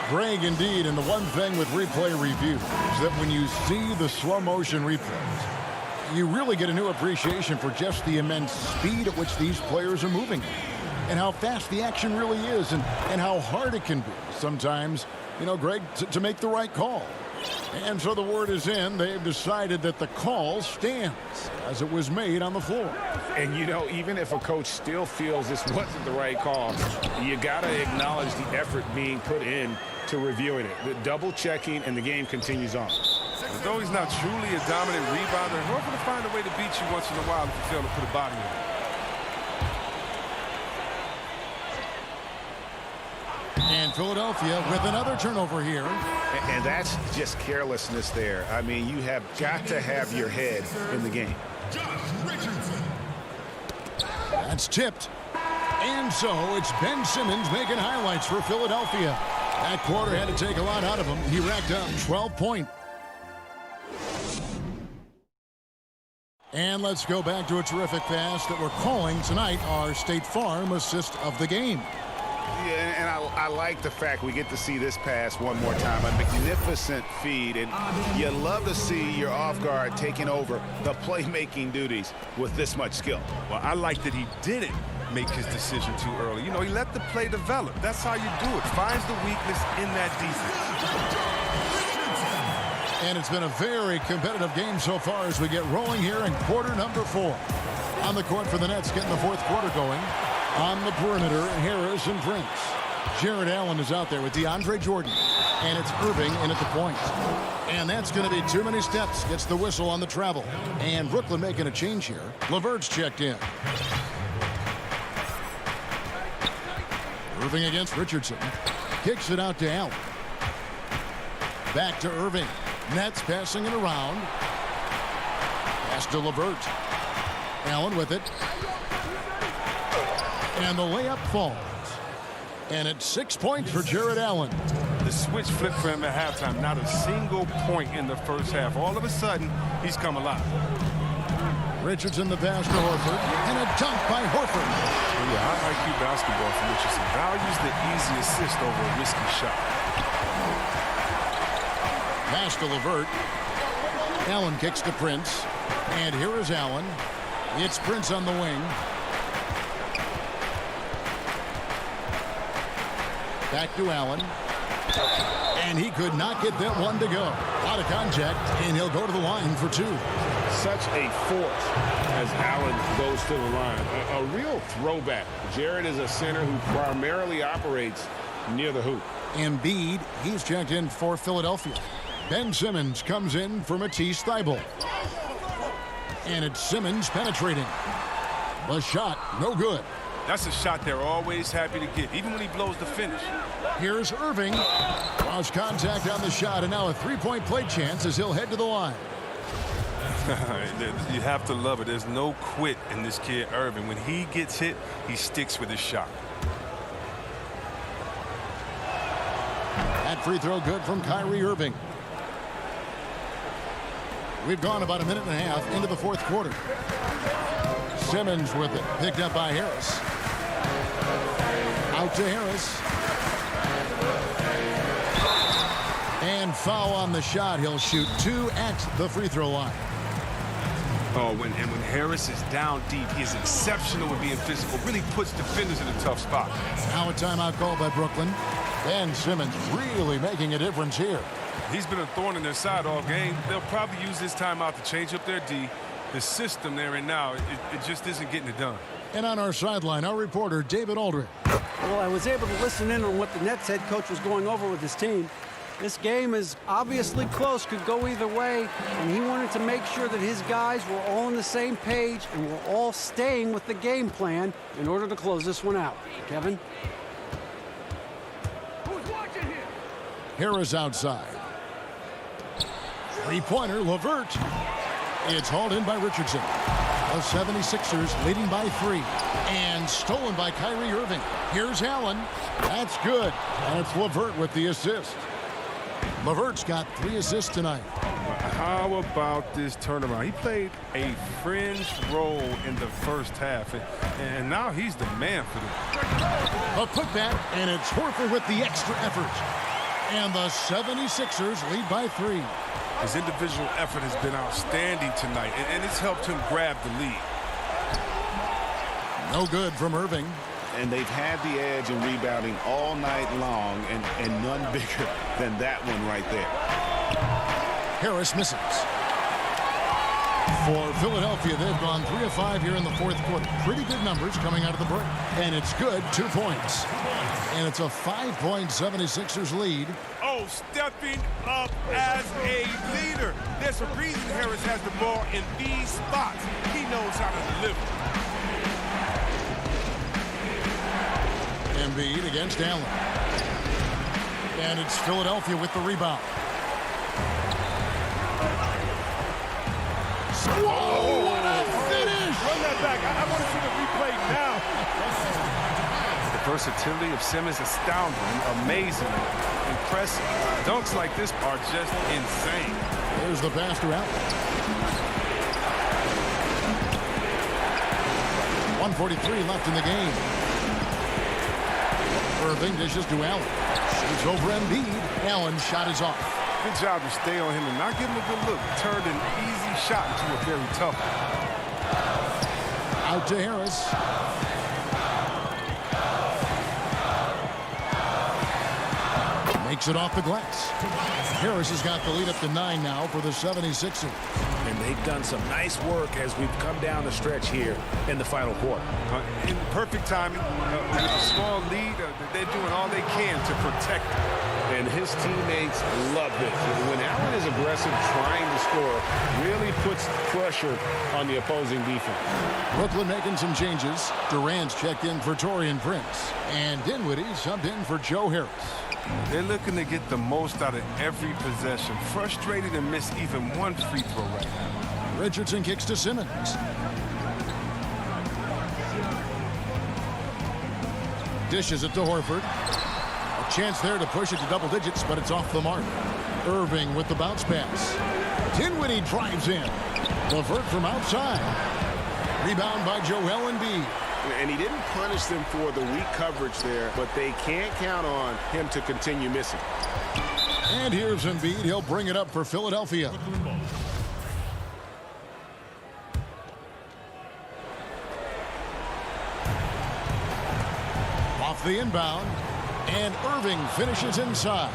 Greg, indeed, and the one thing with replay review is that when you see the slow motion replays, you really get a new appreciation for just the immense speed at which these players are moving and how fast the action really is and how hard it can be sometimes, you know, Greg, to make the right call. And so the word is in. They've decided that the call stands as it was made on the floor. And, you know, even if a coach still feels this wasn't the right call, you got to acknowledge the effort being put in to reviewing it. The double checking, and the game continues on. Though he's not truly a dominant rebounder, he's going to find a way to beat you once in a while if you fail to put a body on it. And Philadelphia with another turnover here. And that's just carelessness there. I mean, you have got to have your head in the game. That's tipped. And so it's Ben Simmons making highlights for Philadelphia. That quarter had to take a lot out of him. He racked up 12 points. And let's go back to a terrific pass that we're calling tonight our State Farm assist of the game. Yeah, and I like the fact we get to see this pass one more time. A magnificent feed, and you love to see your off guard taking over the playmaking duties with this much skill. Well, I like that he didn't make his decision too early. You know, he let the play develop. That's how you do it. Finds the weakness in that defense. And it's been a very competitive game so far as we get rolling here in quarter number 4. On the court for the Nets, getting the fourth quarter going. On the perimeter, Harris and Prince. Jared Allen is out there with DeAndre Jordan. And it's Irving in at the point. And that's going to be too many steps. Gets the whistle on the travel. And Brooklyn making a change here. LeVert's checked in. Irving against Richardson. Kicks it out to Allen. Back to Irving. Nets passing it around. Pass to LeVert. Allen with it. And the layup falls. And it's 6 points for Jared Allen. The switch flipped for him at halftime. Not a single point in the first half. All of a sudden, he's come alive. Richardson the pass to Horford. And a dunk by Horford. Well, yeah, high IQ basketball from Richardson. Values the easy assist over a risky shot. Pass to LeVert. Allen kicks to Prince. And here is Allen. It's Prince on the wing. Back to Allen. And he could not get that one to go. Out of contact, and he'll go to the line for 2. Such a force as Allen goes to the line. A real throwback. Jared is a center who primarily operates near the hoop. Embiid, he's checked in for Philadelphia. Ben Simmons comes in for Matisse Thybulle. And it's Simmons penetrating. The shot, no good. That's a shot they're always happy to get, even when he blows the finish. Here's Irving. Draws contact on the shot, and now a three-point play chance as he'll head to the line. You have to love it. There's no quit in this kid, Irving. When he gets hit, he sticks with his shot. That free throw good from Kyrie Irving. We've gone about a minute and a half into the fourth quarter. Simmons with it, picked up by Harris. Out to Harris. And foul on the shot. He'll shoot 2 at the free throw line. Oh, when Harris is down deep, he is exceptional with being physical. Really puts defenders in a tough spot. Now a timeout call by Brooklyn. Ben Simmons really making a difference here. He's been a thorn in their side all game. They'll probably use this timeout to change up their D. The system they're in now, it just isn't getting it done. And on our sideline, our reporter, David Aldridge. Well, I was able to listen in on what the Nets head coach was going over with his team. This game is obviously close, could go either way, and he wanted to make sure that his guys were all on the same page and were all staying with the game plan in order to close this one out. Kevin? Who's watching here? Harris outside. Three-pointer, LeVert. It's hauled in by Richardson. The 76ers leading by 3. And stolen by Kyrie Irving. Here's Allen. That's good. And it's LeVert with the assist. LeVert's got 3 assists tonight. How about this turnaround? He played a fringe role in the first half, and now he's the man for them. A putback, and it's Horford with the extra effort. And the 76ers lead by 3. His individual effort has been outstanding tonight, and it's helped him grab the lead. No good from Irving. And they've had the edge in rebounding all night long, and none bigger than that one right there. Harris misses. For Philadelphia, they've gone 3 of 5 here in the fourth quarter. Pretty good numbers coming out of the break. And it's good, 2 points. And it's a 5-point 76ers lead. Oh, stepping up as a leader. There's a reason Harris has the ball in these spots. He knows how to deliver. Embiid against Allen. And it's Philadelphia with the rebound. Whoa, what a finish! Run that back. I want to see the replay now. The versatility of Simmons is astounding, amazing, impressive. Dunks like this are just insane. There's the pass to Allen. 1:43 left in the game. Irving dishes to Allen. Shoots over Embiid. Allen's shot is off. Good job to stay on him and not give him a good look. Turned an easy shot into a very tough one. Out to Harris. Makes it off the glass. Harris has got the lead up to 9 now for the 76ers. And they've done some nice work as we've come down the stretch here in the final quarter. In perfect timing, with a small lead, they're doing all they can to protect him. And his teammates love this. When Allen is aggressive, trying to score, really puts pressure on the opposing defense. Brooklyn making some changes. Durant's checked in for Taurean Prince. And Dinwiddie subbed in for Joe Harris. They're looking to get the most out of every possession. Frustrated to miss even one free throw right now. Richardson kicks to Simmons. Dishes it to Horford. A chance there to push it to double digits, but it's off the mark. Irving with the bounce pass. Dinwiddie drives in. LeVert from outside. Rebound by Joel Embiid. And he didn't punish them for the weak coverage there, but they can't count on him to continue missing. And here's Embiid. He'll bring it up for Philadelphia. Off the inbound. And Irving finishes inside.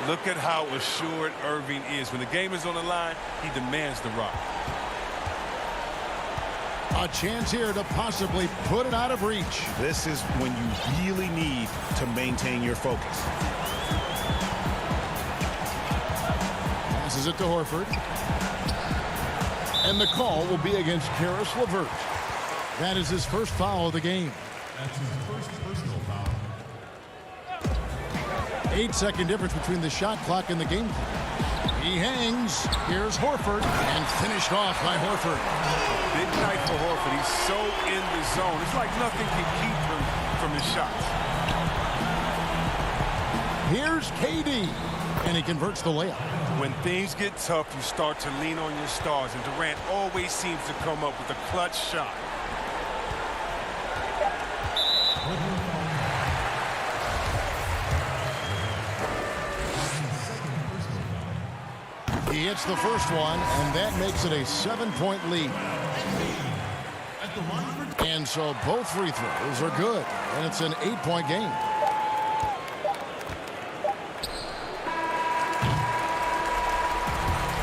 Look at how assured Irving is. When the game is on the line, he demands the rock. A chance here to possibly put it out of reach. This is when you really need to maintain your focus. Passes it to Horford. And the call will be against Caris LeVert. That is his first foul of the game. That's his first personal foul. 8-second difference between the shot clock and the game clock. He hangs. Here's Horford. And finished off by Horford. Big night for Horford. He's so in the zone. It's like nothing can keep him from his shots. Here's KD. And he converts the layup. When things get tough, you start to lean on your stars. And Durant always seems to come up with a clutch shot. He hits the first one, and that makes it a 7-point lead. And so both free throws are good, and it's an 8-point game.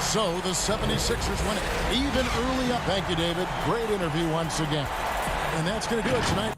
So the 76ers win it. Even early up. Thank you, David. Great interview once again. And that's going to do it tonight.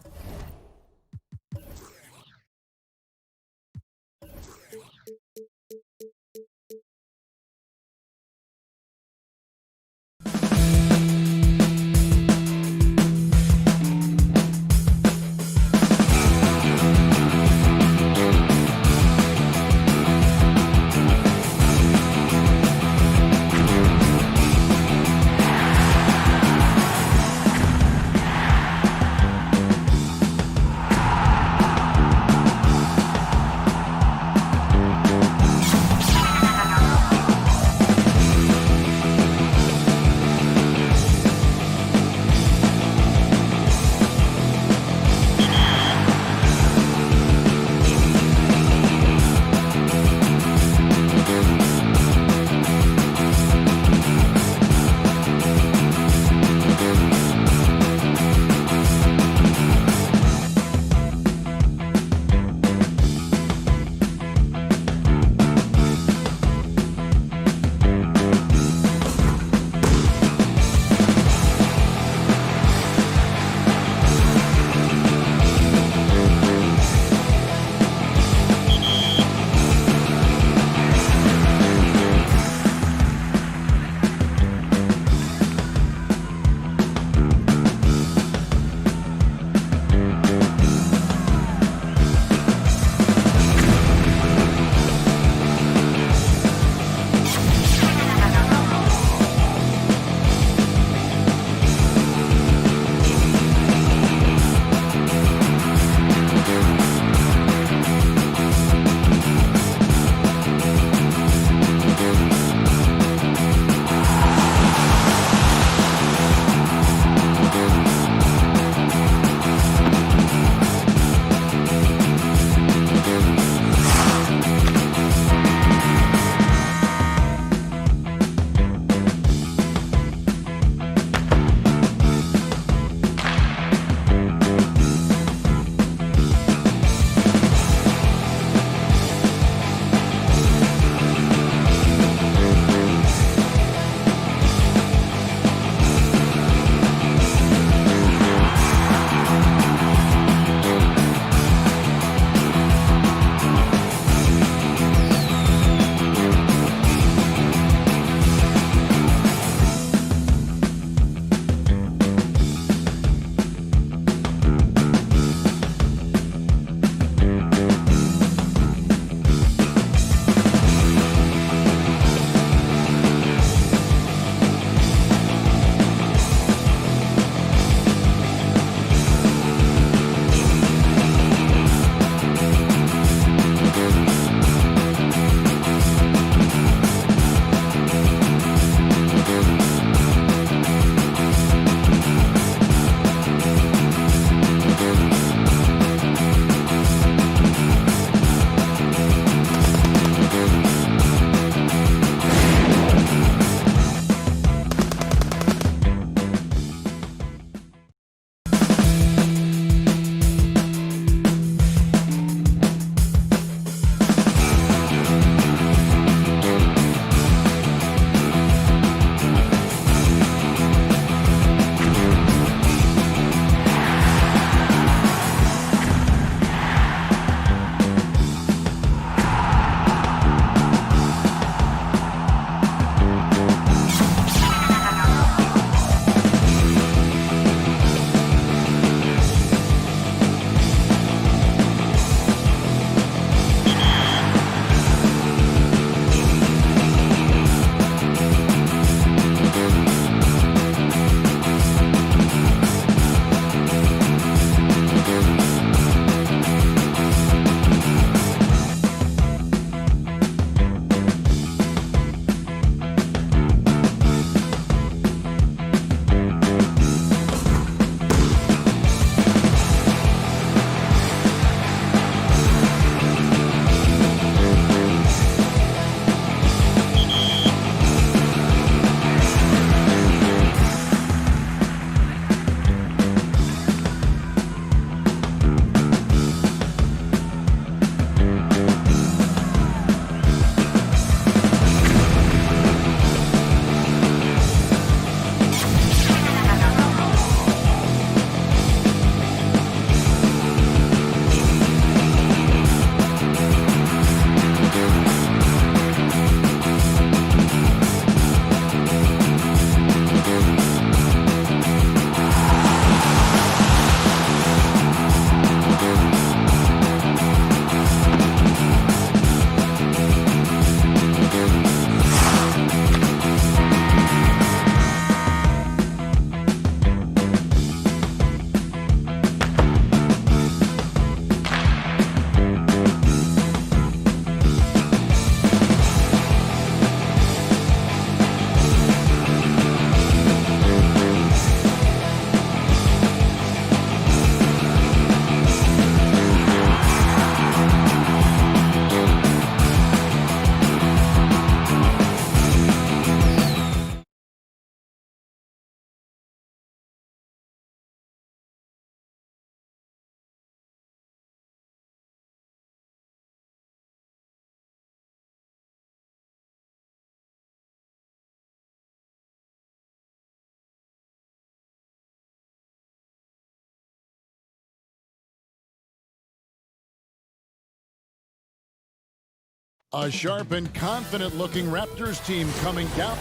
A sharp and confident-looking Raptors team coming down.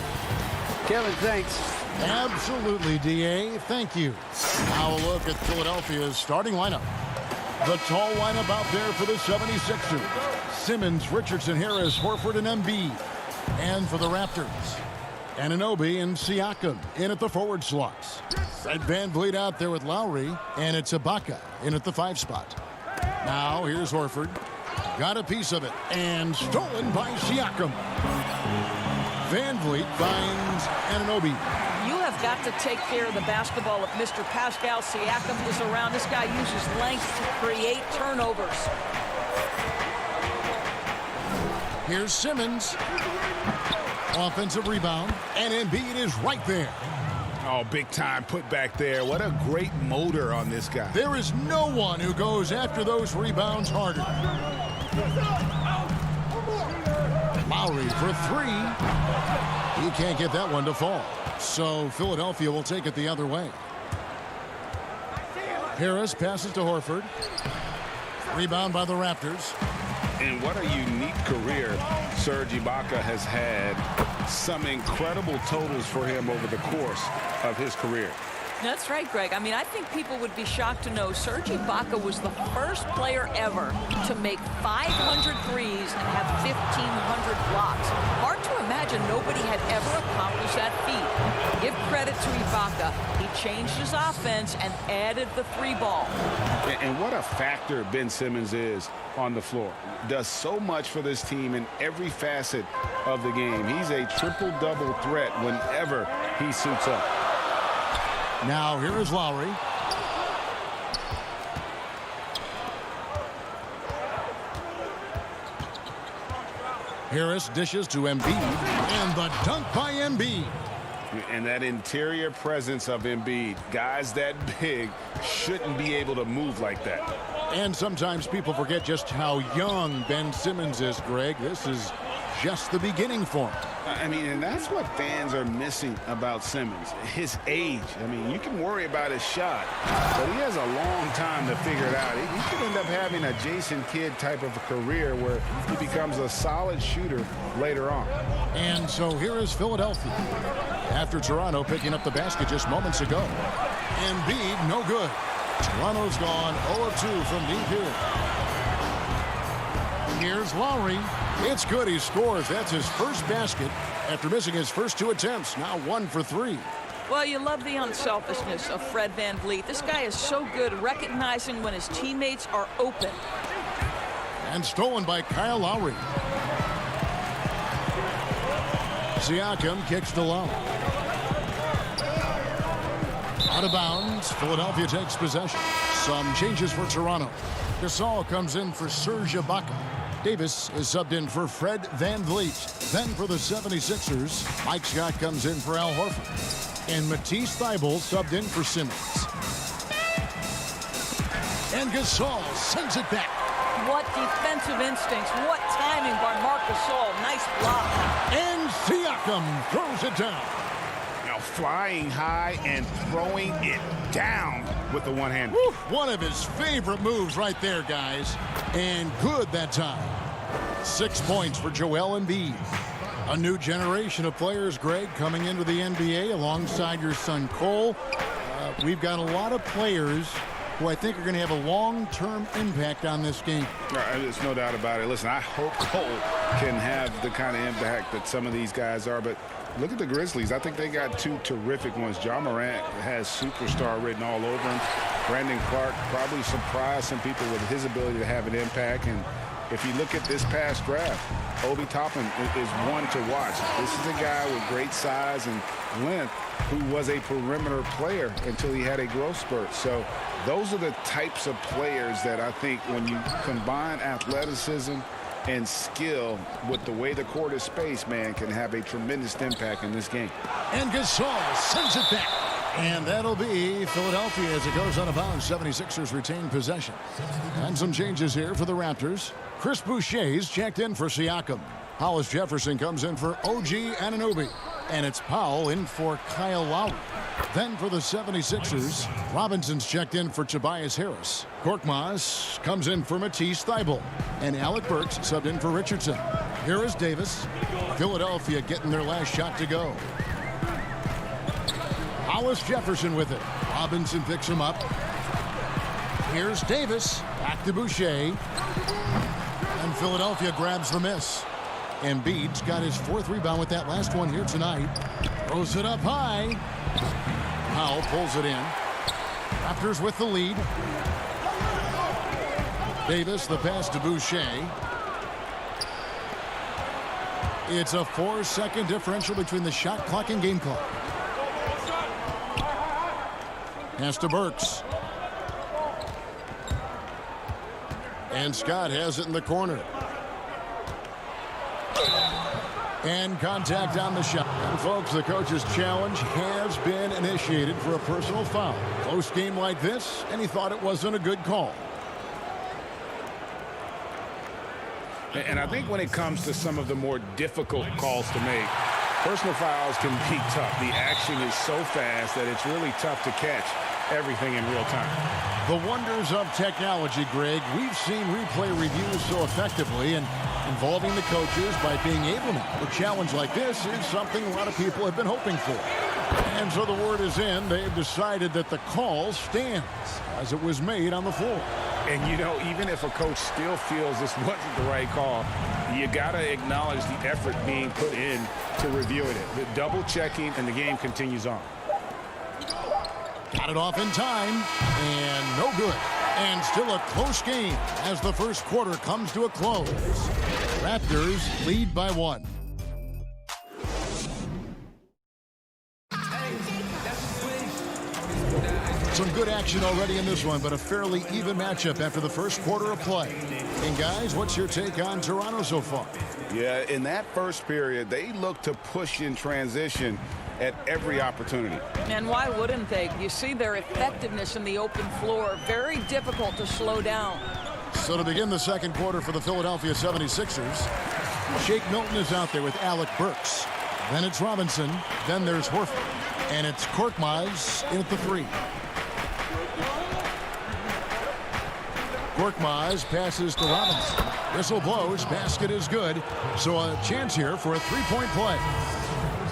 Kevin, thanks. Absolutely, D.A. Thank you. Now a look at Philadelphia's starting lineup. The tall lineup out there for the 76ers. Simmons, Richardson, Harris, Horford, and Embiid. And for the Raptors, Anunoby and Siakam in at the forward slots. Fred VanVleet out there with Lowry, and it's Ibaka in at the 5 spot. Now here's Horford. Got a piece of it, and stolen by Siakam. VanVleet finds Anunoby. You have got to take care of the basketball if Mr. Pascal Siakam is around. This guy uses length to create turnovers. Here's Simmons. Offensive rebound, and Embiid is right there. Oh, big time put back there. What a great motor on this guy. There is no one who goes after those rebounds harder. Lowry for 3. He can't get that one to fall. So Philadelphia will take it the other way. Harris passes to Horford. Rebound by the Raptors. And what a unique career Serge Ibaka has had. Some incredible totals for him over the course of his career. That's right, Greg. I mean, I think people would be shocked to know Serge Ibaka was the first player ever to make 500 threes and have 1,500 blocks. Hard to imagine nobody had ever accomplished that feat. Give credit to Ibaka. He changed his offense and added the 3-ball. And what a factor Ben Simmons is on the floor. Does so much for this team in every facet of the game. He's a triple-double threat whenever he suits up. Now here is Lowry. Harris dishes to Embiid, and the dunk by Embiid. And that interior presence of Embiid, guys that big shouldn't be able to move like that. And sometimes people forget just how young Ben Simmons is, Greg. This is just the beginning for him. I mean, and that's what fans are missing about Simmons, his age. I mean, you can worry about his shot, but he has a long time to figure it out. He could end up having a Jason Kidd type of a career where he becomes a solid shooter later on. And so here is Philadelphia. After Toronto picking up the basket just moments ago. Embiid, no good. Toronto's gone 0 of 2 from deep here. Here's Lowry. It's good. He scores. That's his first basket after missing his first 2 attempts. Now 1 for 3. Well, you love the unselfishness of Fred VanVleet. This guy is so good recognizing when his teammates are open. And stolen by Kyle Lowry. Siakam kicks to Low. Out of bounds. Philadelphia takes possession. Some changes for Toronto. Gasol comes in for Serge Ibaka. Davis is subbed in for Fred VanVleet. Then for the 76ers, Mike Scott comes in for Al Horford. And Matisse Thybulle subbed in for Simmons. And Gasol sends it back. What defensive instincts. What timing by Marc Gasol. Nice block. And Siakam throws it down. Now flying high and throwing it down with the one hand. One of his favorite moves right there, guys. And good that time. 6 points for Joel Embiid. A new generation of players, Greg, coming into the NBA alongside your son Cole. We've got a lot of players who I think are going to have a long-term impact on this game. There's no doubt about it. Listen, I hope Cole can have the kind of impact that some of these guys are, but look at the Grizzlies. I think they got 2 terrific ones. Ja Morant has superstar written all over him. Brandon Clark probably surprised some people with his ability to have an impact. And if you look at this past draft, Obi Toppin is one to watch. This is a guy with great size and length who was a perimeter player until he had a growth spurt. So those are the types of players that I think when you combine athleticism and skill with the way the court is spaced, man, can have a tremendous impact in this game. And Gasol sends it back. And that'll be Philadelphia as it goes out of bounds. 76ers retain possession. And some changes here for the Raptors. Chris Boucher's checked in for Siakam. Hollis Jefferson comes in for OG Anunoby. And it's Powell in for Kyle Lowry. Then for the 76ers, Robinson's checked in for Tobias Harris. Korkmaz comes in for Matisse Thybulle. And Alec Burks subbed in for Richardson. Here is Davis. Philadelphia getting their last shot to go. Hollis Jefferson with it. Robinson picks him up. Here's Davis. Back to Boucher. And Philadelphia grabs the miss. Embiid's got his 4th rebound with that last one here tonight. Throws it up high. Powell pulls it in. Raptors with the lead. Davis, the pass to Boucher. It's a 4-second differential between the shot clock and game clock. Pass to Burks. And Scott has it in the corner. And contact on the shot. And folks, the coach's challenge has been initiated for a personal foul. Close game like this, and he thought it wasn't a good call. And I think when it comes to some of the more difficult calls to make, personal fouls can be tough. The action is so fast that it's really tough to catch everything in real time. The wonders of technology, Greg. We've seen replay reviews so effectively, and involving the coaches by being able now. A challenge like this is something a lot of people have been hoping for. And so the word is in. They've decided that the call stands as it was made on the floor. And, you know, even if a coach still feels this wasn't the right call, you got to acknowledge the effort being put in to reviewing it. The double checking, and the game continues on. Got it off in time, and no good. And still a close game as the first quarter comes to a close. Raptors lead by 1. Some good action already in this one, but a fairly even matchup after the first quarter of play. And guys, what's your take on Toronto so far? Yeah, in that first period, they looked to push in transition at every opportunity. And why wouldn't they? You see their effectiveness in the open floor. Very difficult to slow down. So to begin the second quarter for the Philadelphia 76ers, Shake Milton is out there with Alec Burks. Then it's Robinson. Then there's Horford. And it's Korkmaz in at the 3. Korkmaz passes to Robinson. Whistle blows. Basket is good. So a chance here for a 3-point play.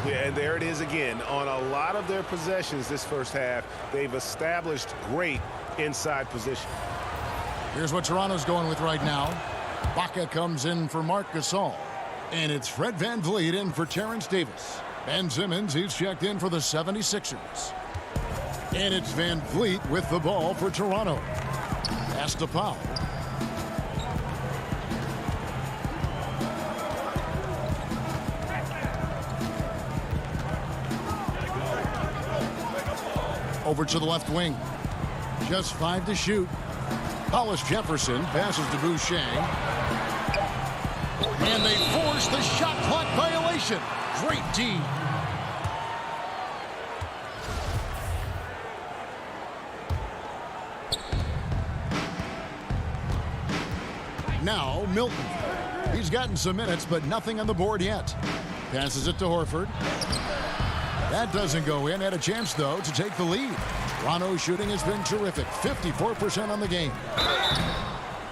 Yeah, and there it is again. On a lot of their possessions this first half, they've established great inside position. Here's what Toronto's going with right now. Baca comes in for Marc Gasol. And it's Fred VanVleet in for Terrence Davis. Ben Simmons, he's checked in for the 76ers. And it's VanVleet with the ball for Toronto. Pass to Powell. Over to the left wing. Just 5 to shoot. Hollis Jefferson passes to Boucher. And they force the shot clock violation. Great D. Now Milton. He's gotten some minutes, but nothing on the board yet. Passes it to Horford. That doesn't go in. Had a chance, though, to take the lead. Toronto's shooting has been terrific. 54% on the game.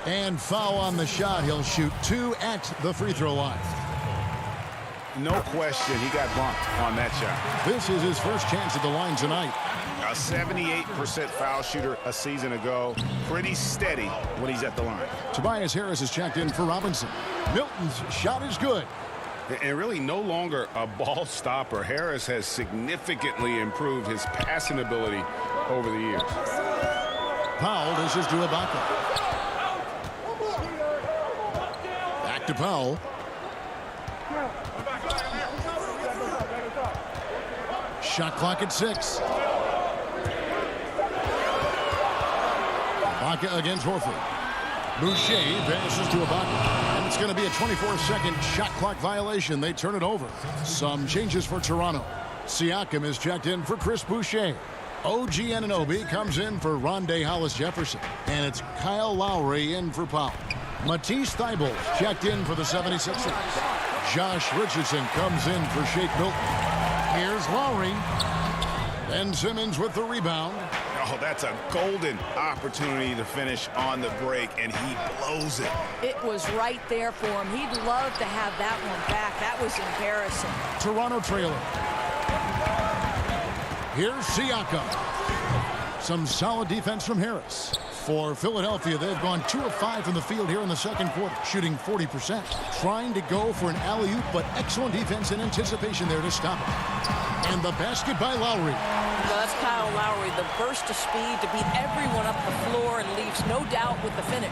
And foul on the shot. He'll shoot 2 at the free throw line. No question, he got bumped on that shot. This is his first chance at the line tonight. A 78% foul shooter a season ago. Pretty steady when he's at the line. Tobias Harris is checked in for Robinson. Milton's shot is good. And really no longer a ball stopper. Harris has significantly improved his passing ability over the years. Powell dishes to Ibaka. Back to Powell. Shot clock at 6. Ibaka against Horford. Boucher passes to Ibaka. And it's going to be a 24-second shot clock violation. They turn it over. Some changes for Toronto. Siakam is checked in for Chris Boucher. OG Anunoby comes in for Rondae Hollis Jefferson. And it's Kyle Lowry in for Powell. Matisse Thybulle checked in for the 76ers. Josh Richardson comes in for Shake Milton. Here's Lowry. Ben Simmons with the rebound. Oh, that's a golden opportunity to finish on the break, and he blows it. It was right there for him. He'd love to have that one back. That was embarrassing. Toronto trailer. Here's Siakam. Some solid defense from Harris. For Philadelphia, they've gone 2 of 5 from the field here in the second quarter, shooting 40%. Trying to go for an alley-oop, but excellent defense and anticipation there to stop it. And the basket by Lowry. Well, that's Kyle Lowry, the burst of speed to beat everyone up the floor and leaves no doubt with the finish.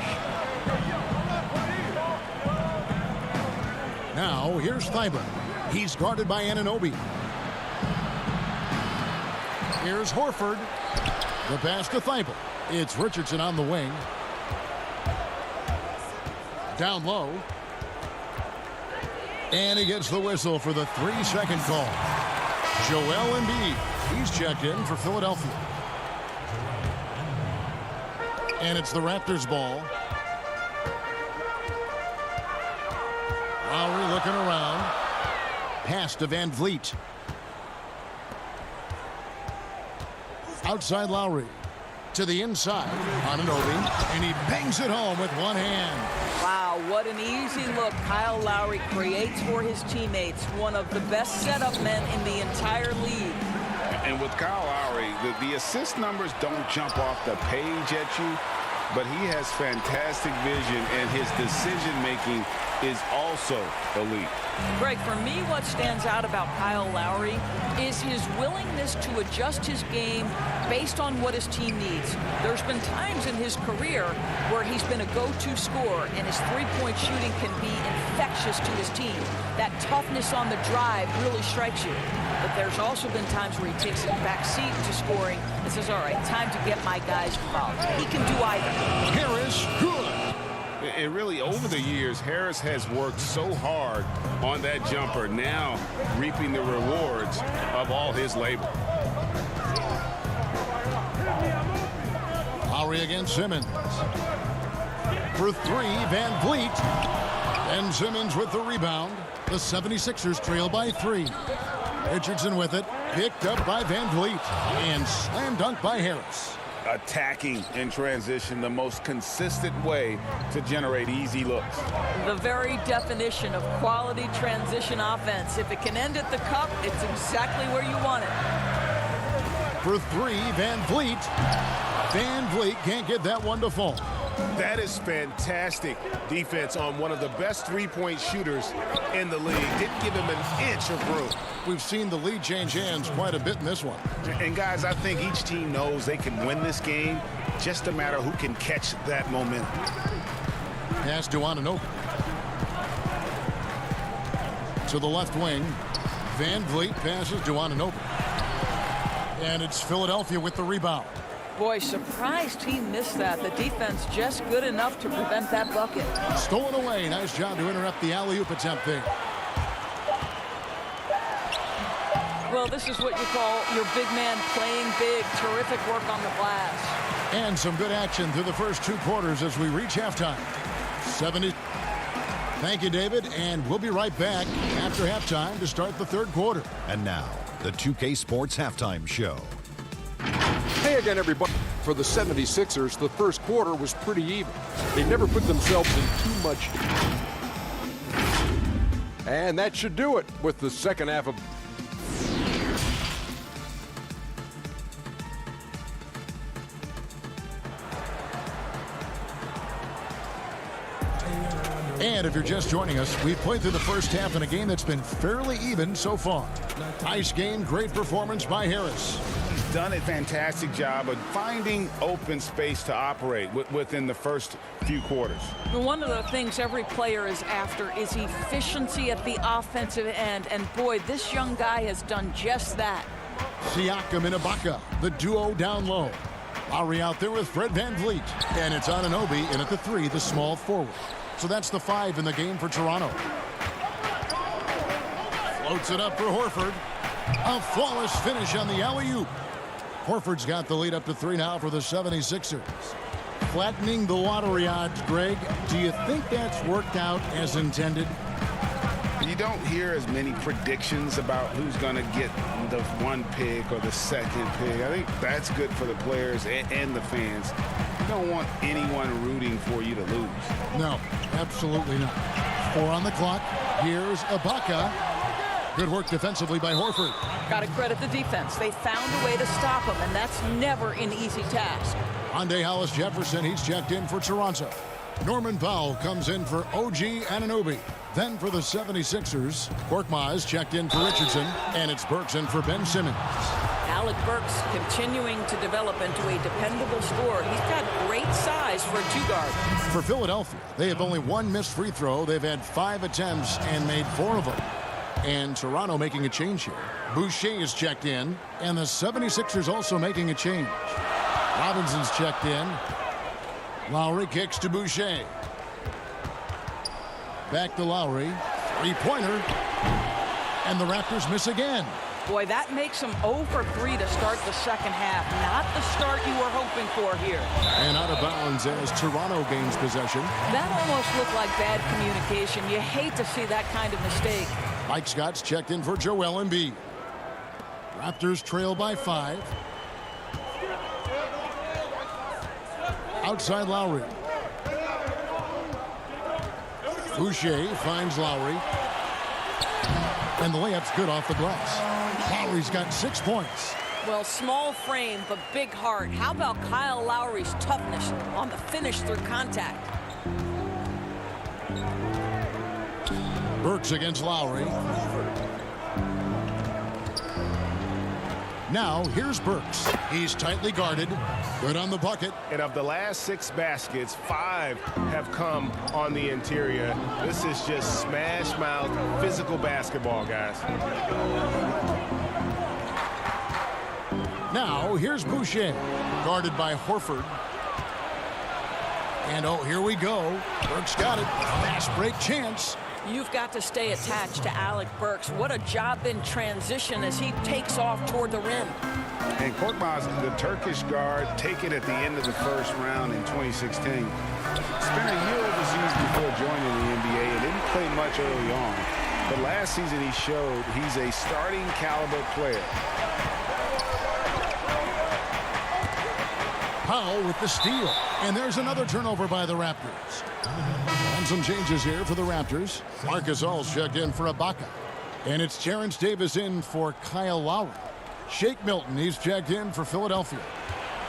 Now, here's Thibault. He's guarded by Anunoby. Here's Horford. The pass to Thibault. It's Richardson on the wing. Down low. And he gets the whistle for the 3-second call. Joel Embiid. He's checked in for Philadelphia. And it's the Raptors ball. Lowry looking around. Pass to Van Vliet. Outside Lowry. To the inside. Anunoby. And he bangs it home with one hand. Wow, what an easy look Kyle Lowry creates for his teammates. One of the best setup men in the entire league. And with Kyle Lowry, the assist numbers don't jump off the page at you, but he has fantastic vision, and his decision-making is also elite. Greg, for me, what stands out about Kyle Lowry is his willingness to adjust his game based on what his team needs. There's been times in his career where he's been a go-to scorer, and his three-point shooting can be infectious to his team. That toughness on the drive really strikes you. But there's also been times where he takes a back seat to scoring and says, all right, time to get my guys involved. He can do either. Harris, good. And really, over the years, Harris has worked so hard on that jumper, now reaping the rewards of all his labor. Lowry against Simmons. For 3, Van Vliet. And Simmons with the rebound. The 76ers trail by 3. Richardson with it. Picked up by Van Vliet. And slam dunk by Harris. Attacking in transition, the most consistent way to generate easy looks. The very definition of quality transition offense. If it can end at the cup, it's exactly where you want it. For 3, Van Vliet. Van Vliet can't get that one to fall. That is fantastic defense on one of the best three-point shooters in the league. Didn't give him an inch of room. We've seen the lead change hands quite a bit in this one. And guys, I think each team knows they can win this game. Just a matter who can catch that momentum. Pass to Anunoby. To the left wing. Van Vliet passes to Anunoby. And it's Philadelphia with the rebound. Boy, surprised he missed that. The defense just good enough to prevent that bucket. Stolen away. Nice job to interrupt the alley-oop attempt there. Well, this is what you call your big man playing big. Terrific work on the glass. And some good action through the first 2 quarters as we reach halftime. 70. Thank you, David. And we'll be right back after halftime to start the 3rd quarter. And now, the 2K Sports Halftime Show. Hey again, everybody. For the 76ers, the first quarter was pretty even. They never put themselves in too much. And that should do it with the second half of... And if you're just joining us, we've played through the first half in a game that's been fairly even so far. Nice game, great performance by Harris. He's done a fantastic job of finding open space to operate within the first few quarters. One of the things every player is after is efficiency at the offensive end. And boy, this young guy has done just that. Siakam and Ibaka, the duo down low. Lowry out there with Fred Van Vliet. And it's Anunoby in at the 3, the small forward. So that's the 5 in the game for Toronto. Floats it up for Horford. A flawless finish on the alley-oop. Horford's got the lead up to 3 now for the 76ers. Flattening the lottery odds, Greg. Do you think that's worked out as intended? You don't hear as many predictions about who's going to get the one pick or the second pick. I think that's good for the players and the fans. You don't want anyone rooting for you to lose. No, absolutely not. 4 on the clock. Here's Ibaka. Good work defensively by Horford. Got to credit the defense. They found a way to stop him, and that's never an easy task. Andre Hollis Jefferson, he's checked in for Toronto. Norman Powell comes in for OG Anunoby. Then for the 76ers, Korkmaz checked in for Richardson, and it's Burks in for Ben Simmons. Alec Burks continuing to develop into a dependable scorer. He's got great size for a 2-guard. For Philadelphia, they have only 1 missed free throw. They've had 5 attempts and made 4 of them. And Toronto making a change here. Boucher is checked in, and the 76ers also making a change. Robinson's checked in. Lowry kicks to Boucher. Back to Lowry. 3-pointer. And the Raptors miss again. Boy, that makes them 0 for 3 to start the second half. Not the start you were hoping for here. And out of bounds as Toronto gains possession. That almost looked like bad communication. You hate to see that kind of mistake. Mike Scott's checked in for Joel Embiid. Raptors trail by 5. Outside Lowry. Boucher finds Lowry. And the layup's good off the glass. Lowry's got 6 points. Well, small frame, but big heart. How about Kyle Lowry's toughness on the finish through contact? Burks against Lowry. Now, here's Burks. He's tightly guarded. Good on the bucket. And of the last 6 baskets, 5 have come on the interior. This is just smash-mouth physical basketball, guys. Now, here's Boucher. Guarded by Horford. And, oh, here we go. Burks got it. Fast break chance. You've got to stay attached to Alec Burks. What a job in transition as he takes off toward the rim. And Korkmaz, the Turkish guard, taken at the end of the first round in 2016. Spent a year overseas before joining the NBA and didn't play much early on. But last season he showed he's a starting caliber player. Powell with the steal. And there's another turnover by the Raptors. And some changes here for the Raptors. Marcus All's checked in for Ibaka. And it's Terrence Davis in for Kyle Lowry. Shake Milton, he's checked in for Philadelphia.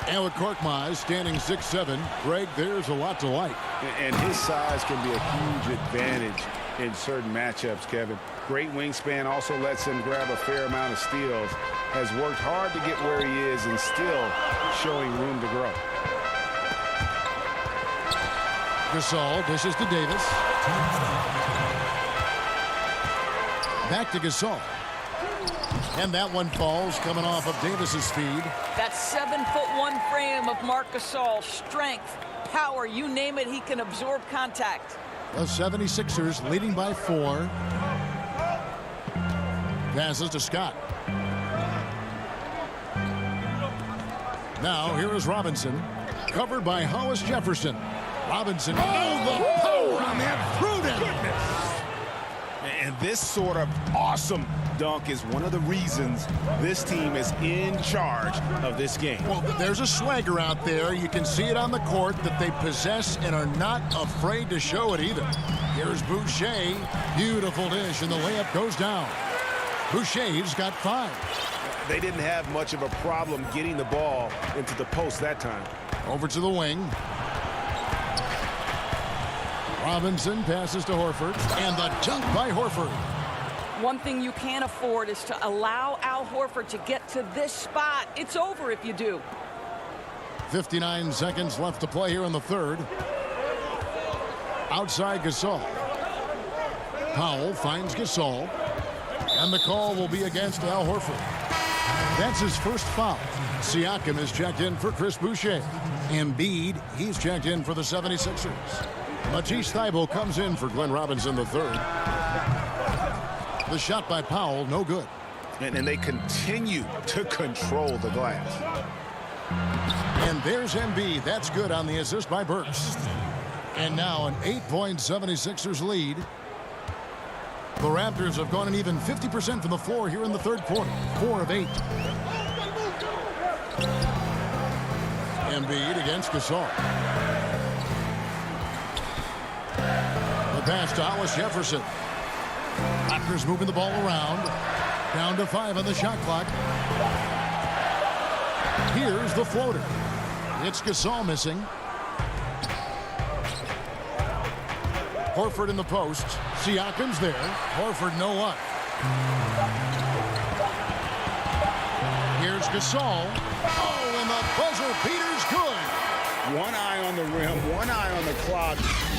Alec Korkmaz standing 6'7". Greg, there's a lot to like. And his size can be a huge advantage in certain matchups, Kevin. Great wingspan, also lets him grab a fair amount of steals. Has worked hard to get where he is and still showing room to grow. Gasol dishes to Davis. Back to Gasol. And that one falls coming off of Davis's feed. That 7'1" frame of Marc Gasol. Strength, power, you name it, he can absorb contact. The 76ers leading by 4. Passes to Scott. Now here is Robinson. Covered by Hollis Jefferson. Robinson, oh, the power on that throwdown. And this sort of awesome dunk is one of the reasons this team is in charge of this game. Well, there's a swagger out there. You can see it on the court that they possess and are not afraid to show it either. Here's Boucher. Beautiful dish, and the layup goes down. Boucher's got 5. They didn't have much of a problem getting the ball into the post that time. Over to the wing. Robinson passes to Horford, and the dunk by Horford. One thing you can't afford is to allow Al Horford to get to this spot. It's over if you do. 59 seconds left to play here in the third. Outside Gasol. Powell finds Gasol, and the call will be against Al Horford. That's his first foul. Siakam is checked in for Chris Boucher. Embiid, he's checked in for the 76ers. Matisse Thybulle comes in for Glenn Robinson III. The shot by Powell, no good. And they continue to control the glass. And there's Embiid. That's good on the assist by Burks. And now an 8-point 76ers lead. The Raptors have gone an even 50% from the floor here in the third quarter. 4 of 8. Embiid against Gasol. The pass to Hollis Jefferson. Raptors moving the ball around. Down to 5 on the shot clock. Here's the floater. It's Gasol missing. Horford in the post. Siakam's there. Horford no luck. Here's Gasol. Oh, and the buzzer beater's good. One eye on the rim, one eye on the clock.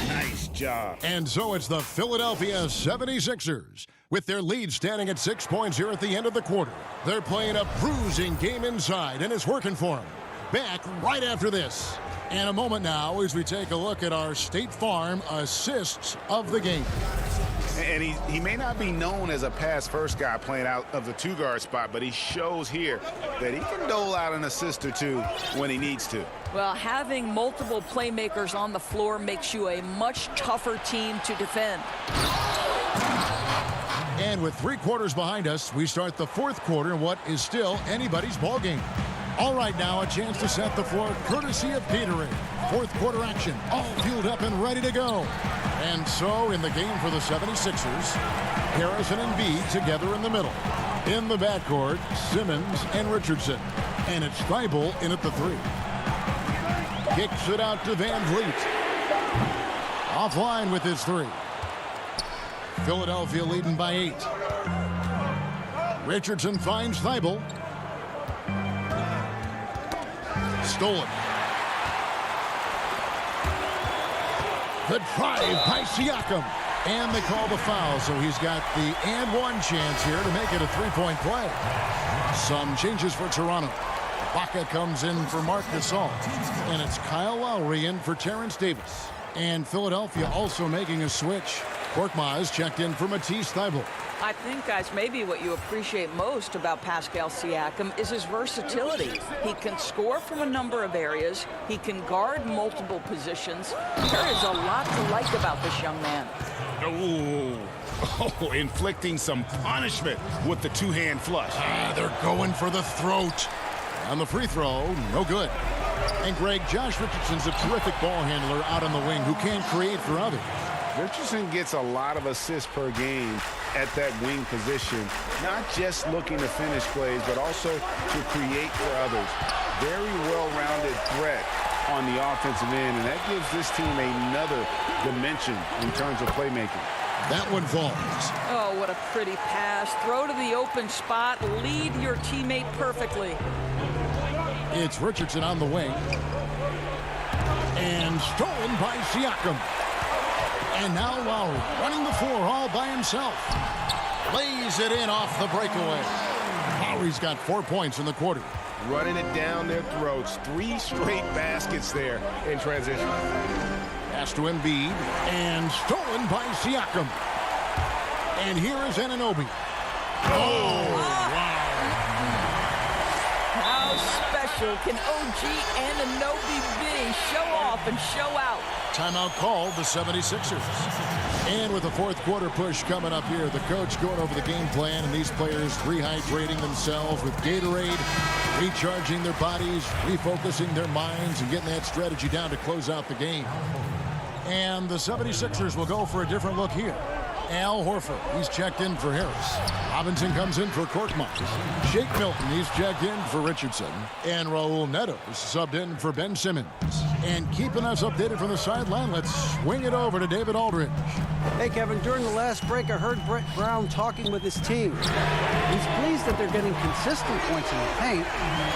Nice job. And so it's the Philadelphia 76ers. With their lead standing at 6 points here at the end of the quarter. They're playing a bruising game inside, and it's working for them. Back right after this. And a moment now as we take a look at our State Farm assists of the game. And he may not be known as a pass-first guy playing out of the two-guard spot, but he shows here that he can dole out an assist or two when he needs to. Well, having multiple playmakers on the floor makes you a much tougher team to defend. And with 3 quarters behind us, we start the fourth quarter in what is still anybody's ball game. All right, now a chance to set the floor courtesy of Gatorade. Fourth quarter action, all fueled up and ready to go. And so in the game for the 76ers, Harris and Embiid together in the middle. In the backcourt, Simmons and Richardson. And it's Thibault in at the 3. Kicks it out to Van Vliet. Offline with his 3. Philadelphia leading by 8. Richardson finds Thibault. Stolen. Good drive by Siakam. And they call the foul, so he's got the and one chance here to make it a 3-point play. Some changes for Toronto. Baca comes in for Marc Gasol. And it's Kyle Lowry in for Terrence Davis. And Philadelphia also making a switch. Korkmaz checked in for Matisse Thybulle. I think, guys, maybe what you appreciate most about Pascal Siakam is his versatility. He can score from a number of areas. He can guard multiple positions. There is a lot to like about this young man. Oh, inflicting some punishment with the two-hand flush. They're going for the throat. On the free throw, no good. And Greg, Josh Richardson's a terrific ball handler out on the wing who can create for others. Richardson gets a lot of assists per game at that wing position, not just looking to finish plays, but also to create for others. Very well-rounded threat on the offensive end, and that gives this team another dimension in terms of playmaking. That one falls. Oh, what a pretty pass. Throw to the open spot. Lead your teammate perfectly. It's Richardson on the wing. And stolen by Siakam. And now Lowry running the floor all by himself. Lays it in off the breakaway. Lowry's got 4 points in the quarter. Running it down their throats. 3 straight baskets there in transition. Pass to Embiid. And stolen by Siakam. And here is Anunoby. Oh, wow. How special can OG Anunoby be? Show off and show out. Timeout called the 76ers. And with the fourth quarter push coming up here, the coach going over the game plan and these players rehydrating themselves with Gatorade, recharging their bodies, refocusing their minds, and getting that strategy down to close out the game. And the 76ers will go for a different look here. Al Horford, he's checked in for Harris. Robinson comes in for Korkmaz. Shake Milton, he's checked in for Richardson. And Raul Neto is subbed in for Ben Simmons. And keeping us updated from the sideline, let's swing it over to David Aldridge. Hey, Kevin, during the last break, I heard Brett Brown talking with his team. He's pleased that they're getting consistent points in the paint.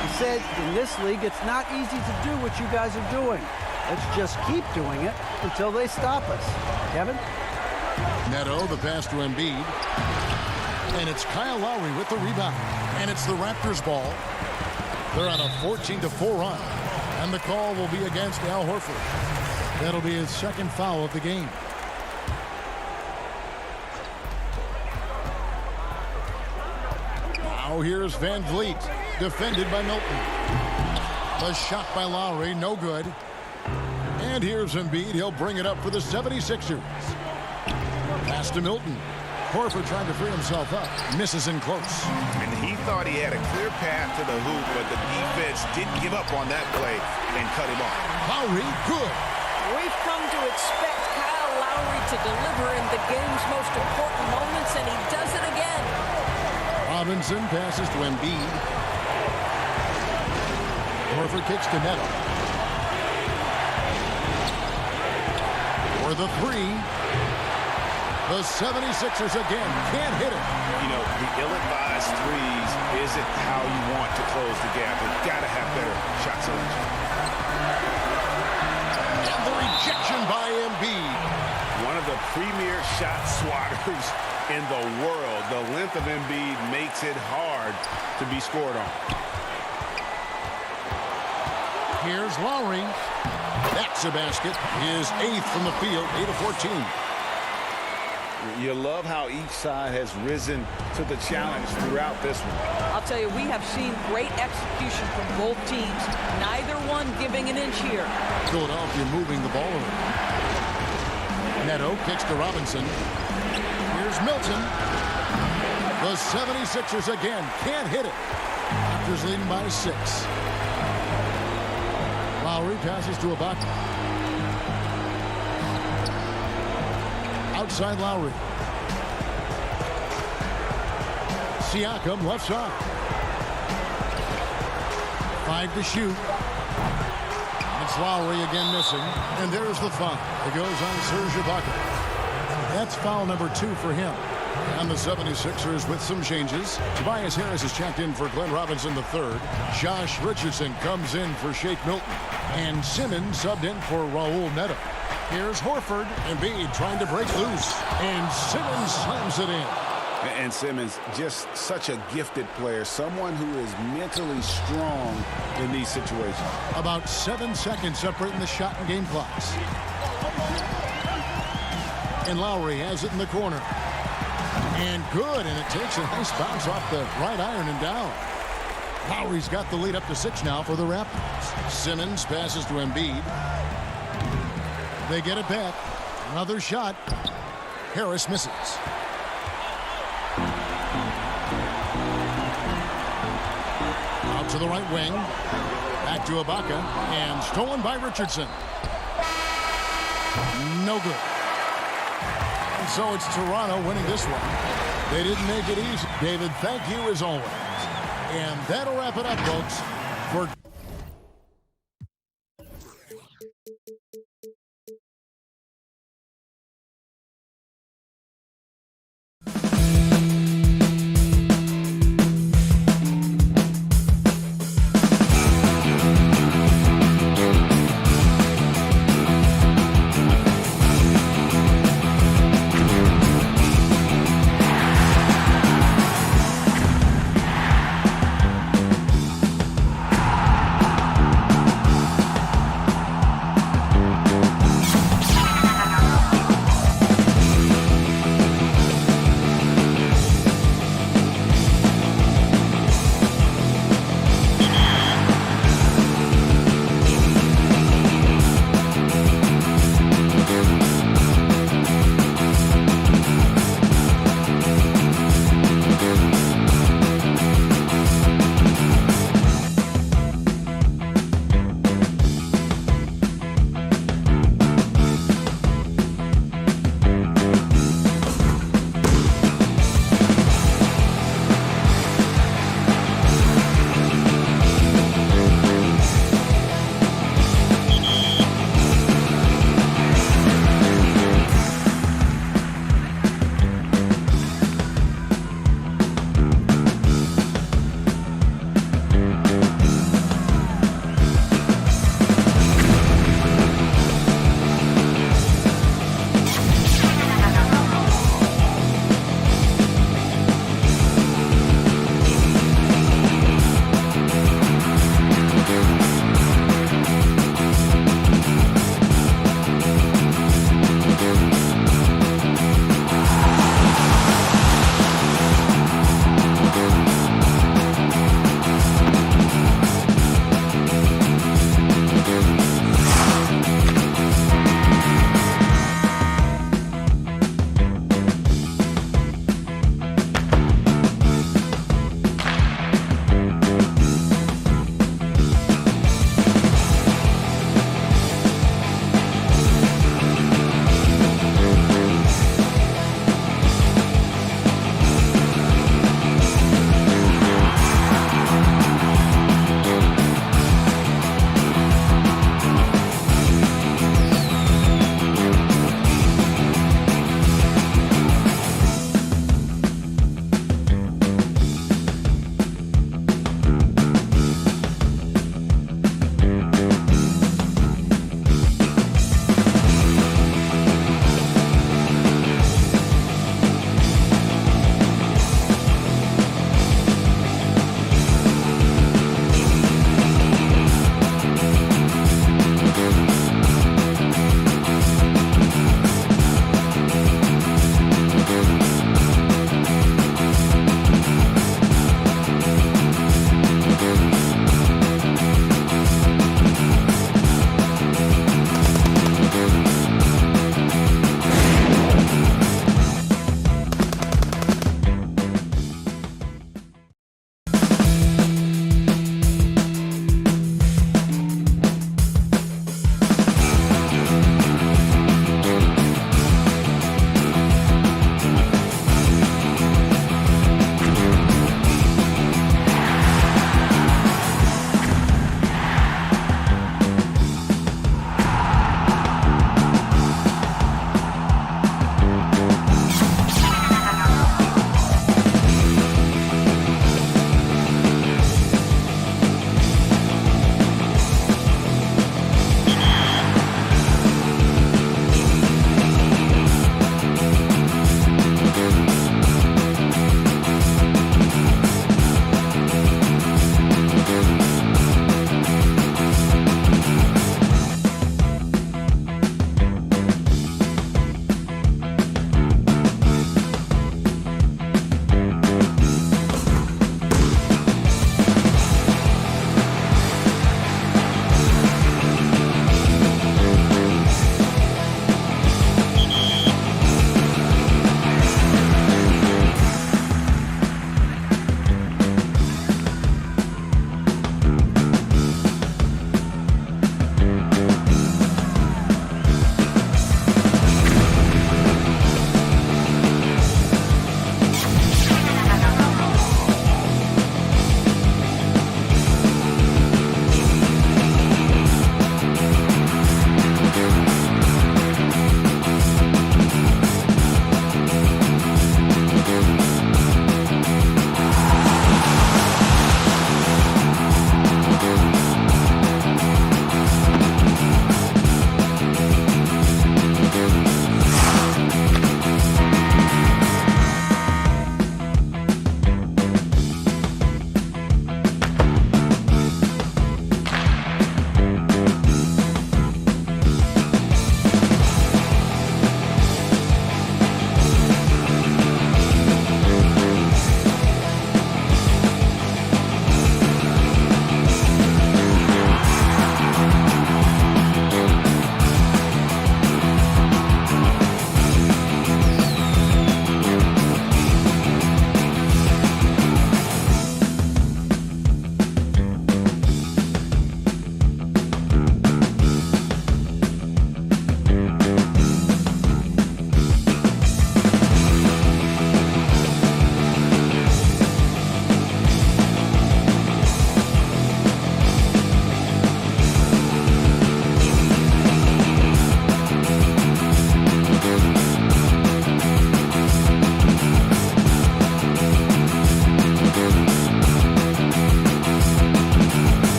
He said, in this league, it's not easy to do what you guys are doing. Let's just keep doing it until they stop us. Kevin? Neto, the pass to Embiid. And it's Kyle Lowry with the rebound. And it's the Raptors ball. They're on a 14-4 run. And the call will be against Al Horford. That'll be his second foul of the game. Now here's Van Vliet, defended by Milton. The shot by Lowry, no good. And here's Embiid. He'll bring it up for the 76ers. Pass to Milton. Horford trying to free himself up. Misses in close. And he thought he had a clear path to the hoop, but the defense didn't give up on that play and cut him off. Lowry, good. We've come to expect Kyle Lowry to deliver in the game's most important moments, and he does it again. Robinson passes to Embiid. Horford kicks to Neto. For the three. The 76ers again can't hit it. You know, the ill-advised threes isn't how you want to close the gap. You've got to have better shot selection. And the rejection by Embiid. One of the premier shot swatters in the world. The length of Embiid makes it hard to be scored on. Here's Lowry. That's a basket. His 8th from the field, 8 of 14. You love how each side has risen to the challenge throughout this one. I'll tell you, we have seen great execution from both teams. Neither one giving an inch here. Philadelphia moving the ball around. Neto kicks to Robinson. Here's Milton. The 76ers again can't hit it. Raptors leading by 6. Lowry passes to Ibaka. Outside Lowry. Siakam left side. 5 to shoot. It's Lowry again missing. And there's the foul. It goes on Serge Ibaka. That's foul number 2 for him. And the 76ers with some changes. Tobias Harris is checked in for Glenn Robinson III. Josh Richardson comes in for Shake Milton. And Simmons subbed in for Raul Neto. Here's Horford. Embiid trying to break loose. And Simmons slams it in. And Simmons, just such a gifted player. Someone who is mentally strong in these situations. About 7 seconds separating the shot and game clocks. And Lowry has it in the corner. And good. And it takes a nice bounce off the right iron and down. Lowry's got the lead up to 6 now for the Raptors. Simmons passes to Embiid. They get it back. Another shot. Harris misses. Out to the right wing. Back to Ibaka. And stolen by Richardson. No good. And so it's Toronto winning this one. They didn't make it easy. David, thank you as always. And that'll wrap it up, folks, for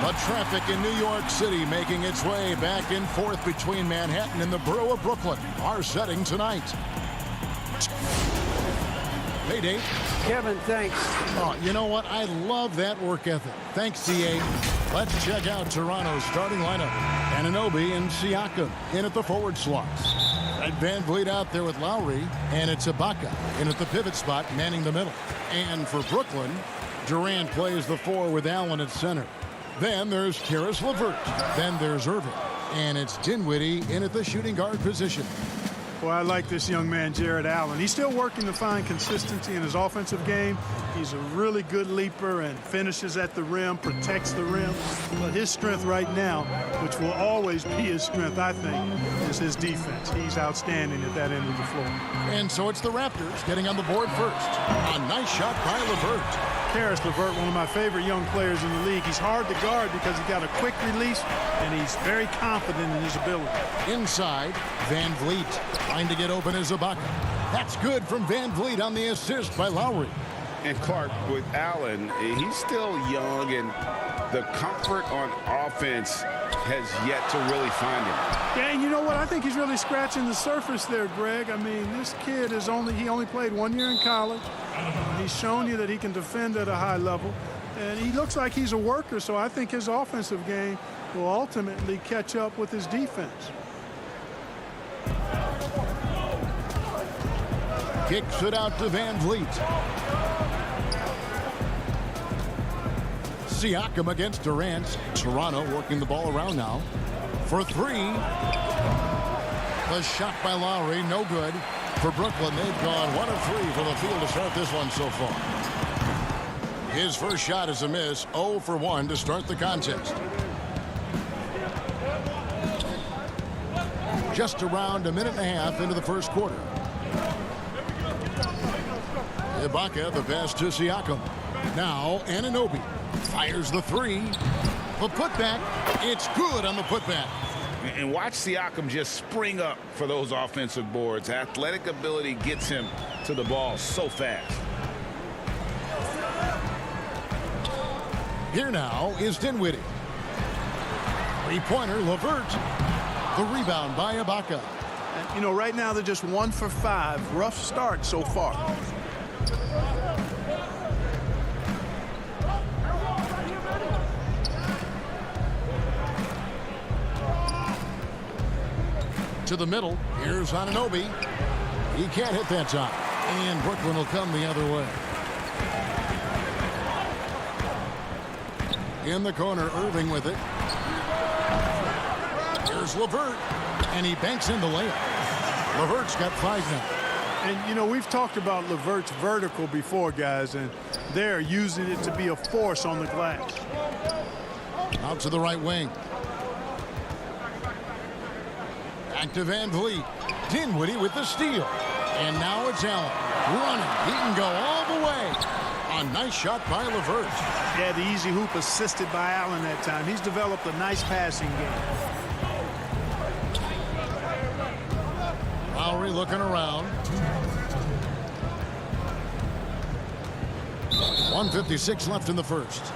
The traffic in New York City making its way back and forth between Manhattan and the borough of Brooklyn. Our setting tonight. Hey, Dave. Kevin, thanks. Oh, you know what? I love that work ethic. Thanks, DA. Let's check out Toronto's starting lineup. Anunoby and Siakam in at the forward slots. And Van Vliet out there with Lowry, and it's Ibaka in at the pivot spot, manning the middle. And for Brooklyn, Durant plays the 4 with Allen at center. Then there's Caris LeVert. Then there's Irving. And it's Dinwiddie in at the shooting guard position. Well, I like this young man, Jared Allen. He's still working to find consistency in his offensive game. He's a really good leaper and finishes at the rim, protects the rim. But his strength right now, which will always be his strength, I think, is his defense. He's outstanding at that end of the floor. And so it's the Raptors getting on the board first. A nice shot by LeVert. Caris LeVert, one of my favorite young players in the league. He's hard to guard because he's got a quick release, and he's very confident in his ability. Inside, Van Vliet trying to get open as Ibaka. That's good from Van Vliet on the assist by Lowry. And Clark, with Allen, he's still young, and the comfort on offense has yet to really find him. Yeah, and you know what? I think he's really scratching the surface there, Greg. I mean, this kid he only played 1 year in college. He's shown you that he can defend at a high level, and he looks like he's a worker, so I think his offensive game will ultimately catch up with his defense. Kicks it out to Van Vliet. Siakam against Durant. Toronto working the ball around now. For 3. The shot by Lowry, no good. For Brooklyn, they've gone 1 of 3 from the field to start this one so far. His first shot is a miss, 0 for 1 to start the contest. Just around a minute and a half into the first quarter. Ibaka, the pass to Siakam. Now Anunoby fires the 3. The putback, it's good on the putback. And watch Siakam just spring up for those offensive boards. Athletic ability gets him to the ball so fast. Here now is Dinwiddie. Three-pointer, LeVert. The rebound by Ibaka. And, you know, right now they're just 1 for 5. Rough start so far. To the middle. Here's Anunoby. He can't hit that shot. And Brooklyn will come the other way. In the corner, Irving with it. Here's LeVert. And he banks in the layup. LeVert's got 5 now. And, you know, we've talked about LeVert's vertical before, guys, and they're using it to be a force on the glass. Out to the right wing. Back to Van Vliet. Dinwiddie with the steal. And now it's Allen running. He can go all the way. A nice shot by LeVert. Yeah, the easy hoop assisted by Allen that time. He's developed a nice passing game. Lowry looking around. 1:56 left in the first.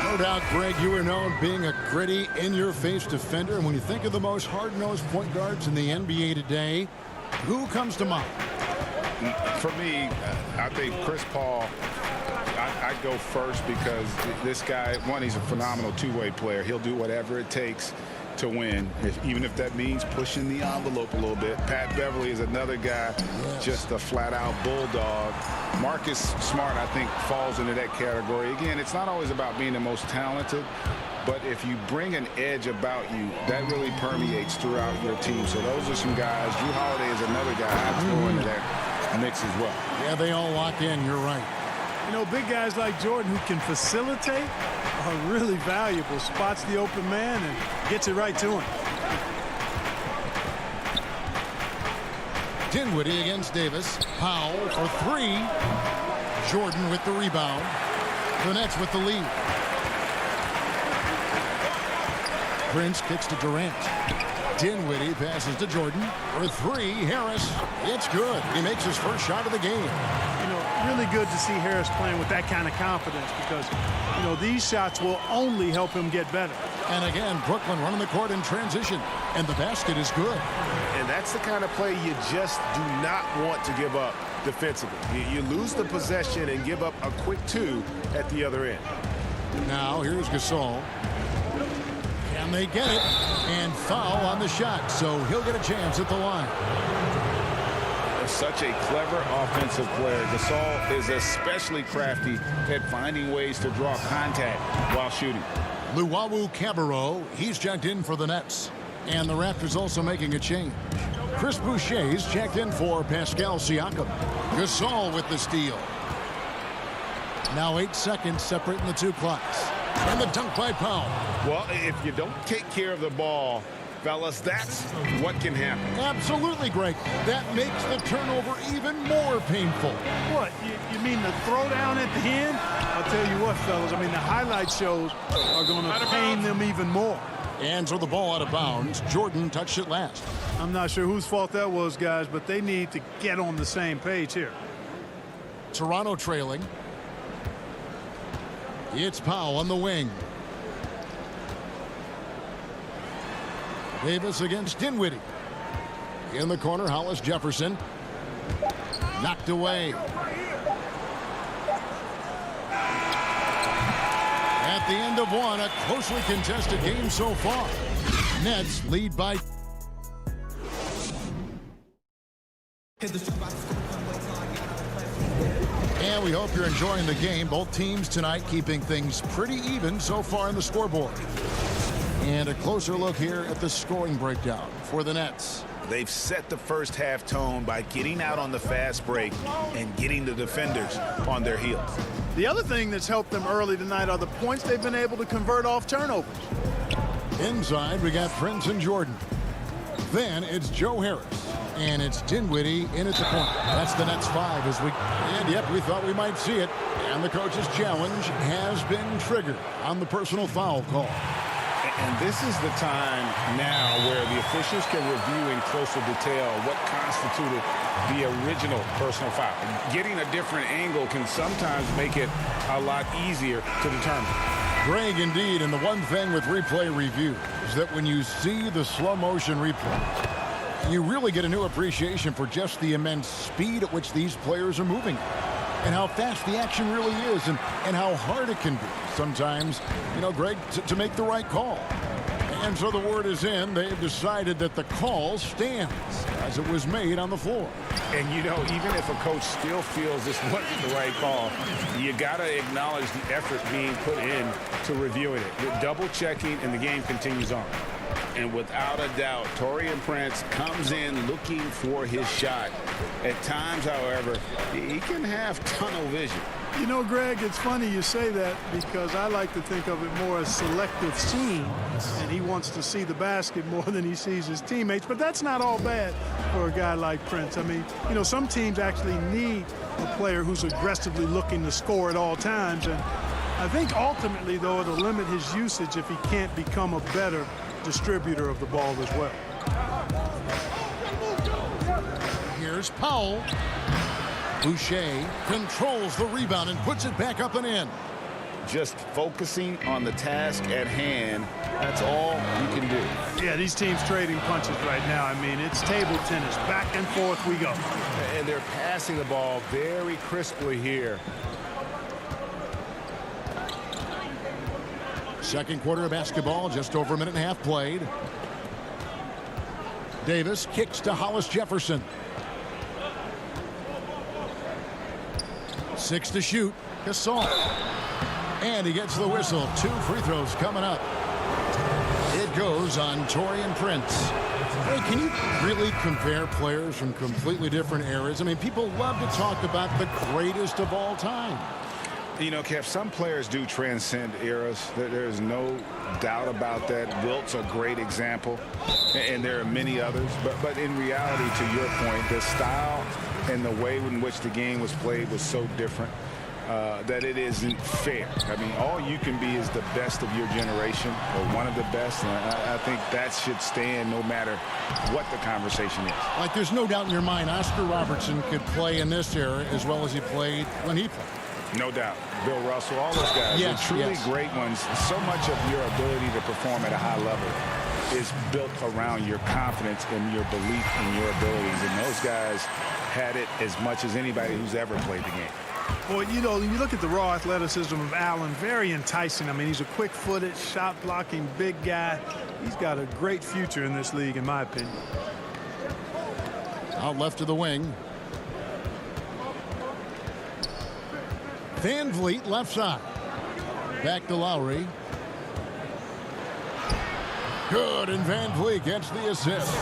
No doubt, Greg, you are known being a gritty, in-your-face defender. And when you think of the most hard-nosed point guards in the NBA today, who comes to mind? For me, I think Chris Paul, I'd go first because this guy, one, he's a phenomenal two-way player. He'll do whatever it takes to win, even if that means pushing the envelope a little bit. Pat Beverly is another guy, just a flat-out bulldog. Marcus Smart, I think, falls into that category. Again, it's not always about being the most talented, but if you bring an edge about you, that really permeates throughout your team. So those are some guys. Drew Holiday is another guy I'd throw into that mix as well. Yeah, they all lock in. You're right. You know, big guys like Jordan who can facilitate are really valuable. Spots the open man and gets it right to him. Dinwiddie against Davis. Powell for 3. Jordan with the rebound. The Nets with the lead. Prince kicks to Durant. Dinwiddie passes to Jordan for 3. Harris, it's good. He makes his first shot of the game. You know, really good to see Harris playing with that kind of confidence because you know, these shots will only help him get better. And again, Brooklyn running the court in transition, and the basket is good. And that's the kind of play you just do not want to give up defensively. You lose the possession and give up a quick two at the other end. Now here's Gasol. Can they get it? And foul on the shot, so he'll get a chance at the line. Such a clever offensive player. Gasol is especially crafty at finding ways to draw contact while shooting. Luwawu Cabarrot, he's checked in for the Nets. And the Raptors also making a change. Chris Boucher's checked in for Pascal Siakam. Gasol with the steal. Now 8 seconds separating the two clocks. And the dunk by Powell. Well, if you don't take care of the ball, fellas, that's what can happen. Absolutely, Greg. That makes the turnover even more painful. What, you mean the throwdown at the end? I'll tell you what, fellas, I mean, the highlight shows are going to pain them even more. And so the ball out of bounds. Jordan touched it last. I'm not sure whose fault that was, guys, but they need to get on the same page here. Toronto trailing. It's Powell on the wing. Davis against Dinwiddie. In the corner, Hollis Jefferson. Knocked away. At the end of one, a closely contested game so far. Nets lead by. And we hope you're enjoying the game. Both teams tonight keeping things pretty even so far in the scoreboard. And a closer look here at the scoring breakdown for the Nets. They've set the first half tone by getting out on the fast break and getting the defenders on their heels. The other thing that's helped them early tonight are the points they've been able to convert off turnovers. Inside, we got Prince and Jordan. Then it's Joe Harris. And it's Dinwiddie in at the point. That's the Nets 5 as we. And yep, we thought we might see it. And the coach's challenge has been triggered on the personal foul call. And this is the time now where the officials can review in closer detail what constituted the original personal foul. Getting a different angle can sometimes make it a lot easier to determine. Greg, indeed, and the one thing with replay review is that when you see the slow motion replay, you really get a new appreciation for just the immense speed at which these players are moving and how fast the action really is and how hard it can be sometimes, you know, Greg, to make the right call. And so the word is in. They've decided that the call stands as it was made on the floor. And, you know, even if a coach still feels this wasn't the right call, you got to acknowledge the effort being put in to reviewing it. The double checking, and the game continues on. And without a doubt, Taurean Prince comes in looking for his shot. At times, however, he can have tunnel vision. You know, Greg, it's funny you say that because I like to think of it more as selective seeing, and he wants to see the basket more than he sees his teammates. But that's not all bad for a guy like Prince. I mean, you know, some teams actually need a player who's aggressively looking to score at all times. And I think ultimately, though, it'll limit his usage if he can't become a better distributor of the ball as well. Here's Powell. Boucher controls the rebound and puts it back up and in. Just focusing on the task at hand, that's all you can do. Yeah, these teams trading punches right now. I mean, it's table tennis. Back and forth we go. And they're passing the ball very crisply here. Second quarter of basketball, just over a minute and a half played. Davis kicks to Hollis Jefferson. 6 to shoot. Gasol. And he gets the whistle. 2 free throws coming up. It goes on Taurean Prince. Hey, can you really compare players from completely different eras? I mean, people love to talk about the greatest of all time. You know, Kev, some players do transcend eras. There's no doubt about that. Wilt's a great example, and there are many others. But in reality, to your point, the style and the way in which the game was played was so different that it isn't fair. I mean, all you can be is the best of your generation or one of the best. And I think that should stand no matter what the conversation is. Like, there's no doubt in your mind Oscar Robertson could play in this era as well as he played when he played. No doubt. Bill Russell, all those guys, they're truly great ones. So much of your ability to perform at a high level is built around your confidence and your belief in your abilities. And those guys had it as much as anybody who's ever played the game. Well, you know, when you look at the raw athleticism of Allen, very enticing. I mean, he's a quick-footed, shot-blocking, big guy. He's got a great future in this league, in my opinion. Out left to the wing. Van Vliet left side. Back to Lowry. Good, and Van Vliet gets the assist.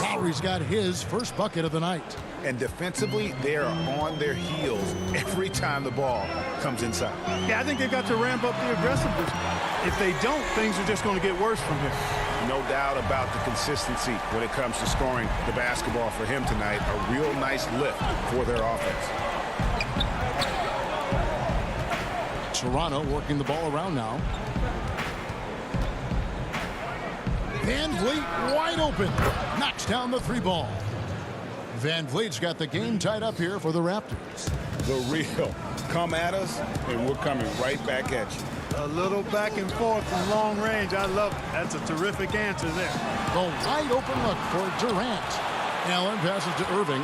Lowry's got his first bucket of the night. And defensively, they are on their heels every time the ball comes inside. Yeah, I think they've got to ramp up the aggressiveness. If they don't, things are just going to get worse from here. No doubt about the consistency when it comes to scoring the basketball for him tonight. A real nice lift for their offense. Toronto working the ball around now. Van Vliet wide open. Knocks down the three ball. Van Vliet's got the game tied up here for the Raptors. The real come at us, and we're coming right back at you. A little back and forth from long range. I love it. That's a terrific answer there. The wide open look for Durant. Allen passes to Irving.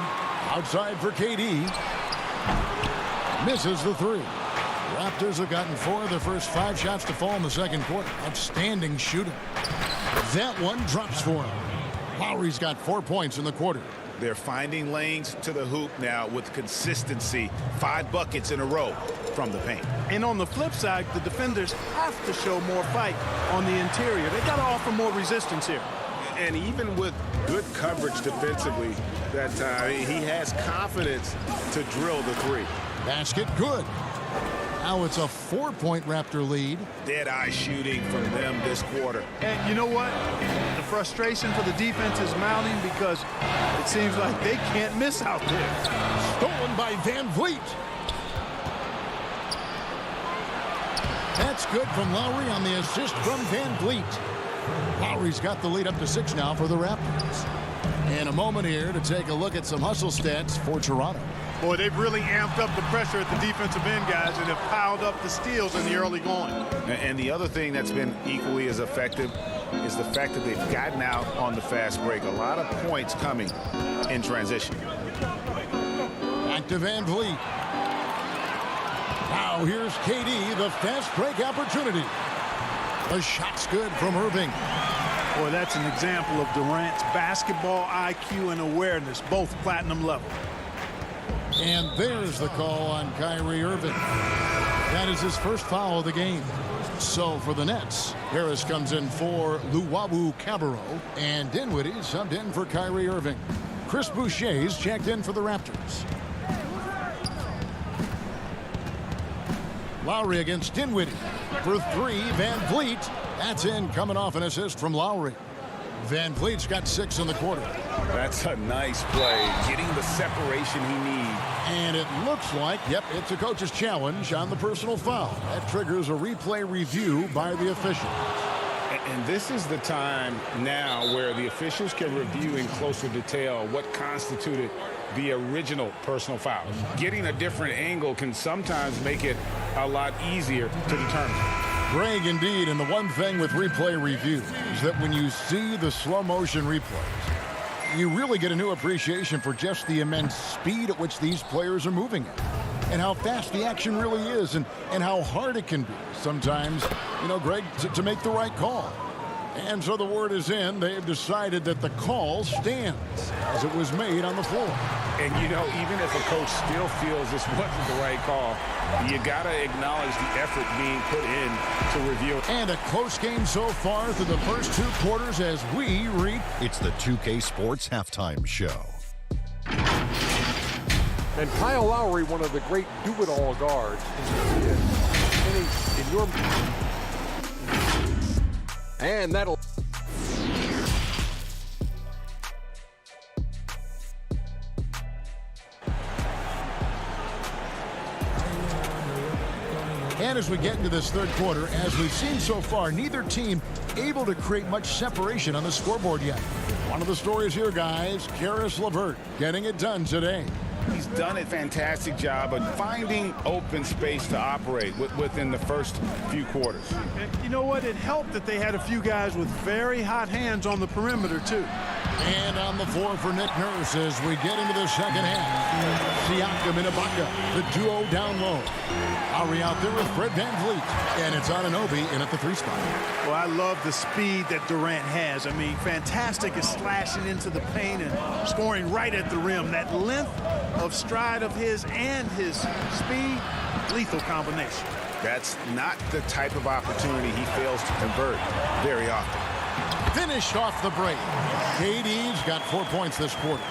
Outside for KD. Misses the three. Raptors have gotten 4 of their first 5 shots to fall in the second quarter. Outstanding shooting. That one drops for him. Lowry's got 4 points in the quarter. They're finding lanes to the hoop now with consistency. 5 buckets in a row from the paint. And on the flip side, the defenders have to show more fight on the interior. They got to offer more resistance here. And even with good coverage defensively that time, he has confidence to drill the three. Basket good. Now it's a 4-point Raptor lead. Dead-eye shooting from them this quarter. And you know what? The frustration for the defense is mounting because it seems like they can't miss out there. Stolen by Van Vliet. That's good from Lowry on the assist from Van Vliet. Lowry's got the lead up to 6 now for the Raptors. And a moment here to take a look at some hustle stats for Toronto. Boy, they've really amped up the pressure at the defensive end, guys, and have piled up the steals in the early going. And the other thing that's been equally as effective is the fact that they've gotten out on the fast break. A lot of points coming in transition. Back to Van Vliet. Now here's KD, the fast break opportunity. The shot's good from Irving. Boy, that's an example of Durant's basketball IQ and awareness, both platinum level. And there's the call on Kyrie Irving. That is his first foul of the game. So for the Nets, Harris comes in for Luwawu-Cabarrot, and Dinwiddie subbed in for Kyrie Irving. Chris Boucher's checked in for the Raptors. Lowry against Dinwiddie. For 3, Van Vliet. That's in, coming off an assist from Lowry. Van Vliet's got 6 in the quarter. That's a nice play, getting the separation he needs. And it looks like, yep, it's a coach's challenge on the personal foul. That triggers a replay review by the officials. And this is the time now where the officials can review in closer detail what constituted the original personal foul. Getting a different angle can sometimes make it a lot easier to determine. Greg, indeed, and the one thing with replay review is that when you see the slow motion replays, you really get a new appreciation for just the immense speed at which these players are moving at, and how fast the action really is, and how hard it can be sometimes, you know, Greg, to make the right call. And so the word is in. They've decided that the call stands as it was made on the floor. And, you know, even if a coach still feels this wasn't the right call, you got to acknowledge the effort being put in to review. And a close game so far through the first 2 quarters as we read. It's the 2K Sports Halftime Show. And Kyle Lowry, one of the great do-it-all guards in your... And that'll... And as we get into this third quarter, as we've seen so far, neither team able to create much separation on the scoreboard yet. One of the stories here, guys, Caris LeVert getting it done today. he's done a fantastic job of finding open space to operate within the first few quarters. You know what? It helped that they had a few guys with very hot hands on the perimeter, too. And on the floor for Nick Nurse as we get into the second half. Siakam and Ibaka, the duo down low. Ari out there with Fred VanVleet. And it's Anunoby in at the 3 spot. Well, I love the speed that Durant has. I mean, fantastic at slashing into the paint and scoring right at the rim. That length of stride of his and his speed, lethal combination. That's not the type of opportunity he fails to convert very often. Finished off the break. KD's got 4 points this quarter.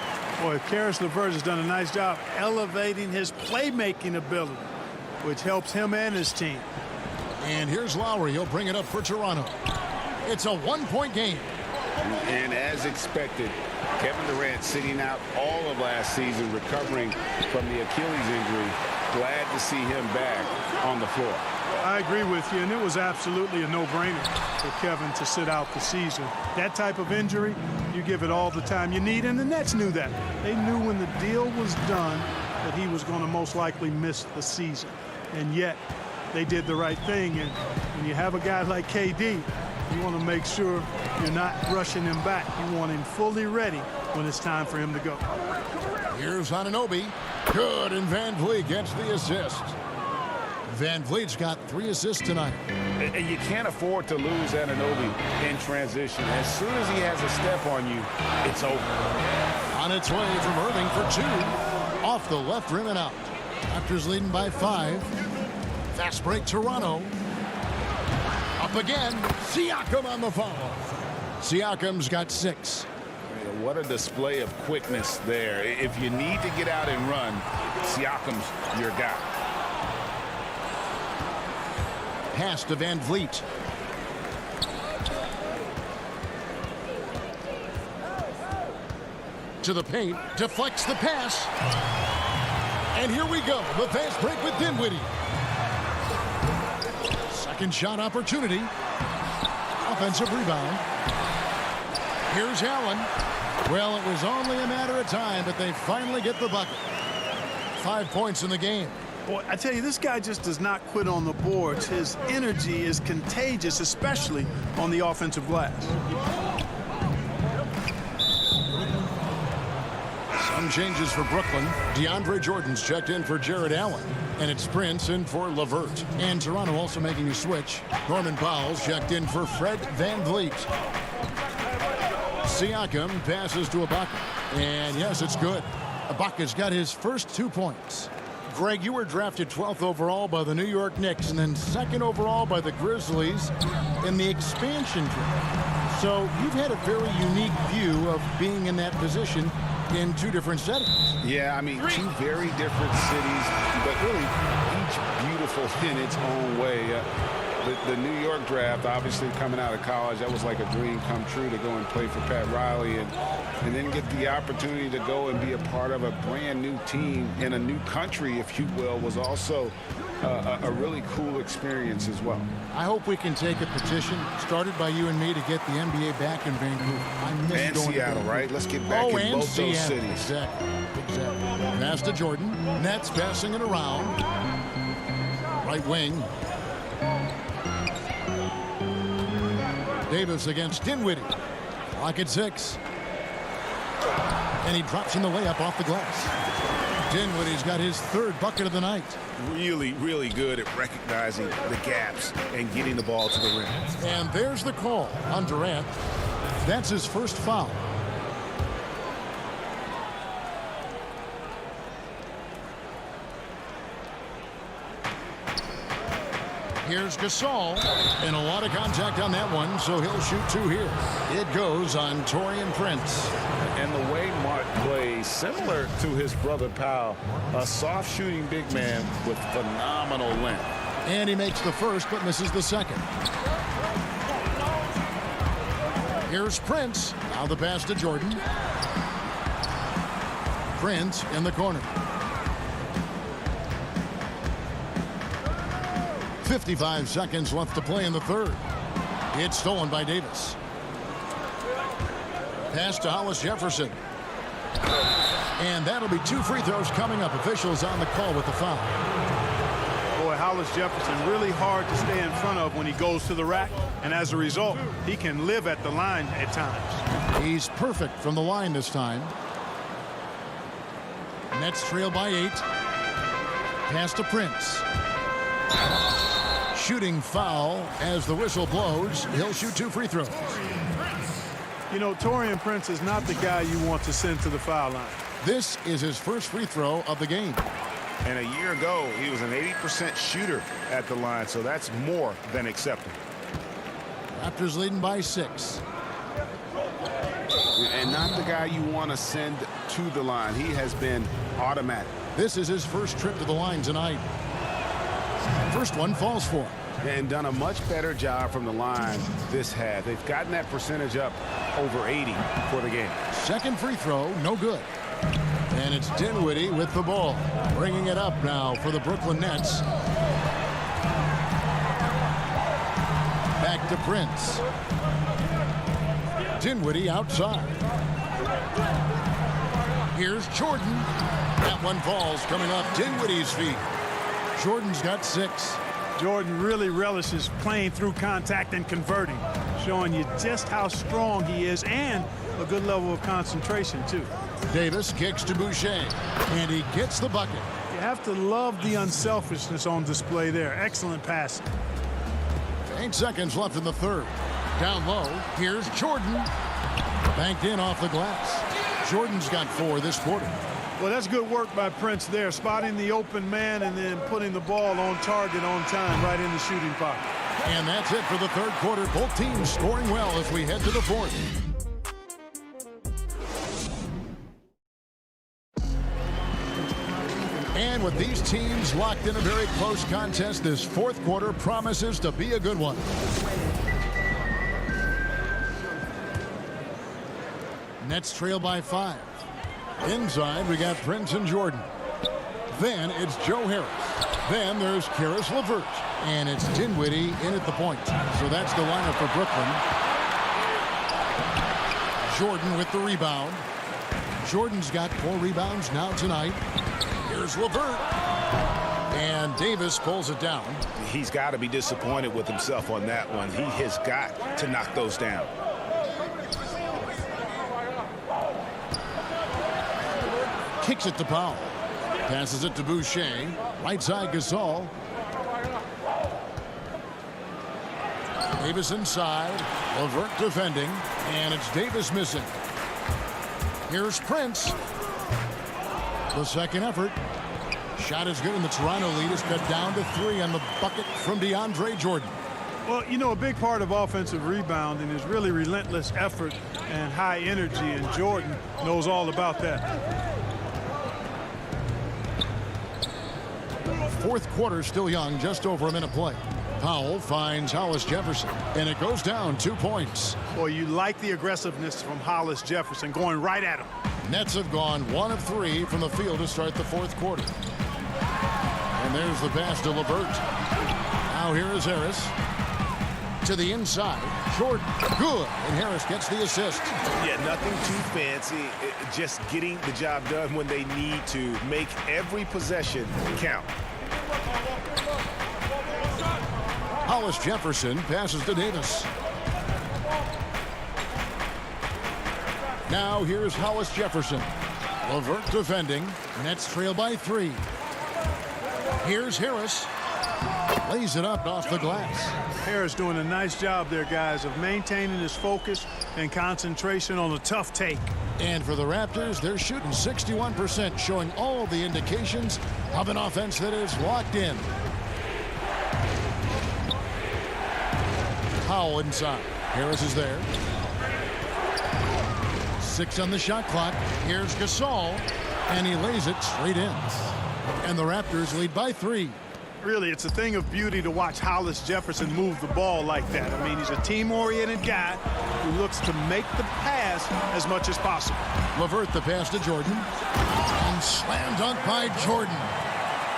Boy, Caris LeVert has done a nice job elevating his playmaking ability, which helps him and his team. And here's Lowry. He'll bring it up for Toronto. It's a 1-point game. And as expected, Kevin Durant sitting out all of last season, recovering from the Achilles injury. Glad to see him back on the floor. I agree with you, and it was absolutely a no-brainer for Kevin to sit out the season. That type of injury, you give it all the time you need, and the Nets knew that. They knew when the deal was done that he was going to most likely miss the season. And yet, they did the right thing, and when you have a guy like KD, you want to make sure you're not rushing him back. You want him fully ready when it's time for him to go. Here's Anunoby. Good, and VanVleet gets the assist. VanVleet's got 3 assists tonight. And you can't afford to lose Anunoby in transition. As soon as he has a step on you, it's over. On its way from Irving for 2. Off the left rim and out. Raptors leading by 5. Fast break, Toronto. Up again. Siakam on the follow. Siakam's got 6. What a display of quickness there. If you need to get out and run, Siakam's your guy. Pass to VanVleet. To the paint, deflects the pass. And here we go, the fast break with Dinwiddie. Second shot opportunity. Offensive rebound. Here's Allen. Well, it was only a matter of time, but they finally get the bucket. 5 points in the game. Boy, I tell you, this guy just does not quit on the boards. His energy is contagious, especially on the offensive glass. Some changes for Brooklyn. DeAndre Jordan's checked in for Jared Allen. And it's Prince in for LeVert. And Toronto also making a switch. Norman Powell's checked in for Fred VanVleet. Siakam passes to Ibaka. And yes, it's good. Ibaka's got his first 2 points. Greg, you were drafted 12th overall by the New York Knicks and then 2nd overall by the Grizzlies in the expansion draft. So you've had a very unique view of being in that position in 2 different settings. Yeah, I mean, 2 very different cities, but really each beautiful in its own way. The New York draft, obviously coming out of college, that was like a dream come true to go and play for Pat Riley and then get the opportunity to go and be a part of a brand new team in a new country, if you will, was also a really cool experience as well. I hope we can take a petition started by you and me to get the NBA back in Vancouver. I miss and going Seattle, to right? Let's get back in both Seattle. those cities. Exactly. Pass to Jordan. Nets passing it around. Right wing. Davis against Dinwiddie. Clock at 6. And he drops in the layup off the glass. Dinwiddie's got his 3rd bucket of the night. Really, really good at recognizing the gaps and getting the ball to the rim. And there's the call on Durant. That's his first foul. Here's Gasol, and a lot of contact on that one, so he'll shoot 2 here. It goes on Taurean Prince. And the way Mark plays, similar to his brother Powell, a soft shooting big man with phenomenal length. And he makes the first, but misses the second. Here's Prince. Now the pass to Jordan. Prince in the corner. 55 seconds left to play in the 3rd. It's stolen by Davis. Pass to Hollis Jefferson. And that'll be 2 free throws coming up. Officials on the call with the foul. Boy, Hollis Jefferson really hard to stay in front of when he goes to the rack. And as a result, he can live at the line at times. He's perfect from the line this time. Nets trail by 8. Pass to Prince. Shooting foul as the whistle blows. He'll shoot 2 free throws. You know, Taurean Prince is not the guy you want to send to the foul line. This is his first free throw of the game. And a year ago, he was an 80% shooter at the line, so that's more than acceptable. Raptors leading by 6. And not the guy you want to send to the line. He has been automatic. This is his first trip to the line tonight. First one falls for him. And done a much better job from the line this half. They've gotten that percentage up over 80 for the game. Second free throw, no good. And it's Dinwiddie with the ball. Bringing it up now for the Brooklyn Nets. Back to Prince. Dinwiddie outside. Here's Jordan. That one falls coming off Dinwiddie's feet. Jordan's got 6. Jordan really relishes playing through contact and converting, showing you just how strong he is and a good level of concentration, too. Davis kicks to Boucher, and he gets the bucket. You have to love the unselfishness on display there. Excellent passing. 8 seconds left in the third. Down low, here's Jordan. Banked in off the glass. Jordan's got 4 this quarter. Well, that's good work by Prince there, spotting the open man and then putting the ball on target on time right in the shooting pocket. And that's it for the third quarter. Both teams scoring well as we head to the fourth. And with these teams locked in a very close contest, this fourth quarter promises to be a good one. Nets trail by 5. Inside, we got Prince and Jordan. Then it's Joe Harris. Then there's Caris LeVert. And it's Dinwiddie in at the point. So that's the lineup for Brooklyn. Jordan with the rebound. Jordan's got 4 rebounds now tonight. Here's LeVert. And Davis pulls it down. He's got to be disappointed with himself on that one. He has got to knock those down. Kicks it to Powell. Passes it to Boucher. Right side Gasol. Davis inside. LeVert defending. And it's Davis missing. Here's Prince. The second effort. Shot is good, and the Toronto lead is cut down to 3 on the bucket from DeAndre Jordan. Well, you know, a big part of offensive rebounding is really relentless effort and high energy, and Jordan knows all about that. Fourth quarter still young, just over a minute play. Powell finds Hollis Jefferson, and it goes down 2 points. Boy, you like the aggressiveness from Hollis Jefferson going right at him. Nets have gone 1 of 3 from the field to start the fourth quarter. And there's the pass to LeVert. Now here is Harris. To the inside. Jordan. Good. And Harris gets the assist. Yeah, nothing too fancy. Just getting the job done when they need to. Make every possession count. Hollis Jefferson passes to Davis. Now here's Hollis Jefferson. LeVert defending. Nets trail by 3. Here's Harris. Lays it up off the glass. Harris doing a nice job there, guys, of maintaining his focus and concentration on a tough take. And for the Raptors, they're shooting 61%, showing all the indications of an offense that is locked in. Powell inside. Harris is there. 6 on the shot clock. Here's Gasol, and he lays it straight in. And the Raptors lead by 3. Really, it's a thing of beauty to watch Hollis Jefferson move the ball like that. I mean, he's a team-oriented guy who looks to make the pass as much as possible. LeVert the pass to Jordan. And slam dunk by Jordan.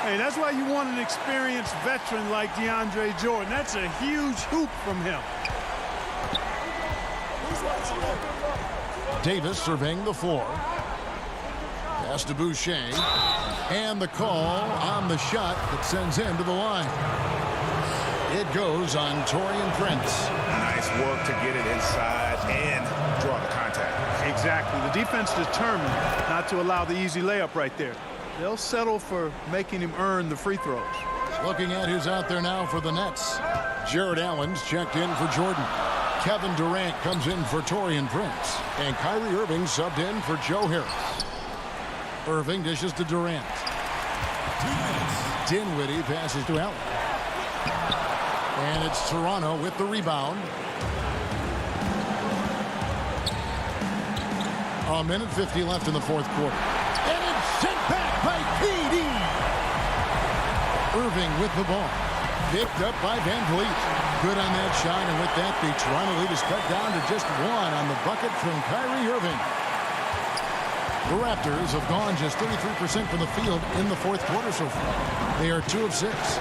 Hey, that's why you want an experienced veteran like DeAndre Jordan. That's a huge hoop from him. Davis surveying the floor. Pass to Boucher. And the call on the shot that sends him to the line. It goes on Taurean Prince. Nice work to get it inside and draw the contact. Exactly. The defense determined not to allow the easy layup right there. They'll settle for making him earn the free throws. Looking at who's out there now for the Nets. Jared Allen's checked in for Jordan. Kevin Durant comes in for Taurean Prince. And Kyrie Irving subbed in for Joe Harris. Irving dishes to Durant. Dinwiddie passes to Allen. And it's Toronto with the rebound. A minute 50 left in the fourth quarter. And it's sent back by KD. Irving with the ball. Picked up by Van Vliet. Good on that shot, and with that, the Toronto lead is cut down to just one on the bucket from Kyrie Irving. The Raptors have gone just 33% from the field in the fourth quarter so far. They are 2 of 6.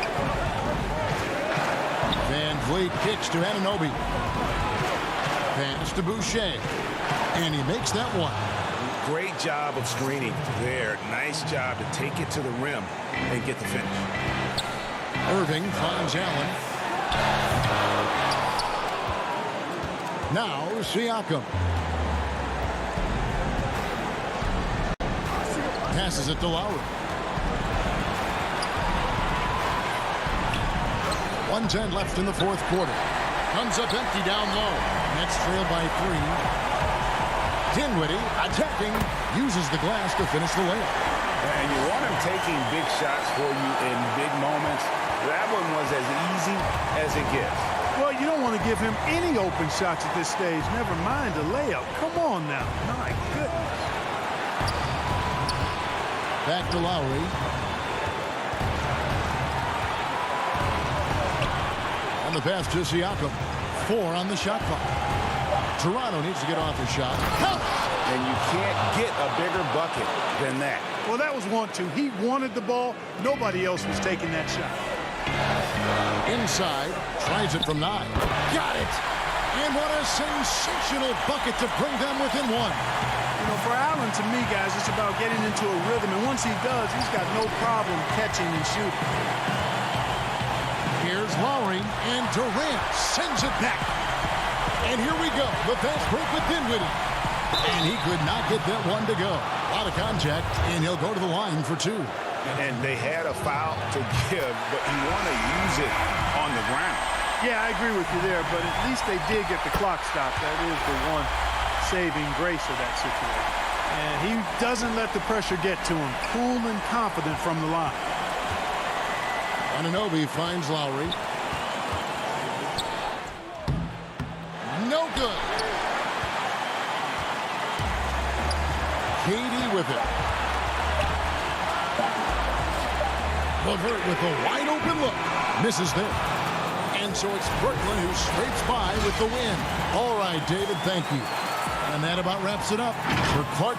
Van Vliet kicks to Anunoby. Pass to Boucher. And he makes that one. Great job of screening there. Nice job to take it to the rim and get the finish. Irving finds Allen. Now Siakam. Passes it to Lowry. 1:10 left in the fourth quarter. Comes up empty down low. Nets trail by 3. Dinwiddie attacking, uses the glass to finish the layup. And you want him taking big shots for you in big moments. That one was as easy as it gets. Well, you don't want to give him any open shots at this stage. Never mind a layup. Come on now. My goodness. Back to Lowry. On the pass to Siakam. 4 on the shot clock. Toronto needs to get off a shot. And you can't get a bigger bucket than that. Well, that was 1-2. He wanted the ball. Nobody else was taking that shot. Inside. Tries it from 9. Got it. And what a sensational bucket to bring them within 1. You know, for Allen, to me, guys, it's about getting into a rhythm. And once he does, he's got no problem catching and shooting. Here's Lowry, and Durant sends it back. And here we go. The fast break with Dinwiddie. And he could not get that one to go. A lot of contact, and he'll go to the line for 2. And they had a foul to give, but you want to use it on the ground. Yeah, I agree with you there, but at least they did get the clock stopped. That is the one saving grace of that situation. And he doesn't let the pressure get to him. Cool and confident from the line. Anunoby finds Lowry. No good. KD with it. LeVert with a wide open look. Misses there. And so it's Brooklyn who scrapes by with the win. All right, David, thank you. And that about wraps it up for Clark.